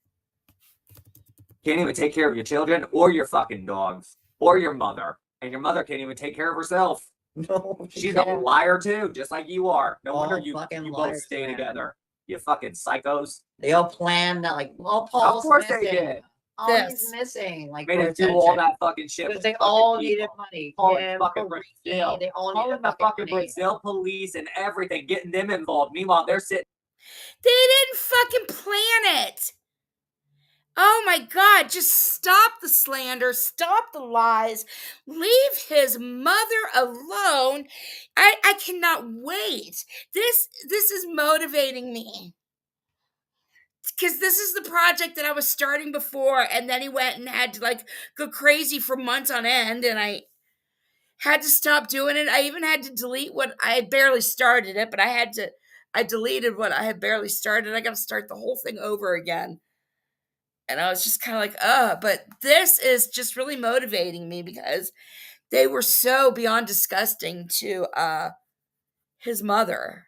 Can't even take care of your children or your fucking dogs or your mother. And your mother can't even take care of herself. No, She's a liar too, just like you are. No wonder you fucking both stay liars, man. together. You fucking psychos. They all planned that, like, well, Of Paul's course missing. they did. Oh, Yes. he's missing. Like, Made for us do all attention. that fucking shit. Because with they fucking all people. needed money. Calling Kim, fucking Parisi, Brazil. they all Calling needed the fucking money. Brazil police and everything, getting them involved. Meanwhile, they're sitting. They didn't fucking plan it. Oh my God, just stop the slander, stop the lies, leave his mother alone. I cannot wait. This is motivating me. Because this is the project that I was starting before, and then he went and had to like go crazy for months on end, and I had to stop doing it. I even had to delete what I had barely started it, but I deleted what I had barely started. I got to start the whole thing over again. And I was just kind of like, but this is just really motivating me because they were so beyond disgusting to his mother.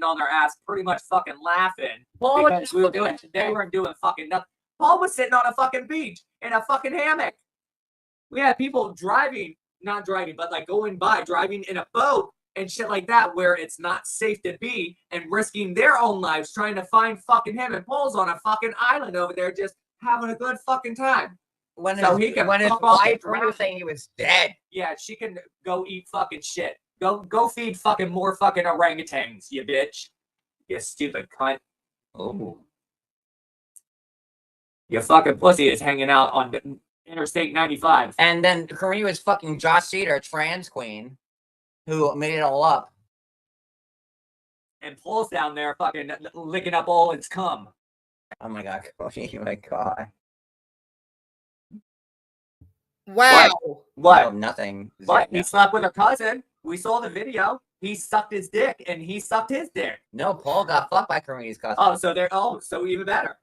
On their ass, pretty much fucking laughing. Paul Because they weren't doing fucking nothing. Paul was sitting on a fucking beach in a fucking hammock. We had people not driving, but like going by, driving in a boat and shit like that, where it's not safe to be and risking their own lives trying to find fucking him. And Paul's on a fucking island over there just having a good fucking time. When So his, he can when his fuck off wife and was saying he was dead. Yeah, she can go eat fucking shit. Go feed fucking more fucking orangutans, you bitch. You stupid cunt. Oh. Your fucking pussy is hanging out on Interstate 95. And then Kareem was fucking Josh Cedar, a trans queen, who made it all up. And Paul's down there fucking licking up all its cum. Oh my God, Cody, oh my God. Wow. What? No, nothing. What? No. He slept with her cousin. We saw the video. He sucked his dick and he sucked his dick. No, Paul got fucked by Kareem's cousin. Oh, so even better.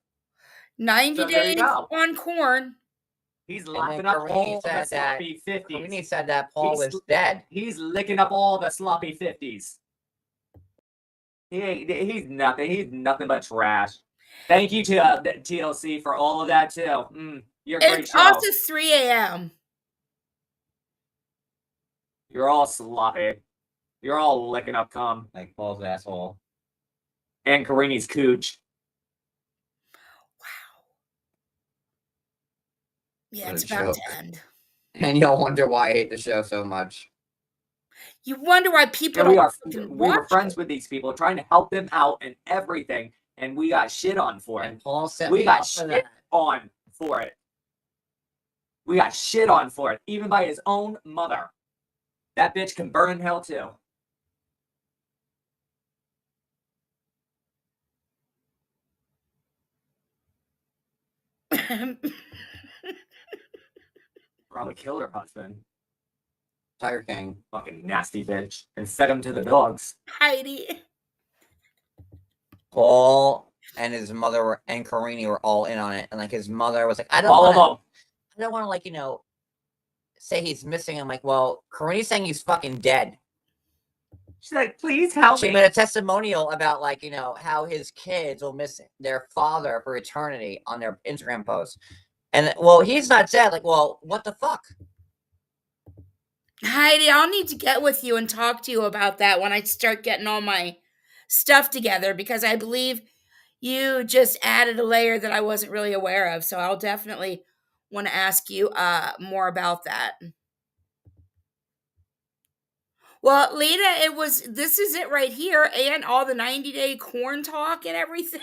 90 So there you days go. on corn. He's And lapping then up Kareem all the said that- sloppy 50s. Kareem said that Paul He's- was dead. He's licking up all the sloppy 50s. He's nothing. He's nothing but trash. Thank you to TLC for all of that too. You're a great It's show. also 3 a.m. You're all sloppy. You're all licking up cum. Like Paul's asshole. And Karini's cooch. Yeah, What it's a about joke. to end. And y'all wonder why I hate the show so much. You wonder why people Yeah, don't we were watch friends it. with these people, trying to help them out and everything, and we got shit on for it. And Paul set We me got up for shit that. on for it. We got shit on for it, even by his own mother. That bitch can burn in hell too. Probably killed her husband. Tiger King. Fucking nasty bitch. And fed him to the dogs. Heidi. Paul and his mother and Karini were all in on it, and like his mother was like, I don't All of want them. to like, say he's missing. I'm like, well, Karini's saying he's fucking dead. She's like, please help She me. made a testimonial about like, how his kids will miss their father for eternity on their Instagram posts. And well, he's not dead. Like, well, what the fuck? Heidi, I'll need to get with you and talk to you about that when I start getting all my stuff together, because I believe you just added a layer that I wasn't really aware of. So I'll definitely want to ask you more about that. Well, Lita, this is it right here, and all the 90-day corn talk and everything.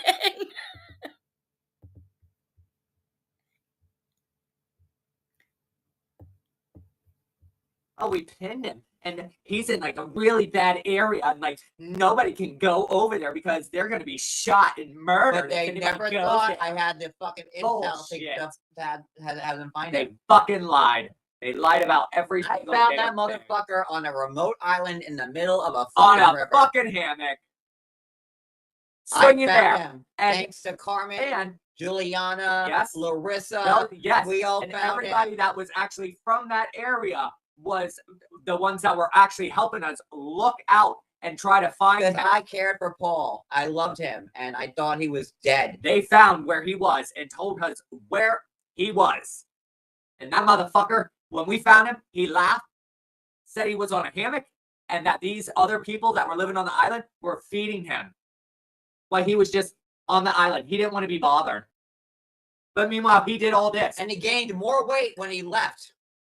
Oh, we pinned him. And he's in like a really bad area, and like nobody can go over there because they're gonna be shot and murdered. But they if anybody never goes thought there. I had the fucking intel to Bullshit. have them find They him. fucking lied. They lied about every I single found damn that thing. motherfucker on a remote island in the middle of a On fucking a river. fucking hammock. I Swinging found there. him. And, Thanks to Carmen, and Juliana, Yes. Larissa. well, yes, We all and found everybody him. that was actually from that area was the ones that were actually helping us look out and try to find Because him. I cared for Paul. I loved him, and I thought he was dead. They found where he was and told us where he was. And that motherfucker, when we found him, he laughed, said he was on a hammock, and that these other people that were living on the island were feeding him. While he was just on the island. He didn't want to be bothered. But meanwhile, he did all this. And he gained more weight when he left.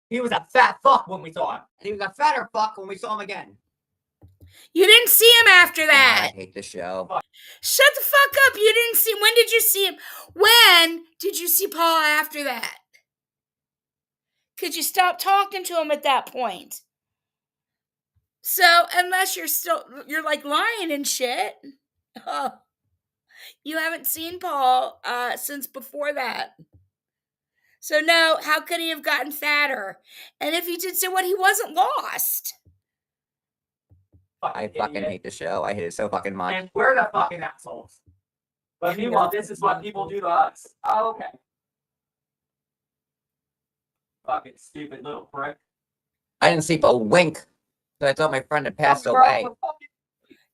He was a fat fuck when we saw him. And he was a fatter fuck when we saw him again. You didn't see him after God, that. I hate this show. Shut the fuck up. You didn't see. When did you see him? When did you see Paul after that? Could you stop talking to him at that point? So, unless you're like lying and shit. Oh, you haven't seen Paul since before that. So no, how could he have gotten fatter? And if he did so what, he wasn't lost. I fucking hate the show. I hate it so fucking much. And we're the fucking assholes. But meanwhile, this is what people do to us. Oh, okay. Fucking stupid little prick. I didn't sleep a wink. So I thought my friend had passed Bro, away.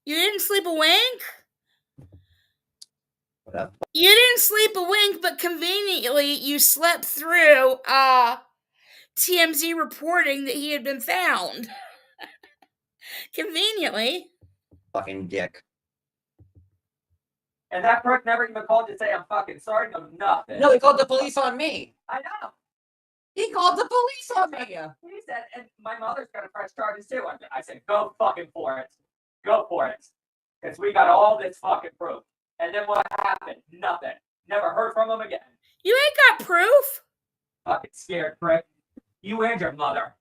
You didn't sleep a wink? What up? You didn't sleep a wink, but conveniently you slept through TMZ reporting that he had been found. Conveniently. Fucking dick. And that prick never even called to say I'm fucking sorry. No, nothing. No, he called the police on me. I know. He called the police on me. He said, and my mother's gonna press charges too. I said, go fucking for it. Go for it. Because we got all this fucking proof. And then what happened? Nothing. Never heard from him again. You ain't got proof? Fucking scared prick. You and your mother.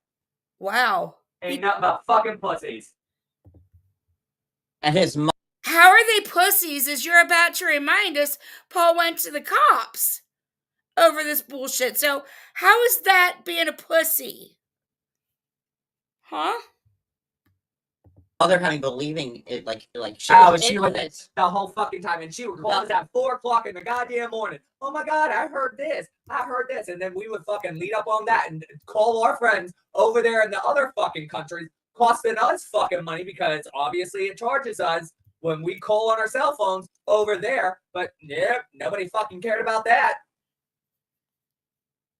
Wow. Ain't nothing but fucking pussies. And his mom. How are they pussies? As you're about to remind us, Paul went to the cops over this bullshit. So how is that being a pussy? Huh? Mother having believing it like she Oh, was she in was on it. the whole fucking time. And she would call us at 4 o'clock in the goddamn morning. Oh my God, I heard this. I heard this. And then we would fucking lead up on that and call our friends over there in the other fucking countries, costing us fucking money because obviously it charges us when we call on our cell phones over there, but nope, nobody fucking cared about that.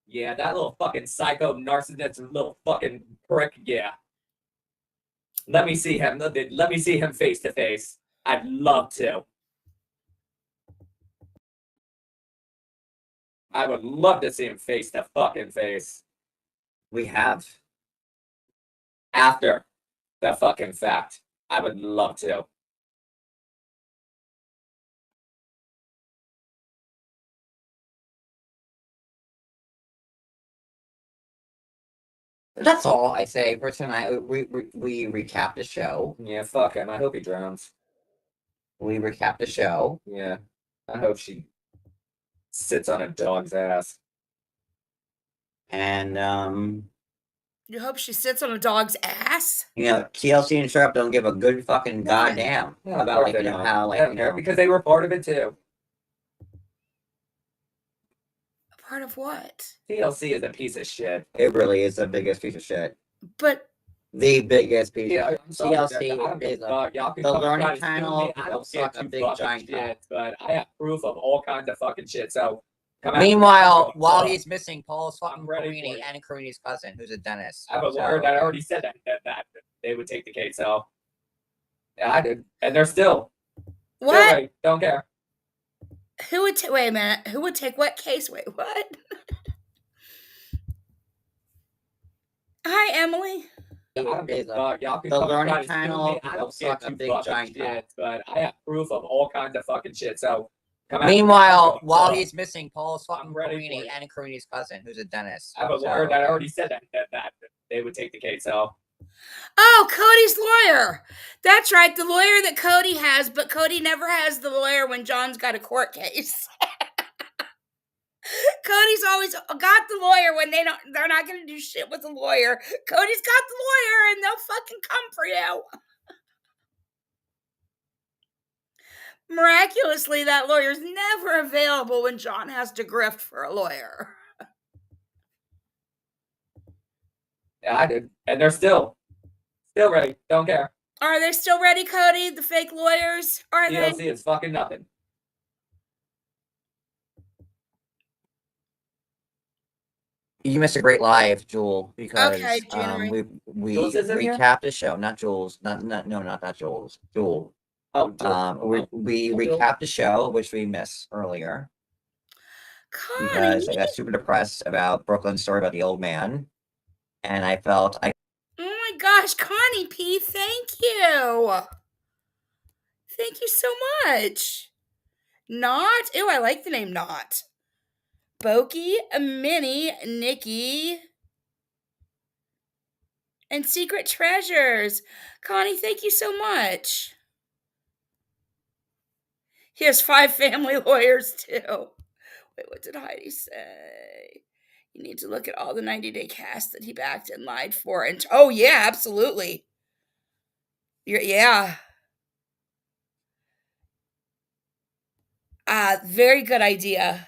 Yeah, that little fucking psycho narcissist little fucking prick, yeah. Let me see him. Let me see him face to face. I'd love to. I would love to see him face to fucking face. We have. After the fucking fact. I would love to. That's all I say for tonight. We recap the show. Yeah, fuck him. I hope he drowns. We recap the show. Yeah. I hope she sits on a dog's ass. And You hope she sits on a dog's ass? you know, TLC and Sharp don't give a good fucking goddamn Yeah, about like, you know, how like, you know, because they were part of it too. A part of what? TLC is a piece of shit. it really is the biggest piece of shit. But The biggest piece Yeah, of I'm sorry, TLC I don't is give a fuck. Y'all can the fucking Learning try to sue Channel me. I will don't suck give a two big fucking giant cock. shits, but I have proof of all kinds of fucking shit. So come at me. Meanwhile, while Fuck. he's missing, Paul's fucking I'm ready for Karini it. and Karini's cousin, who's a dentist. I have a lawyer that already said that they would take the case. So yeah, I did, and they're still what? ready. Don't care. Who would wait a minute? Who would take what case? Wait, what? Hi, Emily. I don't give a fuck. Y'all can The come and Learning try to sue Channel me. I will don't suck give a two big fucking giant cock. shits, but I have proof of all kinds of fucking shit. So come at me. Meanwhile, while Fuck. he's missing, Paul's fucking I'm ready Karini for it. and Karini's cousin, who's a dentist. I have a lawyer that already said that they would take the case. So Oh, Cody's lawyer. That's right, the lawyer that Cody has, but Cody never has the lawyer when John's got a court case. Cody's always got the lawyer when they're not gonna do shit with the lawyer. Cody's got the lawyer and they'll fucking come for you. Miraculously, that lawyer's never available when John has to grift for a lawyer. yeah, I did, and they're still ready. Don't care. Are they still ready, Cody? The fake lawyers? Are TLC they? is fucking nothing. You missed a great live, Jewel, because Okay, January. we Jules is in here? recapped the show. Not Jules. Not Jules. Jewel. Oh, We Jewel. recapped the show, which we missed earlier because I Connie. got super depressed about Brooklyn's story about the old man, and I felt I Oh my gosh, Connie P, thank you. Thank you so much. Not? Ew, I like the name Not. Boki, Minnie, Nikki, and Secret Treasures. Connie, thank you so much. He has 5 family lawyers too. Wait, what did Heidi say? You need to look at all the 90-day cast that he backed and lied for. And oh yeah, absolutely. Yeah. Very good idea.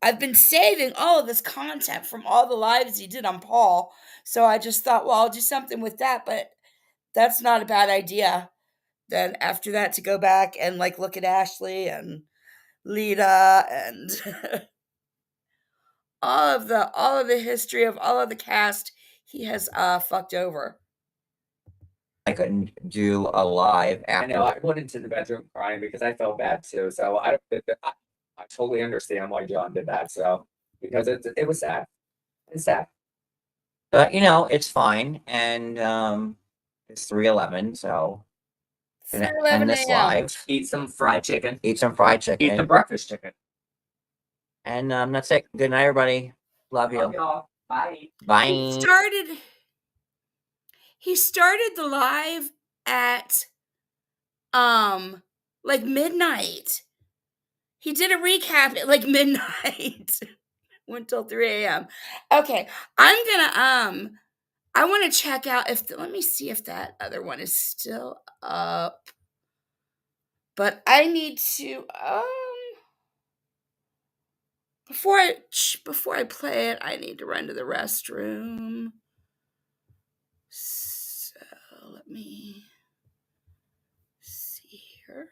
I've been saving all of this content from all the lives he did on Paul. So I just thought, well, I'll do something with that, but that's not a bad idea. Then after that to go back and like look at Ashley and Lita and all of the history of all of the cast he has fucked over. couldn't do a live I after. know. I went into the bedroom crying because I felt bad too. So I totally understand why John did that. So because it was sad. It's sad. But you know, it's fine, and it's 3:11, so It's gonna 11 end this a.m. live. Eat some fried chicken. Eat some fried chicken. Eat the breakfast chicken. And that's it. Good night, everybody. Love you. Love y'all. Bye. Bye. He started the live at like midnight. He did a recap at like midnight. Went till 3 a.m. Okay, I'm gonna I want to check out if let me see if that other one is still up. But I need to before I play it, I need to run to the restroom. So let me see here.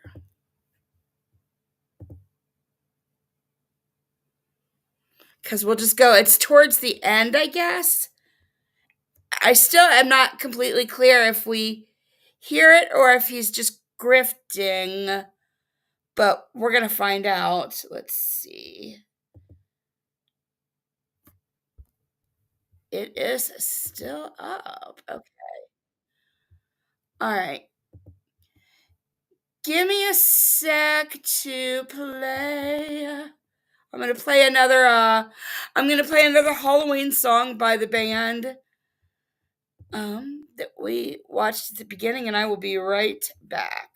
because we'll just go. It's towards the end, I guess. I still am not completely clear if we hear it or if he's just grifting, but we're going to find out. Let's see. It is still up. Okay. All right. Give me a sec to play. I'm gonna play another Halloween song by the band that we watched at the beginning, and I will be right back.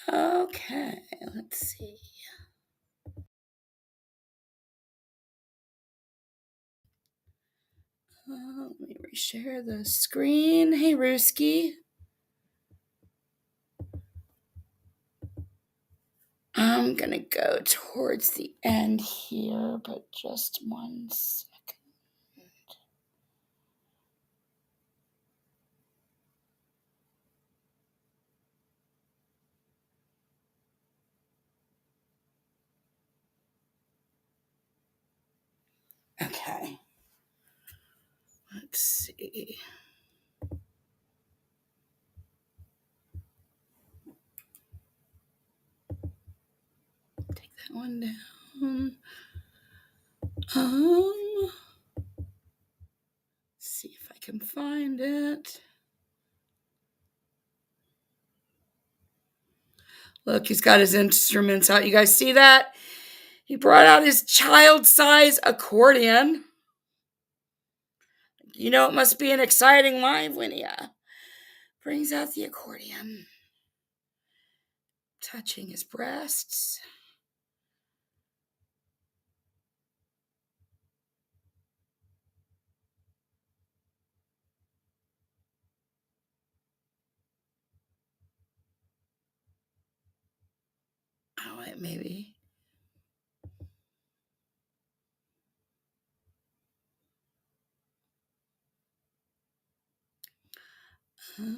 Okay, let's see. Let me reshare the screen. Hey, Ruski. I'm gonna go towards the end here, but just 1 second. Okay. Let's see. Take that one down. find it. Look, he's got his instruments out. You guys see that? He brought out his child-size accordion. You know it must be an exciting live when he brings out the accordion. Touching his breasts. Oh, wait, maybe. Let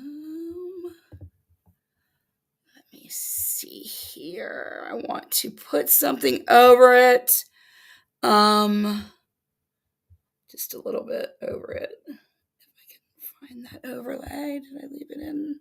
me see here. I want to put something over it. Just a little bit over it. If I can find that overlay. Did I leave it in?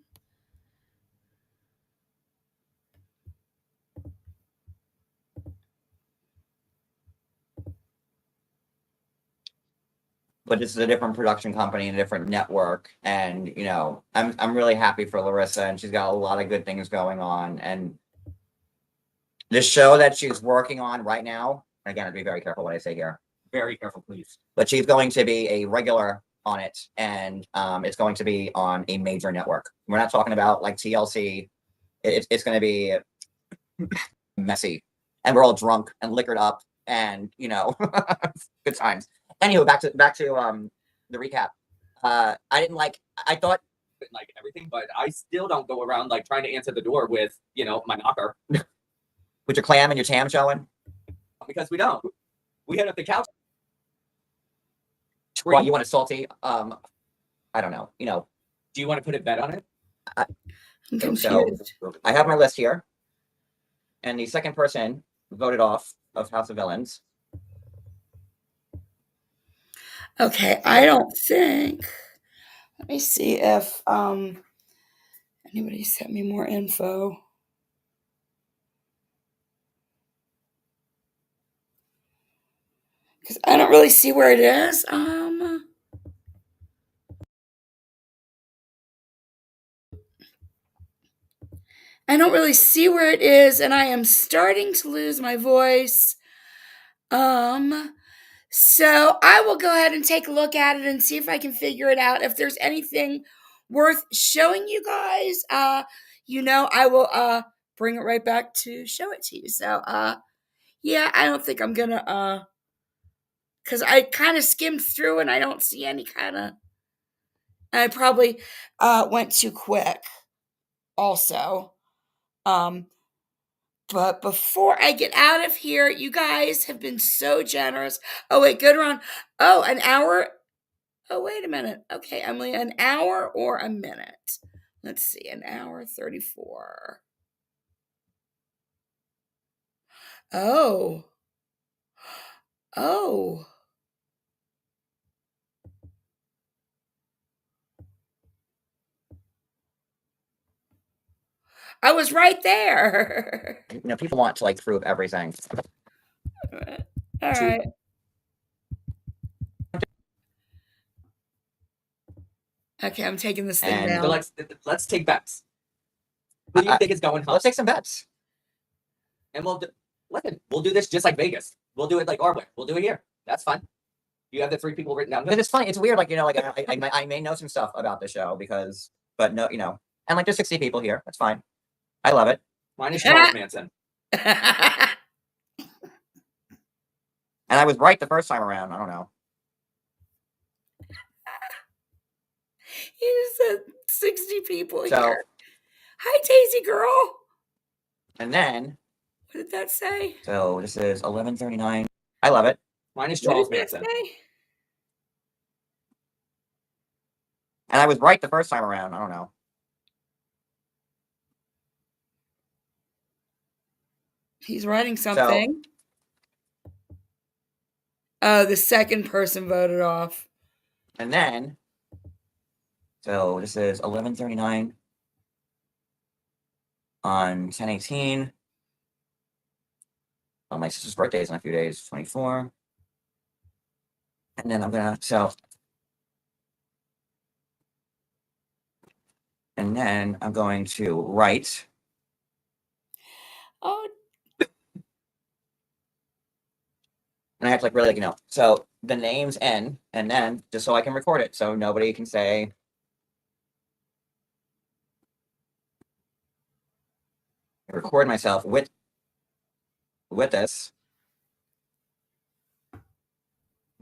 But this is a different production company and a different network, and you know, I'm really happy for Larissa, and she's got a lot of good things going on. And the show that she's working on right now, again, I'd be very careful what I say here. Very careful, please. But she's going to be a regular on it, and it's going to be on a major network. We're not talking about like TLC. It's going to be messy, and we're all drunk and liquored up, and you know, good times. Anywho, back to the recap. I didn't like. I thought Like everything, but I still don't go around like trying to answer the door with, you know, my knocker. with your clam and your tam showing. Because we don't. We hit up the couch. What you want a salty? I don't know. You know, Do you want to put a bet on it? I'm confused. so I have my list here, and the second person voted off of House of Villains. Okay, I don't think. Let me see if anybody sent me more info. Because I don't really see where it is. I don't really see where it is, and I am starting to lose my voice. So I will go ahead and take a look at it and see if I can figure it out. If there's anything worth showing you guys, you know, I will bring it right back to show it to you. So yeah, I don't think I'm gonna because I kind of skimmed through and I don't see any kind of. I probably went too quick. Also, but before I get out of here, you guys have been so generous. Oh wait, good run. Oh, an hour. Oh, wait a minute. Okay, Emily, an hour or a minute? Let's see, an hour 34. Oh. Oh. I was right there. You know, people want to like prove everything. All right. Okay, I'm taking this thing And down. So let's take bets. Who do you think is going home? Let's take some bets. And we'll do this just like Vegas. We'll do it like our way. We'll do it here. That's fine. You have the 3 people written down. Because it's funny. It's weird. Like, you know, like I may know some stuff about the show because, but no, you know, and like there's 60 people here. That's fine. I love it. Mine is Charles Manson. And I was right the first time around. I don't know. You said 60 people So, here. Hi, Daisy girl. and then, What did that say? so this is 11:39. I love it. Mine is What Charles did that Manson. say? And I was right the first time around. I don't know. He's writing something. Oh, the second person voted off. And then, so this is 11:39 on 10/18. Oh, my sister's birthday is in a few days, 24. And then I'm gonna, so And then I'm going to write. Oh, And I have to like really like, so the name's N, and then just so I can record it, so nobody can say. I record myself with this.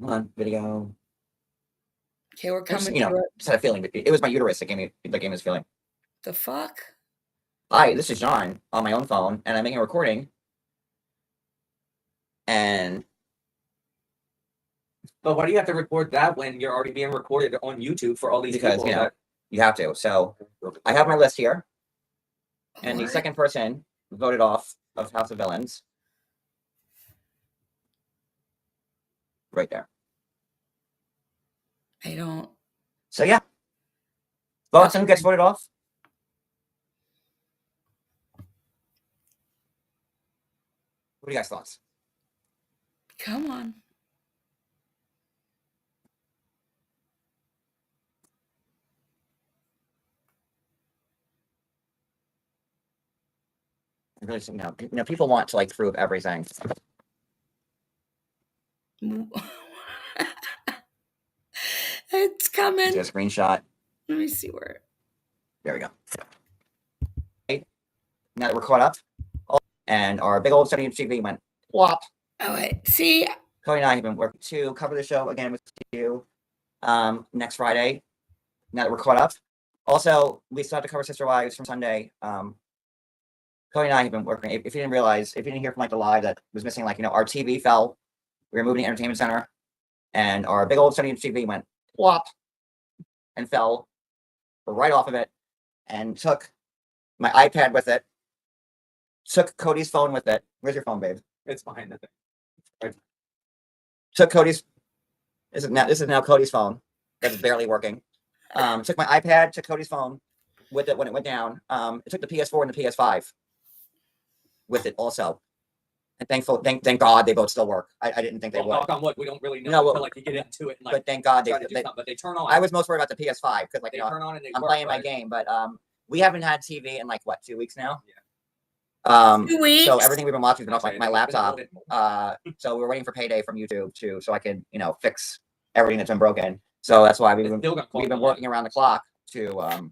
Come on, video. okay, we're Just, coming through it. just had a feeling. It was my uterus that gave me this feeling. The fuck? Hi, this is John on my own phone, and I'm making a recording. And But why do you have to record that when you're already being recorded on YouTube for all these because people? That you have to. So I have my list here, and the What? second person voted off of House of Villains. Right there. I don't. So yeah. Votes and gets voted off. What are you guys' thoughts? Come on. I really, people want to like prove everything. It's coming. Do a screenshot. Let me see where. There we go. Okay. Now that we're caught up, and our big old 70-inch TV went plop. Oh wait, see. Cody and I have been working to cover the show again with you next Friday. Now that we're caught up. Also, we still have to cover Sister Wives from Sunday. Cody and I have been working. If you didn't realize, if you didn't hear from like the live that was missing, like, our TV fell. We were moving the entertainment center, and our big old 70-inch TV went plop and fell right off of it, and took my iPad with it. Took Cody's phone with it. Where's your phone, babe? it's behind the thing. Took Cody's. This is now Cody's phone that is barely working. Took my iPad. Took Cody's phone with it when it went down. It took the PS4 and the PS5 with it also. And thank God they both still work. I didn't think they Well, would. knock on wood, we don't really know No, until like you get into it and like But thank God try to do they something. But they turn on. I was most worried about the PS5 because like they turn on and they I'm work, playing my but- game, but we haven't had TV in like what 2 weeks now. Yeah. 2 weeks. So everything we've been watching has been off Okay, my it's been a little laptop. bit more. So we're waiting for payday from YouTube too, so I can fix everything that's been broken. So that's why It's still gonna we've been qualify. working around the clock to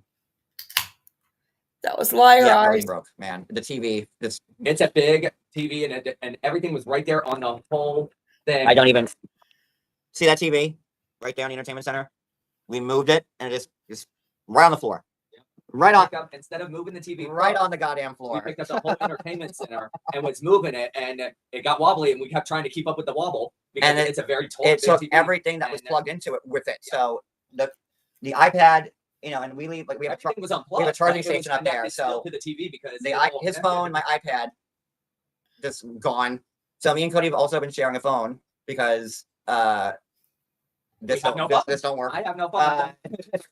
That was liar yeah, eyes. everything broke, man. The TV, this It's a big TV and everything was right there on the whole thing. I don't even see that TV right there in the entertainment center. We moved it and it is right on the floor. Yep. Right on Picked up, instead of moving the TV right up, on the goddamn we floor. picked up the whole entertainment center and was moving it, and it got wobbly, and we kept trying to keep up with the wobble because And it's a very tall. It big took TV. everything that was and, plugged into it with it. yeah. So the iPad, and we leave like we have Everything was unplugged. a charging but it was station up there, connected still so to the TV because the it was all his connected. phone, my iPad, just gone. So me and Cody have also been sharing a phone because this have no this phone. don't work. I have no phone.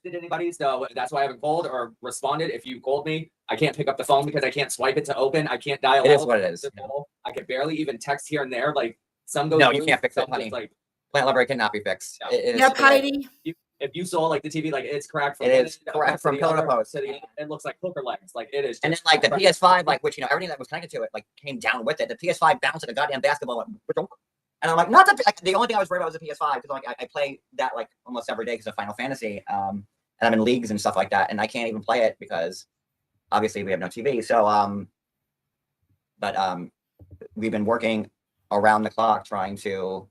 Did anybody? So that's why I haven't called or responded. If you called me, I can't pick up the phone because I can't swipe it to open. I can't dial. It is out what it is. to call. I can barely even text here and there. Like some goes. No, you through, can't fix it, some honey. just, like Plant library cannot be fixed. Yeah. It is Yep, Heidi. if you saw like the TV, like it's cracked. From It one is end cracked to from the pillar to other, post. it looks like hooker legs. Like it is. And then just like the cracked. PS5, like which everything that was connected to it like came down with it. The PS5 bounced like a goddamn basketball. And I'm like, not the like, the only thing I was worried about was the PS5 because like I play that like almost every day because of Final Fantasy. And I'm in leagues and stuff like that, and I can't even play it because obviously we have no TV. So but we've been working around the clock trying to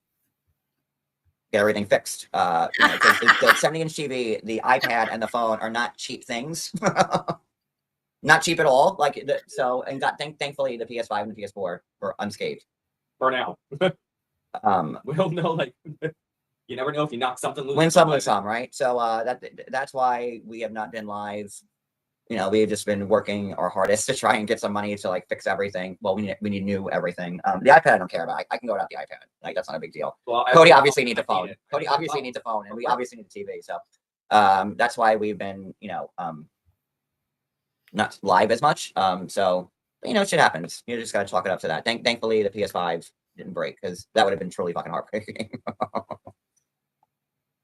get everything fixed. The 70-inch TV, the iPad, and the phone are not cheap things. Not cheap at all. Like so, and thankfully the PS5 and the PS4 were unscathed. For now, we don't know. Like you never know if you knock something loose. Win some, lose some, right? So that's why we have not been live. We've just been working our hardest to try and get some money to like fix everything. Well, we need new everything. The iPad I don't care about. I can go without the iPad. Like that's not a big deal. Well, Cody obviously needs a I phone. need it. Cody I need a obviously phone. needs a phone, and we Okay. obviously need a TV. So that's why we've been not live as much. So shit happens. You just gotta chalk it up to that. Thankfully the PS5 didn't break because that would have been truly fucking heartbreaking.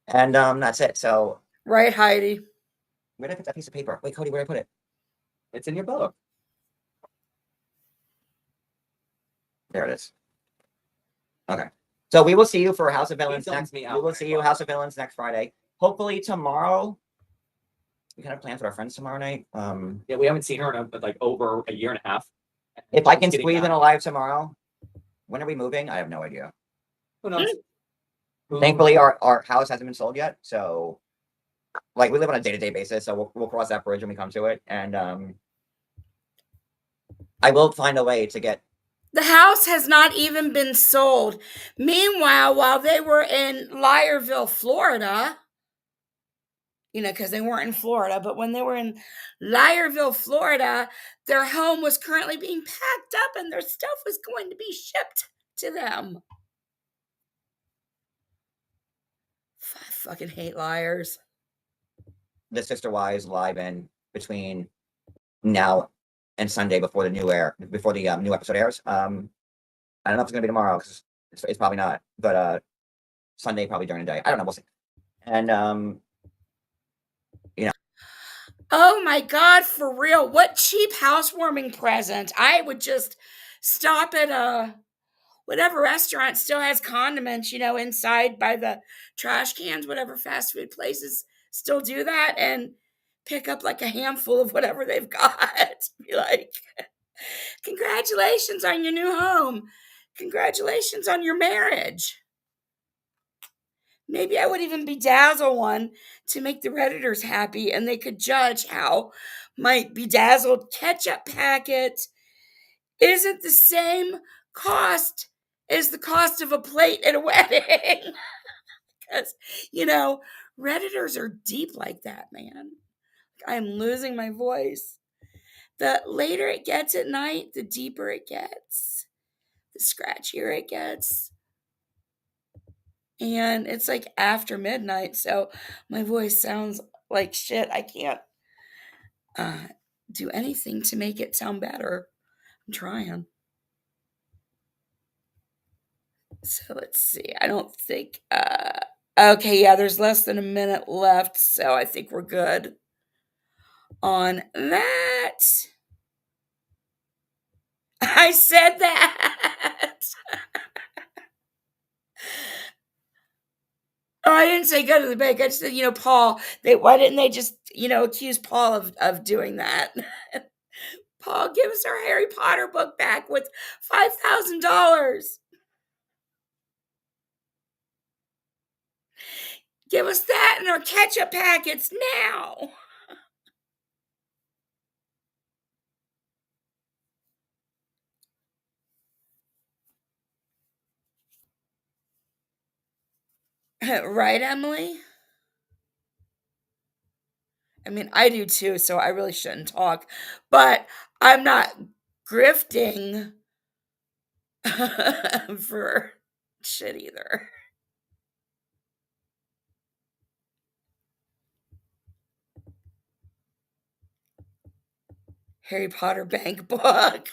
And that's it. So Right, Heidi. Where did I put that piece of paper? Wait, Cody, where did I put it? It's in your book. There it is. Okay. So we will see you for House of Villains dumps next. me We out will when see I you watch House of Villains next Friday. Hopefully tomorrow. We kind of plans with our friends tomorrow night. Yeah, we haven't seen her in like over a year and a half. If I She's can getting squeeze in back. a live tomorrow. When are we moving? I have no idea. Who knows? Who Thankfully, knows? our house hasn't been sold yet, so like we live on a day-to-day basis, so we'll cross that bridge when we come to it. And I will find a way to get. The house has not even been sold. Meanwhile, while they were in Lyerville, Florida, because they weren't in Florida, but when they were in Lyerville, Florida, their home was currently being packed up and their stuff was going to be shipped to them. I fucking hate liars. The Sister Wives live in between now and Sunday before the new episode airs. I don't know if it's gonna be tomorrow because it's probably not, but Sunday probably during the day. I don't know. We'll see. And Oh my God, for real. What cheap housewarming present. I would just stop at whatever restaurant still has condiments, inside by the trash cans, whatever fast food places still do that, and pick up like a handful of whatever they've got. Be like, congratulations on your new home. Congratulations on your marriage. Maybe I would even bedazzle one to make the Redditors happy and they could judge how my bedazzled ketchup packet isn't the same cost as the cost of a plate at a wedding. Because, Redditors are deep like that, man. I'm losing my voice. The later it gets at night, the deeper it gets, the scratchier it gets. And it's like after midnight, so my voice sounds like shit. I can't do anything to make it sound better. I'm trying. So let's see. I don't think. Okay, yeah, there's less than a minute left, so I think we're good on that. I said that. Oh, I didn't say go to the bank. I just said, Paul. Why didn't they just, accuse Paul of doing that? Paul, give us our Harry Potter book back with $5,000. Give us that and our ketchup packets now. Right, Emily? I mean, I do too, so I really shouldn't talk. But I'm not grifting for shit either. Harry Potter bank book.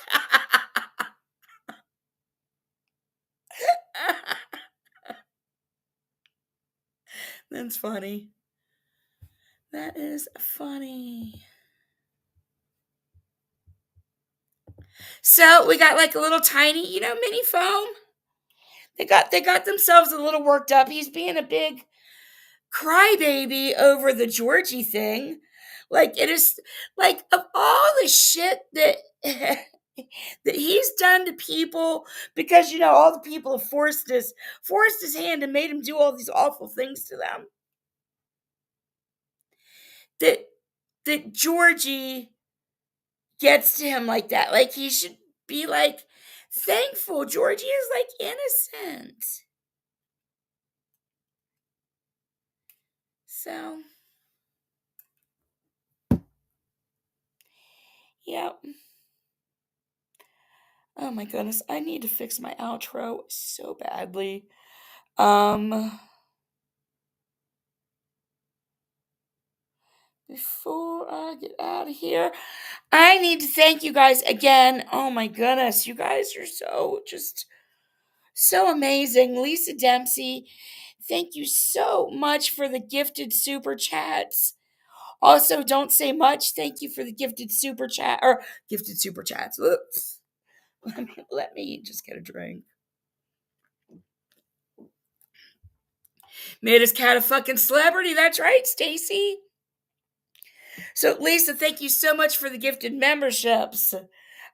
That's funny. That is funny. So we got like a little tiny, mini foam. They got themselves a little worked up. He's being a big crybaby over the Georgie thing. Like it is like of all the shit that that he's done to people, because all the people have forced his hand and made him do all these awful things to them. That Georgie gets to him like that. Like he should be like thankful. Georgie is like innocent. So, yep. Oh my goodness, I need to fix my outro so badly. Before I get out of here, I need to thank you guys again. Oh my goodness, you guys are so amazing. Lisa Dempsey, thank you so much for the gifted super chats. Also, Don't Say Much, thank you for the gifted super chat, or gifted super chats. Oops. Let me just get a drink. Made his cat a fucking celebrity. That's right, Stacy. So, Lisa, thank you so much for the gifted memberships.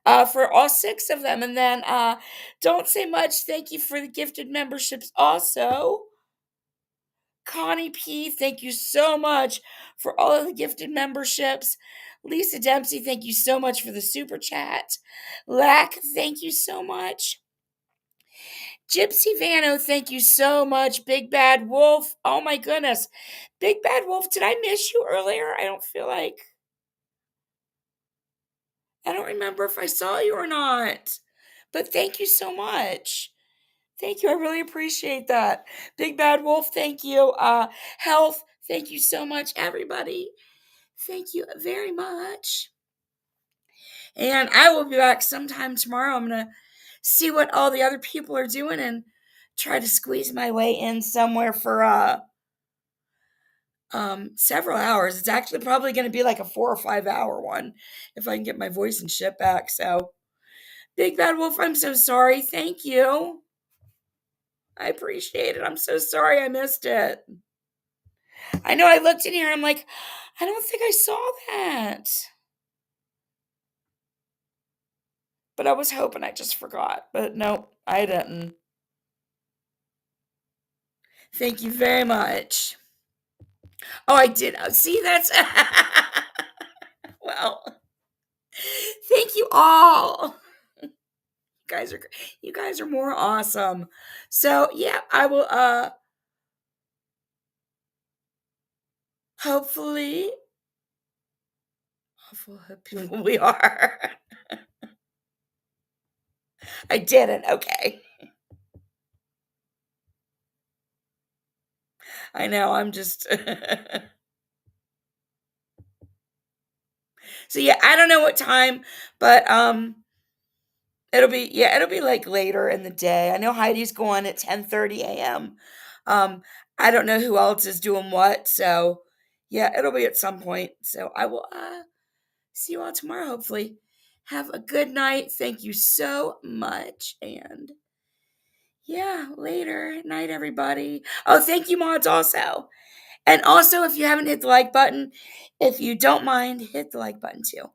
For all 6 of them. And then Don't Say Much, thank you for the gifted memberships also. Connie P, thank you so much for all of the gifted memberships. Lisa Dempsey, thank you so much for the super chat. Lack, thank you so much. Gypsy Vano, thank you so much. Big Bad Wolf, oh my goodness. Big Bad Wolf, did I miss you earlier? I don't remember if I saw you or not. But thank you so much. Thank you. I really appreciate that. Big Bad Wolf, thank you. Health, thank you so much, everybody. Thank you very much. And I will be back sometime tomorrow. I'm going to see what all the other people are doing and try to squeeze my way in somewhere for several hours. It's actually probably going to be like a 4 or 5 hour one if I can get my voice and shit back. So, Big Bad Wolf, I'm so sorry. Thank you. I appreciate it. I'm so sorry I missed it. I know I looked in here, I'm like, I don't think I saw that. But I was hoping I just forgot. But no, I didn't. Thank you very much. Oh, I did. Oh, see, that's... Well, thank you all. You guys are more awesome. So, yeah, I will, hopefully, we are. I didn't. Okay. I know. I'm just. So yeah, I don't know what time, but it'll be like later in the day. I know Heidi's going at 10:30 a.m. I don't know who else is doing what, so yeah, it'll be at some point. So I will see you all tomorrow, hopefully. Have a good night. Thank you so much. And yeah, later. Night, everybody. Oh, thank you, mods, also. And also, if you haven't hit the like button, if you don't mind, hit the like button too.